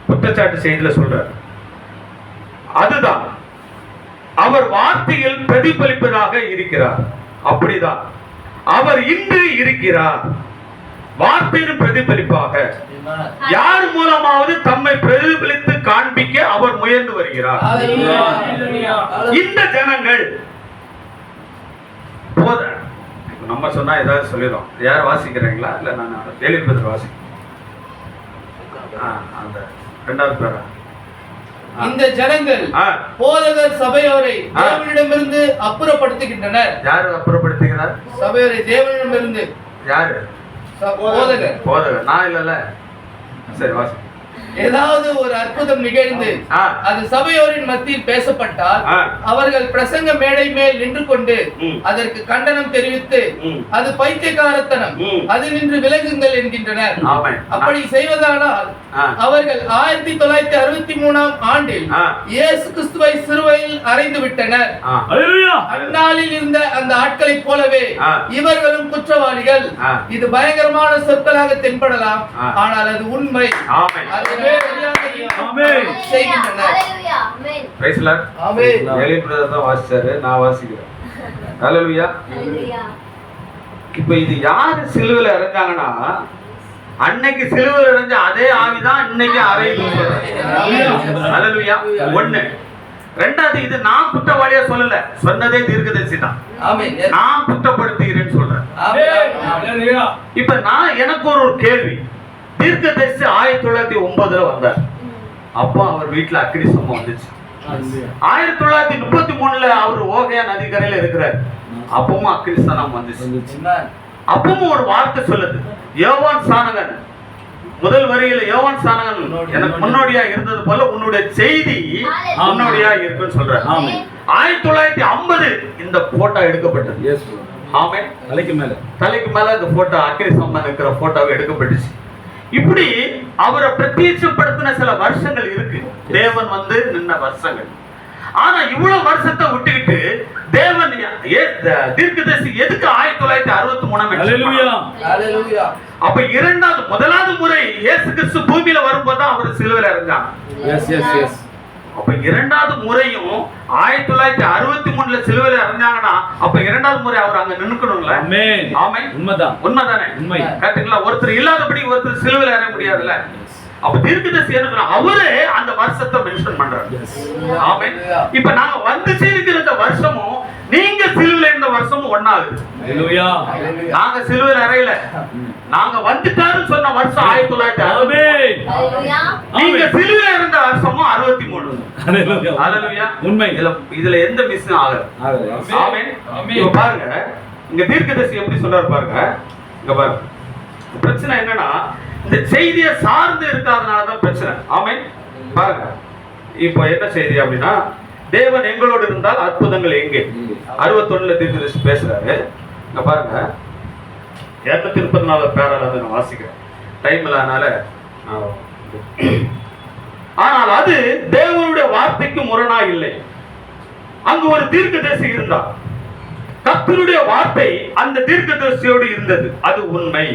குற்றச்சாட்டு செய்தியில சொல்றார். அதுதான் அவர் வார்த்தையில் பிரதிபலிப்பதாக இருக்கிறார். அப்படிதான் அவர் இன்று இருக்கிறார். வார்த்தையின் பிரதிபலிப்பாக யார் மூலமாவது தம்மை பிரதிபலித்து காண்பிக்க அவர் முயன்று வருகிறார். இந்த ஜனங்கள் போத நம்ம சொன்னா ஏதாவது சொல்லிடும். யார் வாசிக்கிறீங்களா? இல்ல நான் கேள்விப்பட்ட வாசி அந்த 2வது பேரா. இந்த ஜனங்கள் போதகர் சபையோரை தேவனிடமிருந்து அப்புறப்படுத்துகின்றனர். யாரு அப்புறப்படுத்துகிறார்? சபையோரை தேவனிடமிருந்து. யாரு? போதகர். நான் இல்லல. சரி வாசி. ஏதாவது ஒரு அற்புதம் நிகழ்ந்து அது சபையோரின் மத்தியில் பேசப்பட்டால் அவர்கள் பிரசங்க மேடை மேல் நின்று கொண்டு அதற்கு கண்டனம் தெரிவித்து அது பைத்தியக்காரத்தனம், அது நின்று விலகுங்கள் என்கின்றனர். அப்படி செய்வதானால் அவர்கள் 1963 ஆண்டில் இயேசு கிறிஸ்துவை சிலுவையில் அறைந்து விட்டனர். அந்நாளில் இருந்த அந்த ஆட்களை போலவே இவர்களும் குற்றவாளிகள். இது பயங்கரமான சொற்களாக தென்படலாம், ஆனால் அது உண்மை. இப்ப இது யாரு சிலுவையில இறந்தாங்கன்னா, அன்னைக்கு சிலுவையில இறந்த அதே ஆவிதான் இன்னைக்கு அறையுது. ஒண்ணு. 2வது, இது நான் குற்றவாளியா சொல்லல, சொன்னதே தீர்க்கதரிசி தான். நான் குற்றப்படுத்துகிறேன்னு சொல்றேன். இப்ப எனக்கு ஒரு கேள்வி. தீர்க்கதரிசி 1909 வந்தார். அப்போ அவர் வீட்டுல அக்கினி சம்பவம் வந்துச்சு. 1933 அவர் ஓகையா நதிக்கரையில இருக்கிறார். அப்பவும் அக்கினி ஸ்நானம் வந்துச்சு. அப்பவும் ஒரு வார்த்தை சொல்லுது. யோவான் ஸ்நானகன் முதல் வரியில யோவான் ஸ்நானகன் எனக்கு முன்னோடியா இருந்தது போல உன்னுடைய செய்தி முன்னோடியா இருக்குன்னு சொல்ற. 1950 இந்த போட்டோ எடுக்கப்பட்டது. ஆமென். தலைக்கு மேல இந்த போட்டோ அக்கினி சம்பந்தம் இருக்கிற போட்டோவை எடுக்கப்பட்டுச்சு. இப்படி அவரை பிரத்யட்சப்படுத்தின சில வருஷங்கள் இருக்கு. தேவன் வந்து நின்ன வருஷங்கள். ஆனா இவ்வளவு வருஷத்தை விட்டுக்கிட்டு தேவன் தீர்க்கதரிசி எதுக்கு 1963 அப்ப முதலாவது முறை இயேசு கிறிஸ்து பூமியில வரும்போது அவர் சிலுவையில இறந்தாங்க. அப்ப இரண்டாவது முறையும் 1963 சிலுவையில இறந்தாங்கன்னா அப்ப இரண்டாவது முறை அவர் அங்க நின்னுக்கணும்ல. ஆமென். உண்மைதானே? கேட்டீங்களா? ஒருத்தர் இல்லாதபடி ஒருத்தர் சிலுவையில இறங்க முடியாதுல்ல. அப்ப தீர்க்கதரிசி என்ன அவரே அந்த வருஷத்தை மென்ஷன் பண்றாரு. ஆமென். இப்ப நாங்க வந்து சேர்க்கிற இந்த வருஷமும் நீங்க சிலுவையில இருந்த வருஷமும் ஒண்ணாகுது. நாங்க சிலுவையில அறையில நாங்க வந்துட்டாருன்னு சொன்ன வருஷம் 1960. நீங்க சிலுவையில இருந்த வருஷமும் 63. ஹalleluya. உண்மை. இதுல எந்த மிஸ்ஸும் ஆகல. ஆமென். இப்ப பாருங்க இங்க தீர்க்கதரிசி எப்படி சொல்றாரு பாருங்க. இங்க பாருங்க. பிரச்சனை என்னன்னா இந்த செய்தியை சார்ந்து இருக்காதனால தான் பிரச்சனை. ஆமென். பாருங்க இப்போ என்ன செய்தி அப்படின்னா தேவன் எங்களோடு இருந்தால் அற்புதங்கள் எங்கே? 61 தீர்க்கதரிசி பேசுறாரு. இங்க பாருங்க 234 பேரால நான் வாசிக்கிறேன். டைம் இல்லாதனால ஆனால் அது தேவனுடைய வார்த்தைக்கு முரணா இல்லை. அங்கு ஒரு தீர்க்கதரிசி இருந்தார். கர்த்தருடைய வார்த்தை அந்த தீர்க்கதரிசியோடு இருந்தது. அது உண்மை.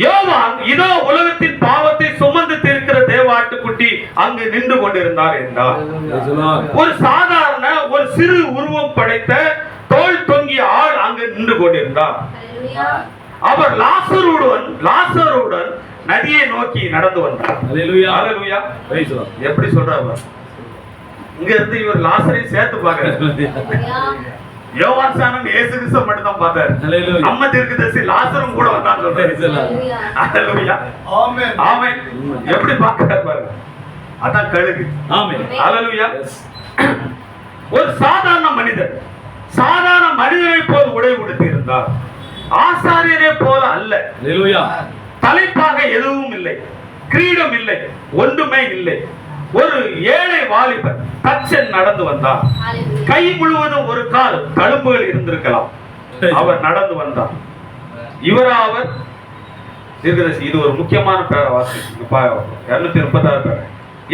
யோவான் இதோ உலகத்தின் பாவத்தை சுமந்து தீர்க்கிற தேவாட்டுக்குட்டி அங்கு நின்று கொண்டிருந்தார் என்றார். ஒரு சாதாரண ஒரு சிறு உருவம் படைத்த தோல் தொங்கிய ஆள் அங்கு நின்று கொண்டிருந்தார். அவர் லாசருடன் நதியை நோக்கி நடந்து வந்தார். ஹalleluya. எப்படி சொல்றாரு? இங்க இருந்து இவர் லாசரை சேர்த்து பார்க்கிறார். யோவான் ஸ்நானகன் இயேசு கிறிஸ்து மட்டும் தான் பார்த்தார். நம்ம தீர்க்கதரிசி லாசரும் கூட வந்தான்னு சொல்றாரு. ஹalleluya. ஆமென். ஆமென். எப்படி பார்க்கிறார் பாருங்க. அதான் கழுகு. ஆமென். ஹalleluya. ஒரு சாதாரண மனிதனை போல் உடை உடுத்தி இருந்தார். ஆசாரியனை போல அல்ல. ஹalleluya. தலைப்பாக எதுவும் இல்லை, கிரீடம் இல்லை, ஒன்றுமே இல்லை. ஒரு ஏழை வாலிபர் தச்சன் நடந்து வந்தார். கை முழுவதும் ஒரு கால் தழும்புகள் இருந்திருக்கலாம். அவர் நடந்து வந்தார். இவராவர் தீர்க்கதரிசி. இது ஒரு முக்கியமான பேரை வாசி 236 பேர்.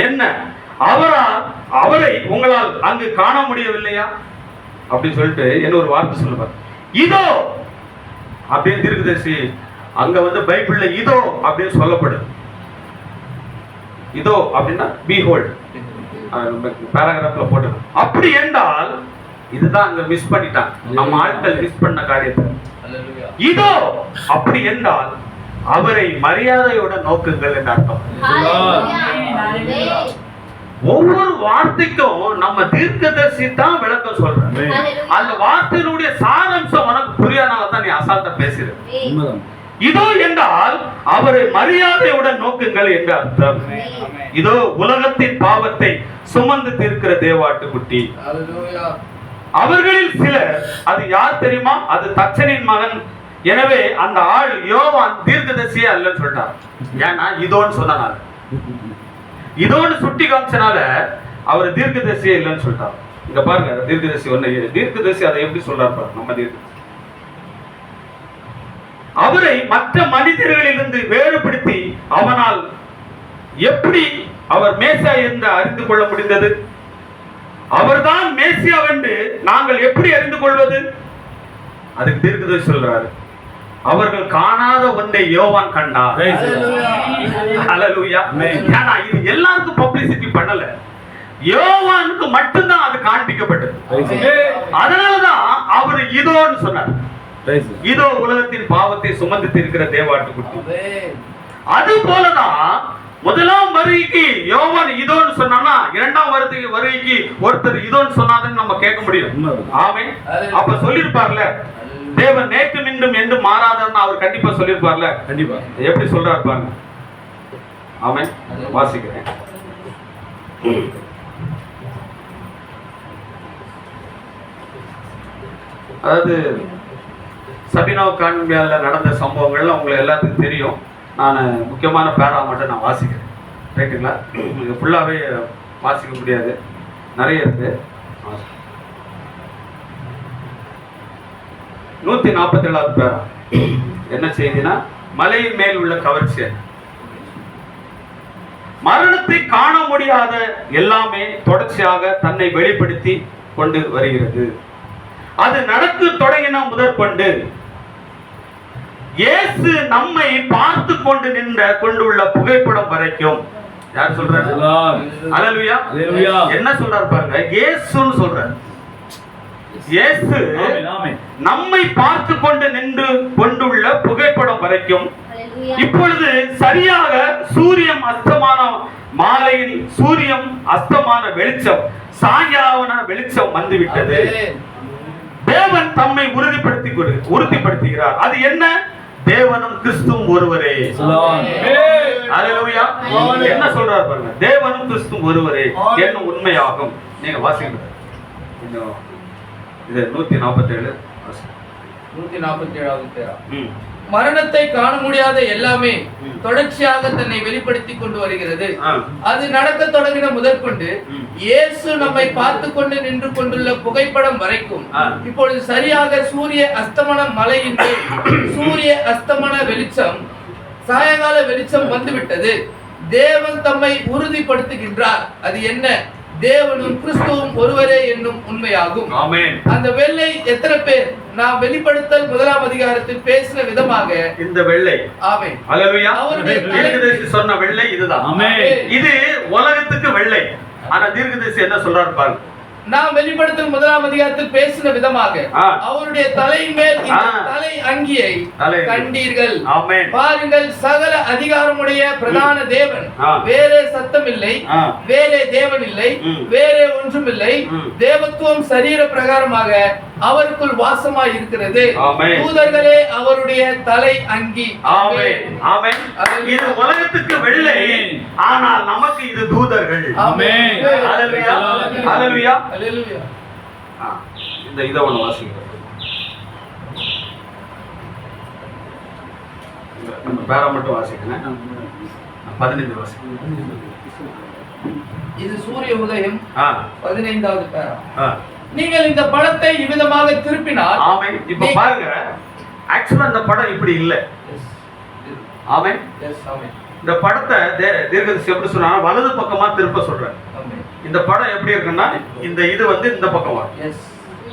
என்ன அவரை உங்களால் அங்கு காண முடியவில்லையா அப்படின்னு சொல்லிட்டு என்ன ஒரு வார்த்தை சொல்லுவார். இதோ அப்படின்னு தீர்க்கதரிசி அங்க வந்து பைபிள்ல இதோ அப்படின்னு சொல்லப்படுது. இதோ அப்படின்னா behold பேராகிராஃப்ல போட்டு. அப்படி என்றால் இதுதான் அங்க மிஸ் பண்ணிட்டாங்க. நம்ம ஆட்கள் மிஸ் பண்ண காரியத்தை. இதோ அப்படி என்றால் அவரை மரியாதையோட நோக்குங்கள் என்று அர்த்தம். ஒவ்வொரு வார்த்தைக்கும் நம்ம தீர்க்கதரிசி தான் விளக்கம் சொல்றேன். அந்த வார்த்தையினுடைய சாராம்சம் உனக்கு புரியாதனால தான் நீ அசால்ட்டா பேசுற. இதோ என்றால் அவரை மரியாதையுடன் நோக்குங்கள் என்று அர்த்தம். இதோ உலகத்தின் பாவத்தை சுமந்து தீர்க்கிற தேவாட்டுக்குட்டி. அவர்களில் சிலர், அது யார் தெரியுமா? அது தச்சனின் மகன். எனவே அந்த ஆள் யோவான் தீர்க்கதரிசியே அல்லன்னு சொல்லிட்டார். ஏன்னா இதோன்னு சொன்னால, இதோன்னு சுட்டி காமிச்சனால அவர் தீர்க்கதரிசியே இல்லைன்னு சொல்லிட்டார். இங்க பாருங்க தீர்க்கதரிசி அதை எப்படி சொல்றாரு பாருங்க. நம்ம தீர்க்கதரிசி அவரை மற்ற மனிதர்களிலிருந்து வேறுபடுத்தி அவனால் எப்படி அவர் மேசியா என்று அறிந்து கொள்ள முடிந்தது? அவர்தான் மேசியா என்று நாங்கள் எப்படி அறிந்து கொள்வது? அதுக்கு தீர்க்கதரிசி சொல்றாரு, அவர்கள் காணாத ஒன்றை யோவான் கண்டார். ஹalleluya. ஏன்னா இது எல்லாருக்கும் பப்ளிசிட்டி பண்ணல, யோவானுக்கு மட்டும்தான் அது காண்பிக்கப்பட்டது. அதனாலதான் அவர் இதோன்னு சொன்னார். இதோ உலகத்தின் பாவத்தை சுமந்து தீர்க்கிற தேவாட்டுக்குட்டி. அது போலதான் முதலாம் வருகைக்கு யோவான் இதோன்னு சொன்னா இரண்டாம் வருகைக்கு ஒருத்தர் இதோன்னு சொன்னாதான் நம்ம கேட்க முடியும். ஆமென். அப்ப சொல்லிருப்பார்ல, தேவன் நேற்று மீண்டும் என்று மாறாதன்னு அவர் கண்டிப்பா சொல்லிருப்பார்ல. கண்டிப்பா. எப்படி சொல்றாரு பாருங்க. ஆமென். வாசிக்கிறேன். அதாவது சபினோ கான்பியால நடந்த சம்பவங்கள்ல உங்களுக்கு எல்லாத்துக்கும் தெரியும். நான் முக்கியமான பேரா மட்டும் நான் வாசிக்கிறேன். ரைட்டுங்களா? இது ஃபுல்லாகவே வாசிக்க முடியாது, நிறைய இருக்கு. 147வது பேரா என்ன செய்தினா, மலையின் மேல் உள்ள கவர்ச்சி. மரணத்தை காண முடியாத எல்லாமே தொடர்ச்சியாக தன்னை வெளிப்படுத்தி கொண்டு வருகிறது. அது நடக்க தொடங்கின முதற்கொண்டு இயேசு நம்மை பார்த்து கொண்டு கொண்டுள்ள புகைப்படம் வரைக்கும். யார் சொல்றாரு? அல்லேலூயா. என்ன சொல்றாரு பாருங்க, இயேசுன்னு சொல்றாரு. இயேசு நம்மை பார்த்து கொண்டு நின்று கொண்டுள்ள புகைப்படம் வரைக்கும். இப்பொழுது சரியாக சூரியன் அஸ்தமான மாலையில் சூரியன் அஸ்தமான வெளிச்சம், சாயங்கால வெளிச்சம் வந்துவிட்டது. தேவன் தம்மை உறுதிப்படுத்துகிறார். அது என்ன? தேவனும் கிறிஸ்துவும் ஒருவரே. அல்லேலூயா. என்ன சொல்றாரு பாருங்க, தேவனும் கிறிஸ்துவும் ஒருவரே என்னும் உண்மையாகும். நீங்க வாசிங்க. இது 147. 147வது பேரா. மரணத்தை காண முடியாத எல்லாமே தொடர்ச்சியாக தன்னை வெளிப்படுத்தி கொண்டு வருகிறது. அது நடக்க தொடங்கின முதற்கொண்டு இயேசு நம்மை பார்த்து கொண்டு நின்று கொண்டுள்ள புகைப்படம் வரைக்கும். இப்பொழுது சரியாக சூரிய அஸ்தமன மலையின் சூரிய அஸ்தமன வெளிச்சம், சாயங்கால வெளிச்சம் வந்துவிட்டது. தேவன் தம்மை உறுதிப்படுத்துகின்றார். அது என்ன? தேவனும் கிறிஸ்துவும் ஒருவரே என்னும் உண்மையாகும். ஆமென். அந்த வெள்ளை எத்தனை பேர் நாம் வெளிப்படுத்தல் 1ஆம் அதிகாரத்தில் பேசின விதமாக இந்த வெள்ளை. ஆமென். அல்லேலூயா. தீர்க்கதரிசி சொன்ன வெள்ளை இதுதான். ஆமென். இது உலகத்துக்கு வெள்ளை. ஆனா தீர்க்கதரிசி என்ன சொல்றாரு பாருங்க. நாம் வெளிப்படுத்தல் 1ஆம் அதிகாரத்தில் பேசின விதமாக அவருடைய தலையின் மேல் இந்த தலை அங்கியை கண்டீர்கள். ஆமென். பாருங்கள், சகல அதிகாரமுடைய பிரதான தேவன், வேறே சத்தம் இல்லை, வேறே தேவன் இல்லை, வேறே ஒன்றும் இல்லை. தேவத்துவம் சரீர பிரகாரமாக அவருக்குள் வாசமாய் இருக்கிறது. தூதர்களே அவருடைய தலை அங்கி. ஆமென். ஆமென். இது உலகத்துக்கு வெள்ளை, ஆனால் நமக்கு இது தூதர்கள். ஆமென். அல்லேலூயா. அல்லேலூயா. அல்லேலூயா. இந்த இத ஒண்ணு வாசிங்க. நம்ம பேரா மட்டும் வாசிக்கிறேன். 15 வாசிக்கிறேன். இது சூரிய உதயம் 15வது பேரா. நீங்கள் இந்த படத்தை இவ்விதமாக திருப்பினால். ஆமென். இப்ப பாருங்க, ஆக்சுவலா இந்த படம் இப்படி இல்ல. ஆமென். இந்த படத்தை தீர்க்கதரிசி எப்படி சொன்னா, வலது பக்கமா திருப்ப சொல்றேன். இந்த படம் எப்படி இருக்குன்னா, இந்த இது வந்து இந்த பக்கம் வரும்.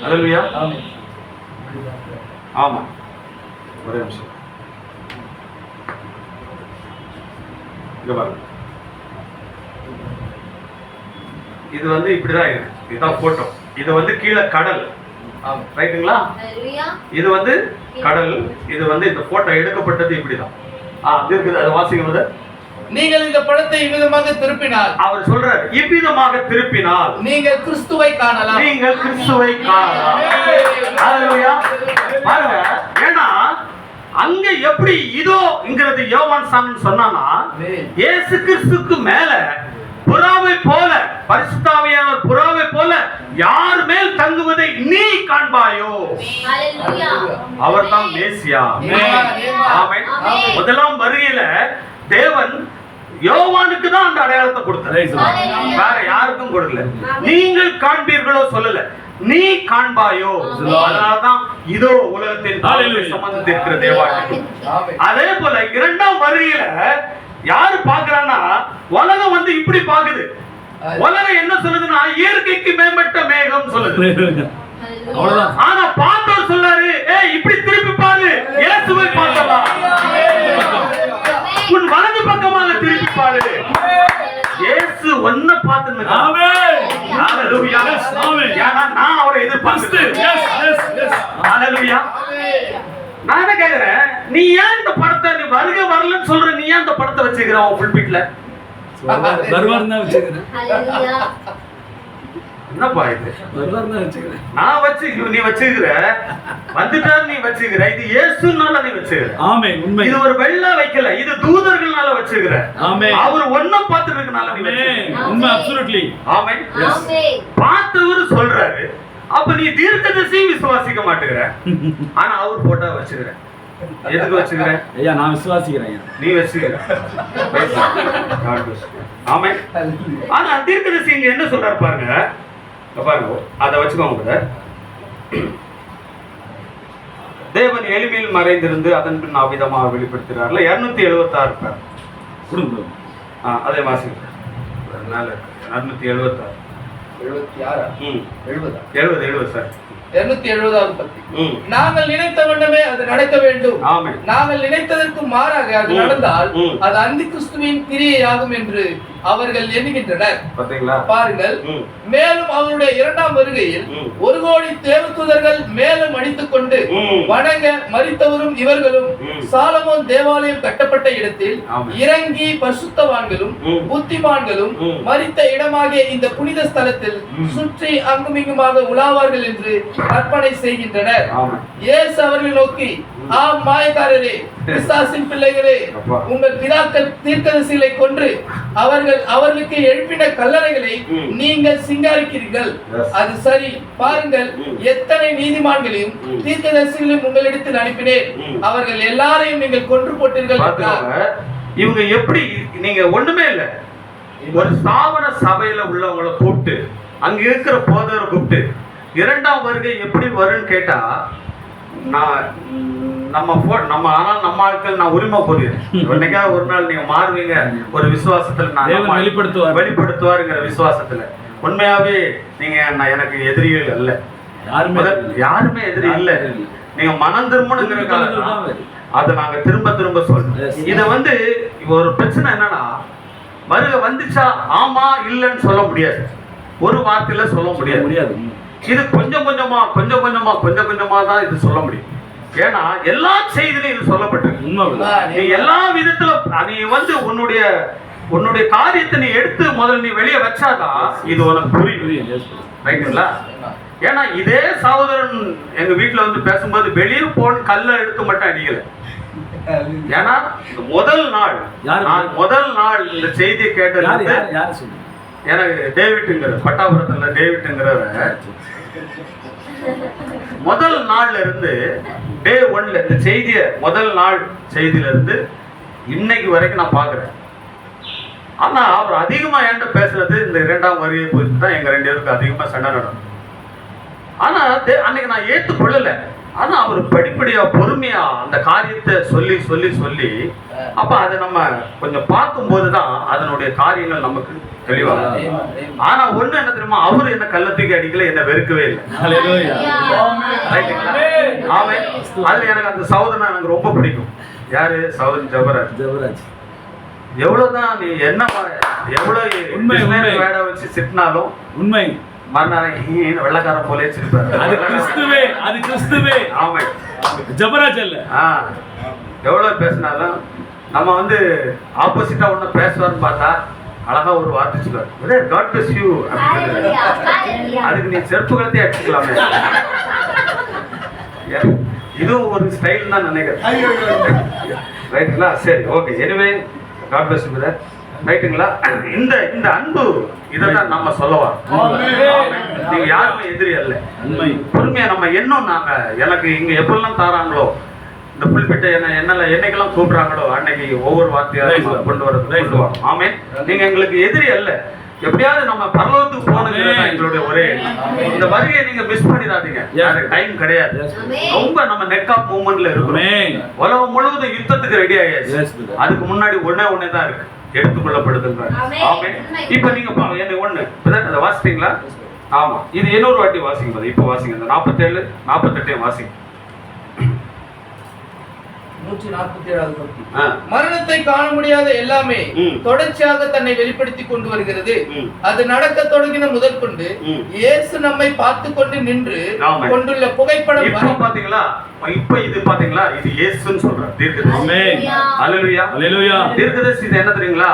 அல்லேலூயா. ஆமா. ஒரே நிமிஷம். இங்க பாருங்க. இது வந்து இப்படிதான் இருக்கு. இதுதான் போட்டோ. இது வந்து கீழே கடல். ரைட்டுங்களா? இது வந்து கடல். இது வந்து இந்த போட்டோ எடுக்கப்பட்டது இப்படிதான். இருக்குது. அது வாசிக்கிறது. நீங்கள் இந்த படத்தை இவ்விதமாக திருப்பினால், அவர் சொல்றாரு, இவ்விதமாக திருப்பினால் நீங்கள் கிறிஸ்துவை காணலாம். நீங்கள் கிறிஸ்துவை காணலாம். அல்லேலூயா. பாருங்க, ஏன்னா அங்க எப்படி இதோங்கிறது யோவான் சாமன் சொன்னானா, இயேசு கிறிஸ்துக்கு மேல புறாவை போல, பரிசுத்த ஆவியானவர் புறாவை போல யார் மேல் தங்குவதை நீ காண்பாயோ, அவர்தான் மேசியா. ஆமென். முதலாம் வருகையில தேவன் யோவானுக்கு தான் அந்த அடையாளத்தை கொடுத்தார், வேற யாருக்கும் கொடுக்கல. நீங்கள் காண்பீர்களோ சொல்லல, நீ காண்பாயோ. அதனால்தான் இதோ உலகத்தின் சம்பந்தத்தில் இருக்கிற தேவாலயம். அதே போல இரண்டாம் வருகையில யாரு பாக்குறான்னா, உலகம் வந்து இப்படி பாக்குது. உலகம் என்ன சொல்லுதுன்னா, இயற்கைக்கு மேம்பட்ட மேகம் சொல்லுது. ஆனா பார்த்தவர் சொல்லாரு, இப்படி திருப்பி பாரு, இயேசுவை பார்த்தலாம். உன் வலது பக்கமாக திருப்பி பாரு, இயேசு ஒன்ன பார்த்து. ஏன்னா நான் அவரை எதிர்பார்க்கிறேன். நான் என்ன கேக்குறேன், நீ ஏன் இந்த படத்தை, நீ வருகை வரலன்னு சொல்ற, நீ ஏன் இந்த படத்தை வச்சுக்கிற உன் புல்பிட்ல? என்னப்பா இது? நான் வச்சு நீ வச்சுக்கிற, வந்துட்டாரு நீ வச்சுக்கிற. இது இயேசுனால நீ வச்சுக்கிற. ஆமென். உண்மை. இது ஒரு வெள்ள வைக்கல, இது தூதர்களால வச்சுக்கிற. ஆமென். அவர் ஒன்ன பார்த்துட்டு இருக்கனால நீ வச்சுக்கிற. உண்மை. அப்சல்யூட்லி. ஆமென். பார்த்தவர் சொல்றாரு. அப்ப நீ தீர்க்கதரிசி விசுவாசிக்க மாட்டேங்கிற, ஆனா அவர் போட்டா வச்சுக்கிற. எதுக்கு வச்சுக்கிறேன்? ஐயா நான் விசுவாசிக்கிறேன் ஐயா. நீ வச்சுக்கிற. ஆமே. ஆனா தீர்க்கதரிசி இங்க என்ன சொல்றாரு பாருங்க. பாருங்க அதை வச்சுக்கோங்க. தேவன் எளிமையில் மறைந்திருந்து அதன் பின் அவ்விதமாக வெளிப்படுத்துகிறார்ல. 276 பேர் கொடுங்க. அதே வாசிங்க. 276 70 சார். 270வது பத்தி. நாங்கள் நினைத்த வண்ணமே அது நடக்க வேண்டும். ஆமென். நாங்கள் நினைத்ததற்கு மாறாக அது நடந்தால் அது அந்தி கிறிஸ்துவின் கிரியையாகும் என்று அவர்கள் எண்ணுகின்றனர். பாத்தீங்களா? பாருங்கள். மேலும் அவருடைய இரண்டாம் வருகையில் 1 கோடி தேவதூதர்கள் மேலும் அடித்துக் கொண்டு வணங்க மரித்தவரும் இவர்களும் சாலமோன் தேவாலயம் கட்டப்பட்ட இடத்தில் இறங்கி பரிசுத்தவான்களும் புத்திமான்களும் மரித்த இடமாகிய இந்த புனித ஸ்தலத்தில் சுற்றி அங்குமிங்குமாக உலாவார்கள் என்று கற்பனை செய்கின்றனர். இயேசு அவர்களை நோக்கி, ஆம் மாயக்காரரே, பிசாசின் பிள்ளைகளே, உங்கள் பிதாக்கள் தீர்க்கதரிசிகளை கொன்று அவர்களுக்கு எழுப்பின கல்லறைகளை நீங்கள் சிங்காரிக்கிறீர்கள். அது சரி. பாருங்கள், எத்தனை நீதிமான்களையும் தீர்க்கதரிசிகளையும் உங்களிடத்தில் அனுப்பினேன். அவர்கள் எல்லாரையும் நீங்கள் கொன்று போட்டீர்கள். இவங்க எப்படி, நீங்க ஒண்ணுமே இல்ல, ஒரு ஸ்தாபன சபையில உள்ளவங்களை கூப்பிட்டு அங்க இருக்கிற போதவரை கூப்பிட்டு இரண்டாம் வருகை எப்படி வரும்னு கேட்டா, நம்ம ஆட்கள் நான் உரிமை போடுறேன். என்னைக்கா ஒரு நாள் நீங்க மாறுவீங்க ஒரு விசுவாசத்துல, வெளிப்படுத்துவாருங்கிற விசுவாசத்துல. உண்மையாவே நீங்க எனக்கு எதிரிகள் அல்ல, யாருமே எதிரி இல்ல. நீங்க மனம் திரும்பணுங்கிற காலம் அதை நாங்க திரும்ப திரும்ப சொல்றோம். இத ஒரு பிரச்சனை என்னன்னா, வருகை வந்துச்சா ஆமா இல்லன்னு சொல்ல முடியாது, ஒரு வார்த்தையில சொல்ல முடியாது. இது கொஞ்சம் கொஞ்சமா தான் இது சொல்ல முடியும். ஏன்னா எல்லா செய்திலையும் இது சொல்லப்பட்டிருக்கு. நீ எல்லா விதத்துல நீ உன்னுடைய காரியத்தை நீ எடுத்து முதல்ல நீ வெளியே வச்சாதான் இது உனக்கு புரியும். ரைட்டுங்களா? ஏன்னா இதே சகோதரன் எங்க வீட்டுல பேசும்போது வெளியே போன கல்ல எடுத்து மட்டும் அடிக்கல. ஏன்னா முதல் நாள் இந்த செய்தியை கேட்டது எனக்கு டேவிட்ங்கிற பட்டாபுரத்துல டேவிட்ங்கிறவர் முதல் நாள்ல இருந்து டே 1ல இந்த செய்திய முதல் நாள் செய்தியில இருந்து இன்னைக்கு வரைக்கும் நான் பாக்குறேன். ஆனா அவர் அதிகமா என்கிட்ட பேசுறது இந்த இரண்டாம் வருகை குறித்து தான். எங்க 2 பேருக்கு அதிகமா சண்டை நடக்கும். ஆனா அன்னைக்கு நான் ஏத்துக்கொள்ளல. ஆனா அவர் படிப்படியா பொறுமையா அந்த காரியத்தை சொல்லி அப்ப அதை நம்ம கொஞ்சம் பார்க்கும் போதுதான் அதனுடைய காரியங்கள் நமக்கு தெளிவாக. ஆனா ஒண்ணு என்ன தெரியுமா, அவரு என்ன கள்ளத்துக்கு அடிக்கல, என்ன வெறுக்கவே இல்லை. அதுல எனக்கு அந்த சகோதரன் எனக்கு ரொம்ப பிடிக்கும். யாரு? சகோதரன் ஜபராஜ். எவ்வளவுதான் நீ என்ன எவ்வளவு வேட வச்சு சிட்டினாலும் உண்மை வெள்ளக்கார போலே ஜபராஜ் அல்ல. எவ்வளவு பேசினாலும் நம்ம ஆப்போசிட்டா ஒண்ணு பேசுவார்னு பார்த்தா அழகா ஒரு வார்த்தை சொல்லுவார், God bless you. அதுக்கு நீ செருப்பு கலத்தி அடிச்சுக்கலாமே. இதுவும் ஒரு ஸ்டைல் தான் நினைக்கிறேன். ரைட்டுங்களா? சரி, okay. Anyway God bless you brother. ரைட்டுங்களா? இந்த அன்பு இதான் நம்ம சொல்லலாம். நீங்க யாருமே எதிரி அல்ல. பொறுமையா நம்ம என்னும் எனக்கு இங்க எப்பெல்லாம் தாராங்களோ, இந்த புல்பிட்ட என்னைக்கெல்லாம் கூப்பிடுறாங்களோ அன்னைக்கு ஒவ்வொரு வார்த்தையா கொண்டு வரது. ஆமே. நீங்க எங்களுக்கு எதிரி அல்ல. எப்படியாவது நம்ம பரலோகத்துக்கு போனது எங்களுடைய ஒரே. இந்த வருகையை நீங்க மிஸ் பண்ணிடாதீங்க. டைம் கிடையாது. ரொம்ப நம்ம நெக் ஆஃப் மூவ்மெண்ட்ல இருக்கோம். உலகம் முழுவதும் யுத்தத்துக்கு ரெடி ஆயாச்சு. அதுக்கு முன்னாடி ஒன்னே தான் இருக்கு, எடுத்துக்கொள்ளப்படுதுங்க. ஆமே. இப்ப நீங்க என்ன ஒண்ணு அதை வாசிப்பீங்களா? ஆமா, இது இன்னொரு வாட்டி வாசிங்க. இப்ப வாசிங்க, இந்த 47 48 வாசிங்க. 147வது பத்தி. மரணத்தை காண முடியாத எல்லாமே தொடர்ச்சியாக தன்னை வெளிப்படுத்தி கொண்டு வருகிறது. அது நடக்க தொடங்கின முதல் கொண்டு இயேசு நம்மை பார்த்து கொண்டு நின்று கொண்டுள்ள புகைப்படம். இப்ப பாத்தீங்களா? இப்ப இது பாத்தீங்களா? இது இயேசுன்னு சொல்றார் தீர்க்கதரிசி. அல்லேலூயா, அல்லேலூயா. தீர்க்கதரிசி இது என்ன தெரியுங்களா?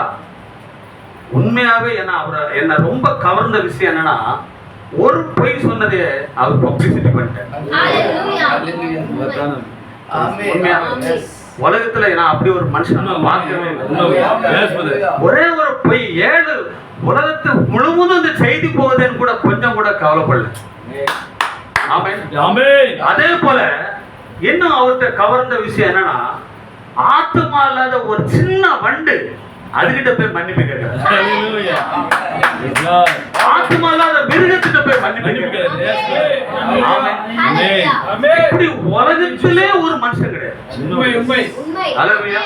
உண்மையாவே என்ன ரொம்ப கவர்ந்த விஷயம் என்னன்னா, ஒரு பொய் சொன்னதே அவர் பப்ளிசிட்டி பண்ணிட்டார். உலகத்துல நான் அப்படி ஒரு மனுஷன் பார்க்கவே இல்லை. ஒரே ஒரு பொய் 7 உலகத்து முழுவதும் இந்த செய்தி போகுதுன்னு கூட கொஞ்சம் கூட கவலைப்படல. அதே போல இன்னும் அவர்கிட்ட கவர்ந்த விஷயம் என்னன்னா, ஆத்மா இல்லாத ஒரு சின்ன வண்டு அதுகிட்ட போய் மன்னிப்பு கேட்கிறார். ஆத்மா இல்லாத மிருகத்திட்ட போய் மன்னிப்பு கேட்கிறார். இப்படி உலகத்திலே ஒரு மனுஷன் கிடையாது. அல்லேலூயா.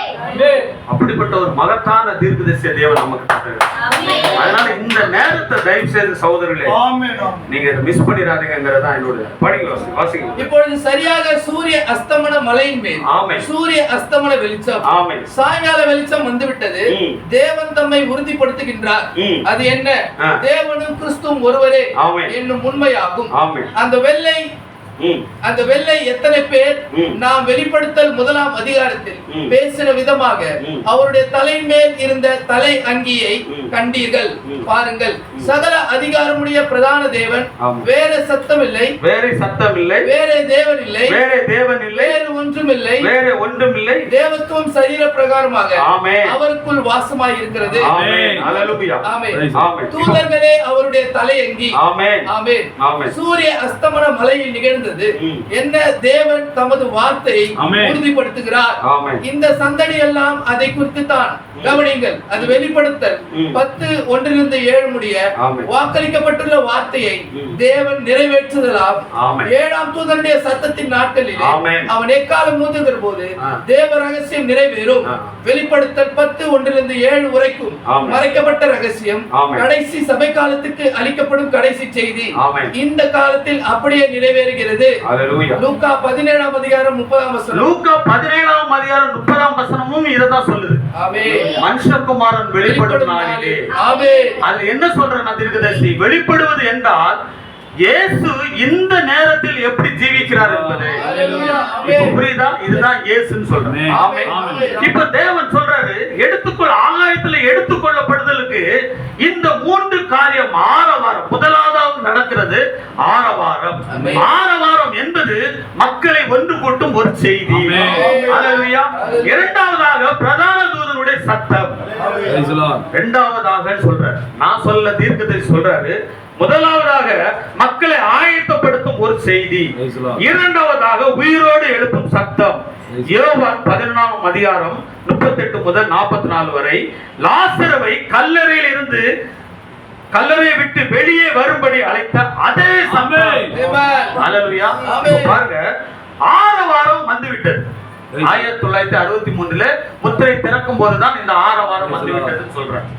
அப்படிப்பட்ட ஒரு மகத்தான தீர்க்கதரிசிய தேவன் நமக்கு தந்தார். அதனால இந்த நேரத்தை தயவு செய்து சகோதரர்களே நீங்க மிஸ் பண்ணிடாதீங்கிறதா என்னோட படிங்க வாசிங்க. இப்பொழுது சரியாக சூரிய அஸ்தமன மலையின் மேல் சூரிய அஸ்தமன வெளிச்சம் சாயங்கால வெளிச்சம் வந்துவிட்டது. தேவன் தம்மை உறுதிப்படுத்துகின்றார். அது என்ன? தேவனும் கிறிஸ்துவும் ஒருவரே என்னும் உண்மையாகும். அந்த வெள்ளை எத்தனை பேர் நாம் வெளிப்படுத்தல் 1ஆம் அதிகாரத்தில் பேசின விதமாக அவருடைய தலையின் மேல் இருந்த தலை அங்கியை கண்டீர்கள். பாருங்கள், சகல அதிகாரமுடைய பிரதான தேவன், வேற சத்தம் இல்லை, வேற தேவன் இல்லை, வேறு ஒன்றும் இல்லை, தேவத்துவம் சரீர பிரகாரமாக அவருக்குள் வாசமாய் இருக்கிறது. தூதர்களே அவருடைய தலை அங்கி. சூரிய அஸ்தமன மலையில் நிகழ்ந்தது என்ன? தேவன் தமது வார்த்தையை உறுதிப்படுத்துகிறார். இந்த சந்தடி எல்லாம் அதை குறித்து தான். கவனிங்கள், அது வெளிப்படுத்தல் 10:1-7 முடிய வாக்களிக்கப்பட்டுள்ள வார்த்தையை தேவன் நிறைவேற்றுதலாம். 7ஆம் தூதனுடைய சத்தத்தின் நாட்களில் அவன் எக்காலம் ஊதுகிற போது தேவ ரகசியம் நிறைவேறும். வெளிப்படுத்தல் 10:1-7 வரைக்கும் மறைக்கப்பட்ட ரகசியம், கடைசி சபை காலத்துக்கு அளிக்கப்படும் கடைசி செய்தி இந்த காலத்தில் அப்படியே நிறைவேறுகிறது. லூக்கா 17ஆம் அதிகாரம் 30ஆம் வசனம். லூக்கா 17ஆம் அதிகாரம் 30ஆம் வசனமும் இததான் சொல்லுது. மனுஷகுமாரன் வெளிப்படும் நாளிலே. அது என்ன சொல்றேன்னா, தீர்க்கதரிசி வெளிப்படுவது என்றால் இயேசு இந்த நேரத்தில் எப்படி ஜீவிக்கிறார் என்பது புரியுதா? இதுதான் இயேசுன்னு சொல்றேன். இப்ப தேவன் சொல்றாரு, ஆகாயத்துல எடுத்துக்கொள்ளப்படுதலுக்கு இந்த 3 காரியம் ஆரவாரம். முதலாவது நடக்கிறது ஆரவாரம். ஆரவாரம் என்பது மக்களை ஒன்று கூட்டும் ஒரு செய்தி. அல்லேலூயா. இரண்டாவதாக பிரதான தூதனுடைய சத்தம். இரண்டாவதாக சொல்றாரு, நான் சொல்ல தீர்க்கதரிசி சொல்றாரு, முதலாவதாக மக்களை ஆயத்தப்படுத்தும் ஒரு செய்தி, இரண்டாவதாக உயிரோடு எழுப்பும் சத்தம். யோவான் 11ஆம் அதிகாரம் 38 முதல் 44 வரை லாசருவை கல்லறையை விட்டு வெளியே வரும்படி அழைத்த அதே சத்தம். அல்லேலூயா. பாருங்க, ஆரவாரம் வந்துவிட்டது. 1963 முத்திரை திறக்கும் போதுதான் இந்த ஆரவாரம் வந்துவிட்டதுன்னு சொல்றாங்க.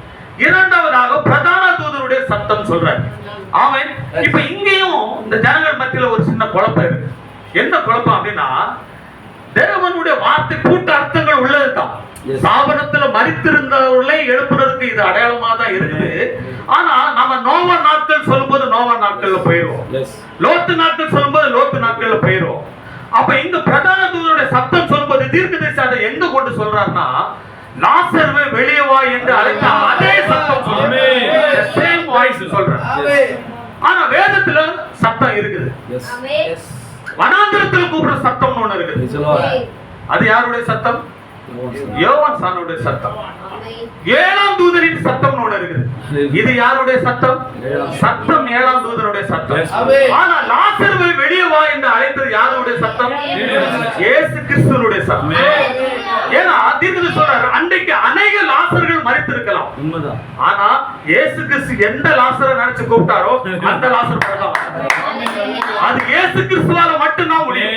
இரண்டாவதாக பிரதான தூதருடைய சத்தம் சொல்றாரு. ஆமென். இப்ப இங்கேயும் இந்த ஜனங்கள் மத்தியில ஒரு சின்ன குழப்பம் இருக்கு. என்ன குழப்பம் அப்படின்னா, தேவனுடைய வார்த்தை கூட்ட அர்த்தங்கள் உள்ளதுதான். சாபனத்துல மரித்திருந்தவர்களை எழுப்புறதுக்கு இது அடையாளமா தான் இருக்குது. ஆனா நம்ம நோவா நாட்கள் சொல்லும்போது நோவா நாட்கள்ல போயிடுவோம், லோத்து நாட்கள் சொல்லும்போது லோத்து நாட்கள்ல போயிடுவோம். அப்ப இங்க பிரதான தூதருடைய சத்தம் சொல்லும்போது தீர்க்கதரிசி அதை எங்க கொண்டு சொல்றாருன்னா, லாசருவே வெளியே வா என்று அழைத்த அதே சத்தம் சொல்றாரு. ஆனா வேதத்துல சத்தம் இருக்குது. வனாந்திரத்தில் கூப்பிடுற சத்தம் ஒண்ணு இருக்குது. அது யாருடைய சத்தம்? யோவான் சானுடைய சத்தம். 7ஆம் தூதரின் சத்தம் ஒண்ணு இருக்குது. இது யாருடைய சத்தம்? 7ஆம் தூதனுடைய சத்தம். ஆனா லாசருவை வெளியே வா என்று அழைத்தது யாருடைய சத்தம்? இயேசு கிறிஸ்துவினுடைய சத்தம். ஏன்னா தீர்க்கதரிசி சொல்றாரு, அன்றைக்கு அநேக லாசர்கள் மரித்திருக்கலாம். ஆனா இயேசு கிறிஸ்து எந்த லாசரை நினைச்சு கூப்பிட்டாரோ அந்த லாசர் தான். அது இயேசு கிறிஸ்துவால மட்டும்தான் முடியும்.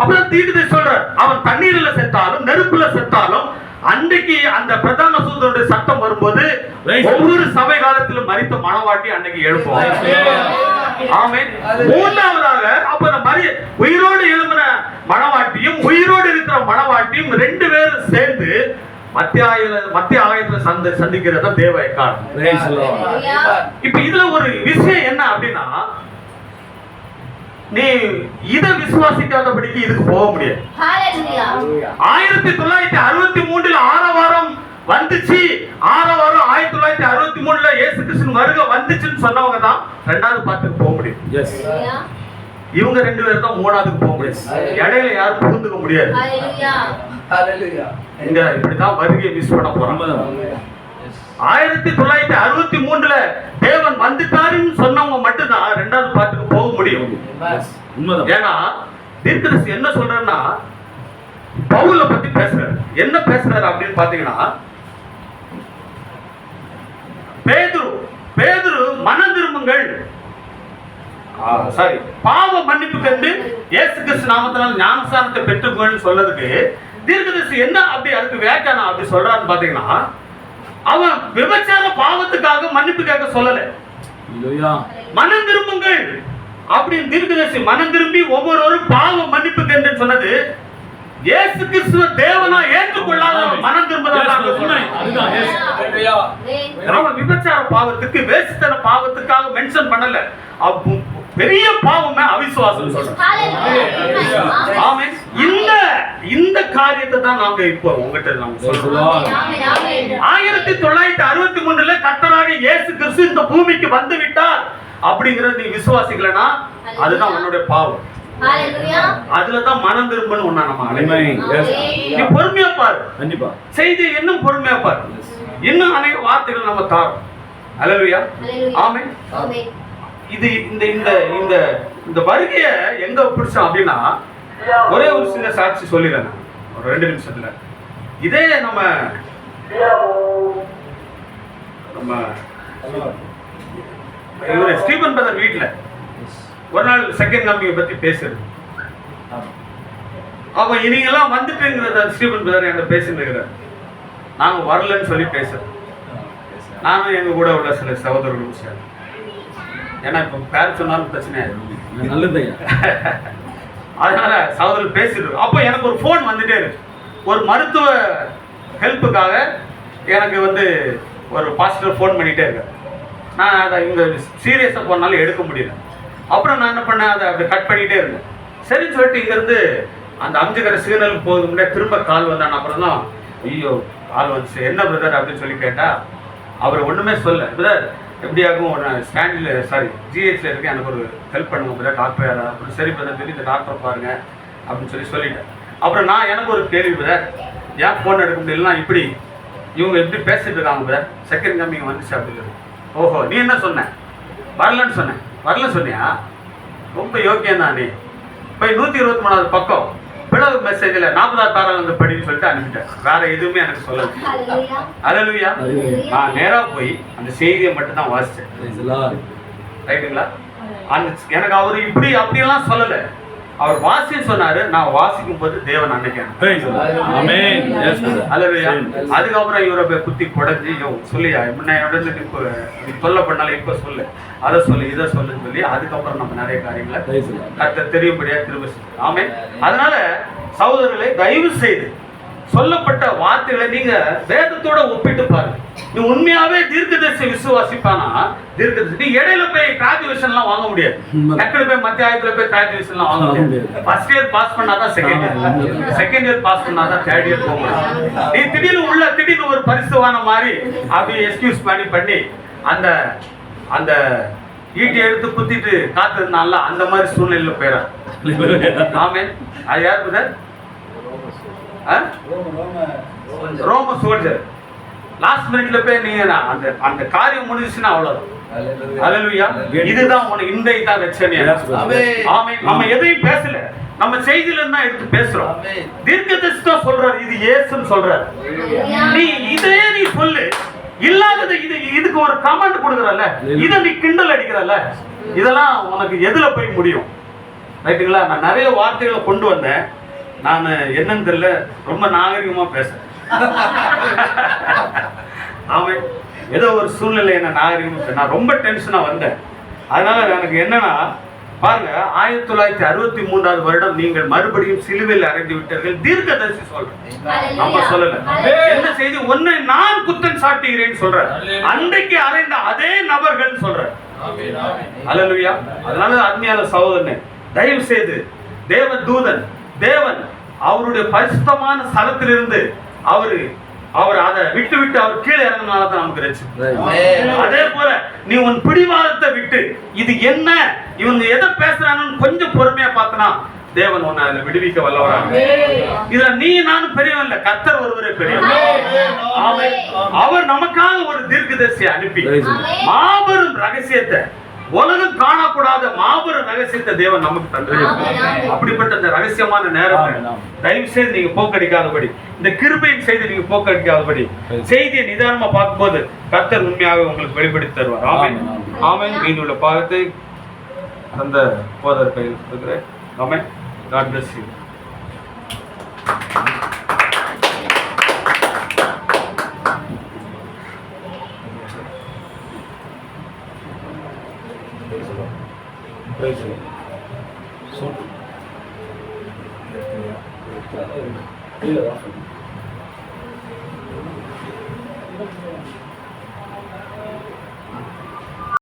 அப்புறம் தீர்க்கதரிசி சொல்றார், அவன் தண்ணீர்ல செத்தாலும் நெருப்புல செத்தாலும் அன்றைக்கு அந்த பிரதான தூதனுடைய சத்தம் வரும்போது ஒவ்வொரு சபை காலத்திலும் மரித்த மணவாட்டி அன்னைக்கு எழுப்போம். ஆமென். மூன்றாவதாக அப்ப உயிரோடு எழும்பின மணவாட்டியும் உயிரோடு இருக்கிற மணவாட்டியும் 2 பேரும் சேர்ந்து மத்திய ஆகாயத்துல சந்திக்கிறத தேவ எக்காலம். இப்ப இதுல ஒரு விஷயம் என்ன அப்படின்னா, நீ இத விசுவாசிக்காதபடிக்கு இதுக்கு போக முடியாது. 1963 ஆரவாரம் வந்துச்சு. ஆரவாரம் 1963 இயேசு கிறிஸ்து வருகை வந்துச்சுன்னு சொன்னவங்க தான் 2வது பாட்டுக்கு போக முடியும். இவங்க 2 பேரும் தான் 3வதுக்கு போக முடியும். இடையில யாரும் புகுந்துக்க முடியாது. இங்க இப்படிதான் வருகையை மிஸ் பண்ண போறாங்க. 1963 தேவன் வந்துட்டாருன்னு சொன்னவங்க மட்டும்தான் 2வது பாட்டுக்கு போக முடியும். ஏன்னா தீர்க்கதரிசி என்ன சொல்றாருன்னா பவுலை பத்தி பேசுறாரு. என்ன பேசுறாரு அப்படின்னு பாத்தீங்கன்னா, பேதுரு மனம் திரும்புங்கள், சாரி பாவ மன்னிப்பு கண்டு இயேசு கிறிஸ்து நாமத்தினால் ஞானஸ்நானத்தை பெற்றுக்கொள்ளுன்னு சொன்னதுக்கு தீர்க்கதரிசி என்ன அப்படி அதுக்கு வியாக்கியானம் அப்படி சொல்றான்னு பாத்தீங்கன்னா, அவன் விபச்சார பாவத்துக்காக மன்னிப்பு கேட்க சொல்லல, மனம் திரும்புங்கள் அப்படின்னு தீர்க்கதரிசி மனம் திரும்பி ஒவ்வொருவரும் பாவ மன்னிப்பு கண்டு சொன்னது இயேசு கிறிஸ்துவ தேவனா ஏற்றுக்கொள்ளாத மனம் திரும்புவதற்காக. அவன் விபச்சார பாவத்துக்கு வேசித்தன பாவத்துக்காக மென்ஷன் பண்ணல, பெரிய பாவமே அவிசுவாசம் சொல்றேன். இந்த காரியத்தை தான் நாங்க இப்போ உங்ககிட்ட நாங்க சொல்றோம். 1963 கர்த்தராக இயேசு கிறிஸ்து இந்த பூமிக்கு வந்து விட்டார் அப்படிங்கறது நீ விசுவாசிக்கலனா அதுதான் உன்னுடைய பாவம். அதுலதான் மனம் திரும்பன்னு ஒண்ணா நம்ம அழைமை. நீ பொறுமையா பாரு, கண்டிப்பா செய்தி இன்னும் பொறுமையா பாரு, இன்னும் அநேக வார்த்தைகள் நம்ம தாரோம். அல்லேலூயா, ஆமென். இது இந்த இந்த இந்த இந்த வருகைய எங்க பிடிச்சோம் அப்படின்னா, ஒரே ஒரு சின்ன சாட்சி சொல்லிடுறேன் ஒரு 2 நிமிஷத்துல. இதே நம்ம இவரு ஸ்டீபன் பிரதர் வீட்டுல ஒரு நாள் செகண்ட் கம்பியை பத்தி பேசுறது. அப்ப இனிங்கெல்லாம் வந்துட்டுங்கிறத ஸ்டீபன் பிரதர் எங்க பேசிட்டு நாங்க வரலன்னு சொல்லி பேசுறோம். நானும் எங்க கூட உள்ள சில சகோதரர்களும் சார், ஏன்னா இப்ப பேர் சொன்னாலும் பிரச்சனை நல்லது. அதனால சகோதரர் பேசிட்டு அப்போ எனக்கு ஒரு போன் வந்துட்டே இருக்கு. ஒரு மருத்துவ ஹெல்ப்புக்காக எனக்கு வந்து ஒரு பாஸ்டர் ஃபோன் பண்ணிட்டே இருக்காரு. நான் அதை இங்க சீரியஸா போனாலும் எடுக்க முடியல. அப்புறம் நான் என்ன பண்ணேன், அதை அப்படி கட் பண்ணிட்டே இருந்தேன். சரின்னு சொல்லிட்டு இங்கேருந்து அந்த அம்ஜிகரை சிக்னலுக்கு போகுது முன்னாடி திரும்ப கால் வந்தான். அப்புறம் தான் ஐயோ கால் வந்துச்சு, என்ன பிரதர் அப்படின்னு சொல்லி கேட்டா அவர் ஒன்றுமே சொல்ல, பிரதர் எப்படியாகும் ஒரு ஸ்டாண்டில் சாரி ஜிஹெச்சில் இருக்கேன், எனக்கு ஒரு ஹெல்ப் பண்ணுங்க பிரதர், டாக்டர் யாரா அப்படின்னு. சரி பிரதர் சொல்லி இந்த டாக்டரை பாருங்க அப்படின்னு சொல்லிட்டேன். அப்புறம் நான் எனக்கு ஒரு கேள்வி பிரதர், ஏன் ஃபோன் எடுக்க முடியலன்னா இப்படி இவங்க எப்படி பேசிட்டு இருக்காங்க பிரதர், செகண்ட் கம்மிங் வந்துச்சு அப்படின்னு. ஓஹோ நீ என்ன சொன்ன, வரலன்னு சொன்னேன். வரல சொன்னியா, ரொம்ப யோக்கியம் தான் நீ. போய் 123வது பக்கம் பிளவு மெசேஜ்ல 40வது பேரால படின்னு சொல்லிட்டு அனுப்பிட்டேன். வேற எதுவுமே எனக்கு சொல்லல. அல்லேலூயா. நான் நேரா போய் அந்த செய்தியை மட்டும் தான் வாசிச்சேன். ரைட்டுங்களா? அந்த எனக்கு அவரு இப்படி அப்படியெல்லாம் சொல்லல, அவர் வாசி சொன்னாரு. நான் வாசிக்கும் போது தேவன் அன்னைக்கு அதுக்கப்புறம் இவரை போய் குத்தி குடஞ்சி சொல்லியா முன்ன சொல்ல பண்ணால இப்ப சொல்லு, அதை சொல்லு, இதை சொல்லுன்னு சொல்லி அதுக்கப்புறம் நம்ம நிறைய காரியங்களை கர்த்தர் தெரியும்படியா திரும்ப. ஆமென். அதனால சகோதரர்களே, தயவு செய்து சொல்லப்பட்ட வார்த்தைகளை நீங்க வேதத்தோட ஒப்பிட்டு பாருங்க. நீ உண்மையாவே தீர்க்கதரிசி விசுவாசிப்பானா, தீர்க்கதரிசி நீ இடையில போய் கிராஜுவேஷன் எல்லாம் வாங்க முடியாது. டக்குனு போய் மத்தியாயத்துல போய் கிராஜுவேஷன் எல்லாம் வாங்க முடியாது. ஃபர்ஸ்ட் இயர் பாஸ் பண்ணாதான் second year, second year pass பண்ணாதான் தேர்ட் இயர் போக முடியும். நீ திடீர்னு ஒரு பரிசுவான மாதிரி அப்படி எக்ஸ்கியூஸ் பண்ணி அந்த அந்த ஈட்டி எடுத்து குத்திட்டு காத்திருந்தால அந்த மாதிரி சூழ்நிலையில போயிடா. ஆமென். அது யார் பிரதர்? ரோம சோல்ஜர். லாஸ்ட் மினிட்ல போய் நீங்க அந்த அந்த காரியம் முடிஞ்சுச்சுன்னா அவ்வளவுதான். அல்லேலூயா. இதுதான் உனக்கு இந்த இதான் ரட்சணியா. ஆமென். நம்ம எதையும் பேசல, நம்ம செய்தியில இருந்தா எடுத்து பேசுறோம். தீர்க்கதரிசி சொல்றாரு, இது இயேசுன்னு சொல்றாரு. நீ இதே நீ சொல்லு, இல்லாதது இதுக்கு ஒரு கமெண்ட் கொடுக்கறல்ல, இதை நீ கிண்டல் அடிக்கிறல்ல, இதெல்லாம் உனக்கு எதுல போய் முடியும்? ரைட்டுங்களா? நான் நிறைய வார்த்தைகளை கொண்டு வந்தேன். நான் என்னன்னு தெரியல, ரொம்ப நாகரிகமா பேசுறேன். ஆமாம், ஏதோ ஒரு சூழ்நிலை என்ன நாகரிகம், நான் ரொம்ப டென்ஷனா வந்தேன். அதனால எனக்கு என்னன்னா பாருங்க, 1963வது வருடம் நீங்கள் மறுபடியும் சிலுவையில் அறைந்து விட்டீர்கள். தீர்க்கதரிசி சொல்றேன், நம்ம சொல்லல. என்ன செய்தி? ஒன்னை நான் குத்தம் சாட்டுகிறேன்னு சொல்றேன். அன்றைக்கு அறைந்த அதே நபர்கள் சொல்றேன். அல்லேலூயா. அதனால அருமையான சகோதரனே, தயவு செய்து தேவ தூதன் தேவன் அவருடைய பரிசுத்தமான ஸ்தலத்திலிருந்து அவர் அதை விட்டு அவர் கீழே இறங்கினால்தான் நமக்கு ரட்சிப்பு. அதே போல நீ உன் பிடிவாதத்தை விட்டு இது என்ன இவங்க எதை பேசுறாங்கன்னு கொஞ்சம் பொறுமையா பார்த்தனா தேவன் உன்னை அதில் விடுவிக்க வல்லவராக. இதுல நீ நானும் பெரியவன் இல்ல, கர்த்தர் ஒருவரே பெரியவன். அவர் நமக்காக ஒரு தீர்க்கதரிசியை அனுப்பி மாபெரும் ரகசியத்தை உலகம் காணக்கூடாத மாபெரும் ரகசியத்தை தேவன் நமக்கு தந்திருக்கிறார். அப்படிப்பட்ட அந்த ரகசியமான நேரம் தயவு செய்து நீங்க போக்கடிக்காதபடி, இந்த கிருபையின் செய்தி நீங்க போக்கடிக்காதபடி, செய்தியை நிதானமா பார்க்கும்போது கர்த்தர் உண்மையாக உங்களுக்கு வெளிப்படுத்தி தருவார். ஆமென் ஆமென். மீனுள்ள பாகத்தை அந்த போதர் கையில் கொடுக்கிறேன். ஆமென். God bless you. Praise the Lord. So, clear off.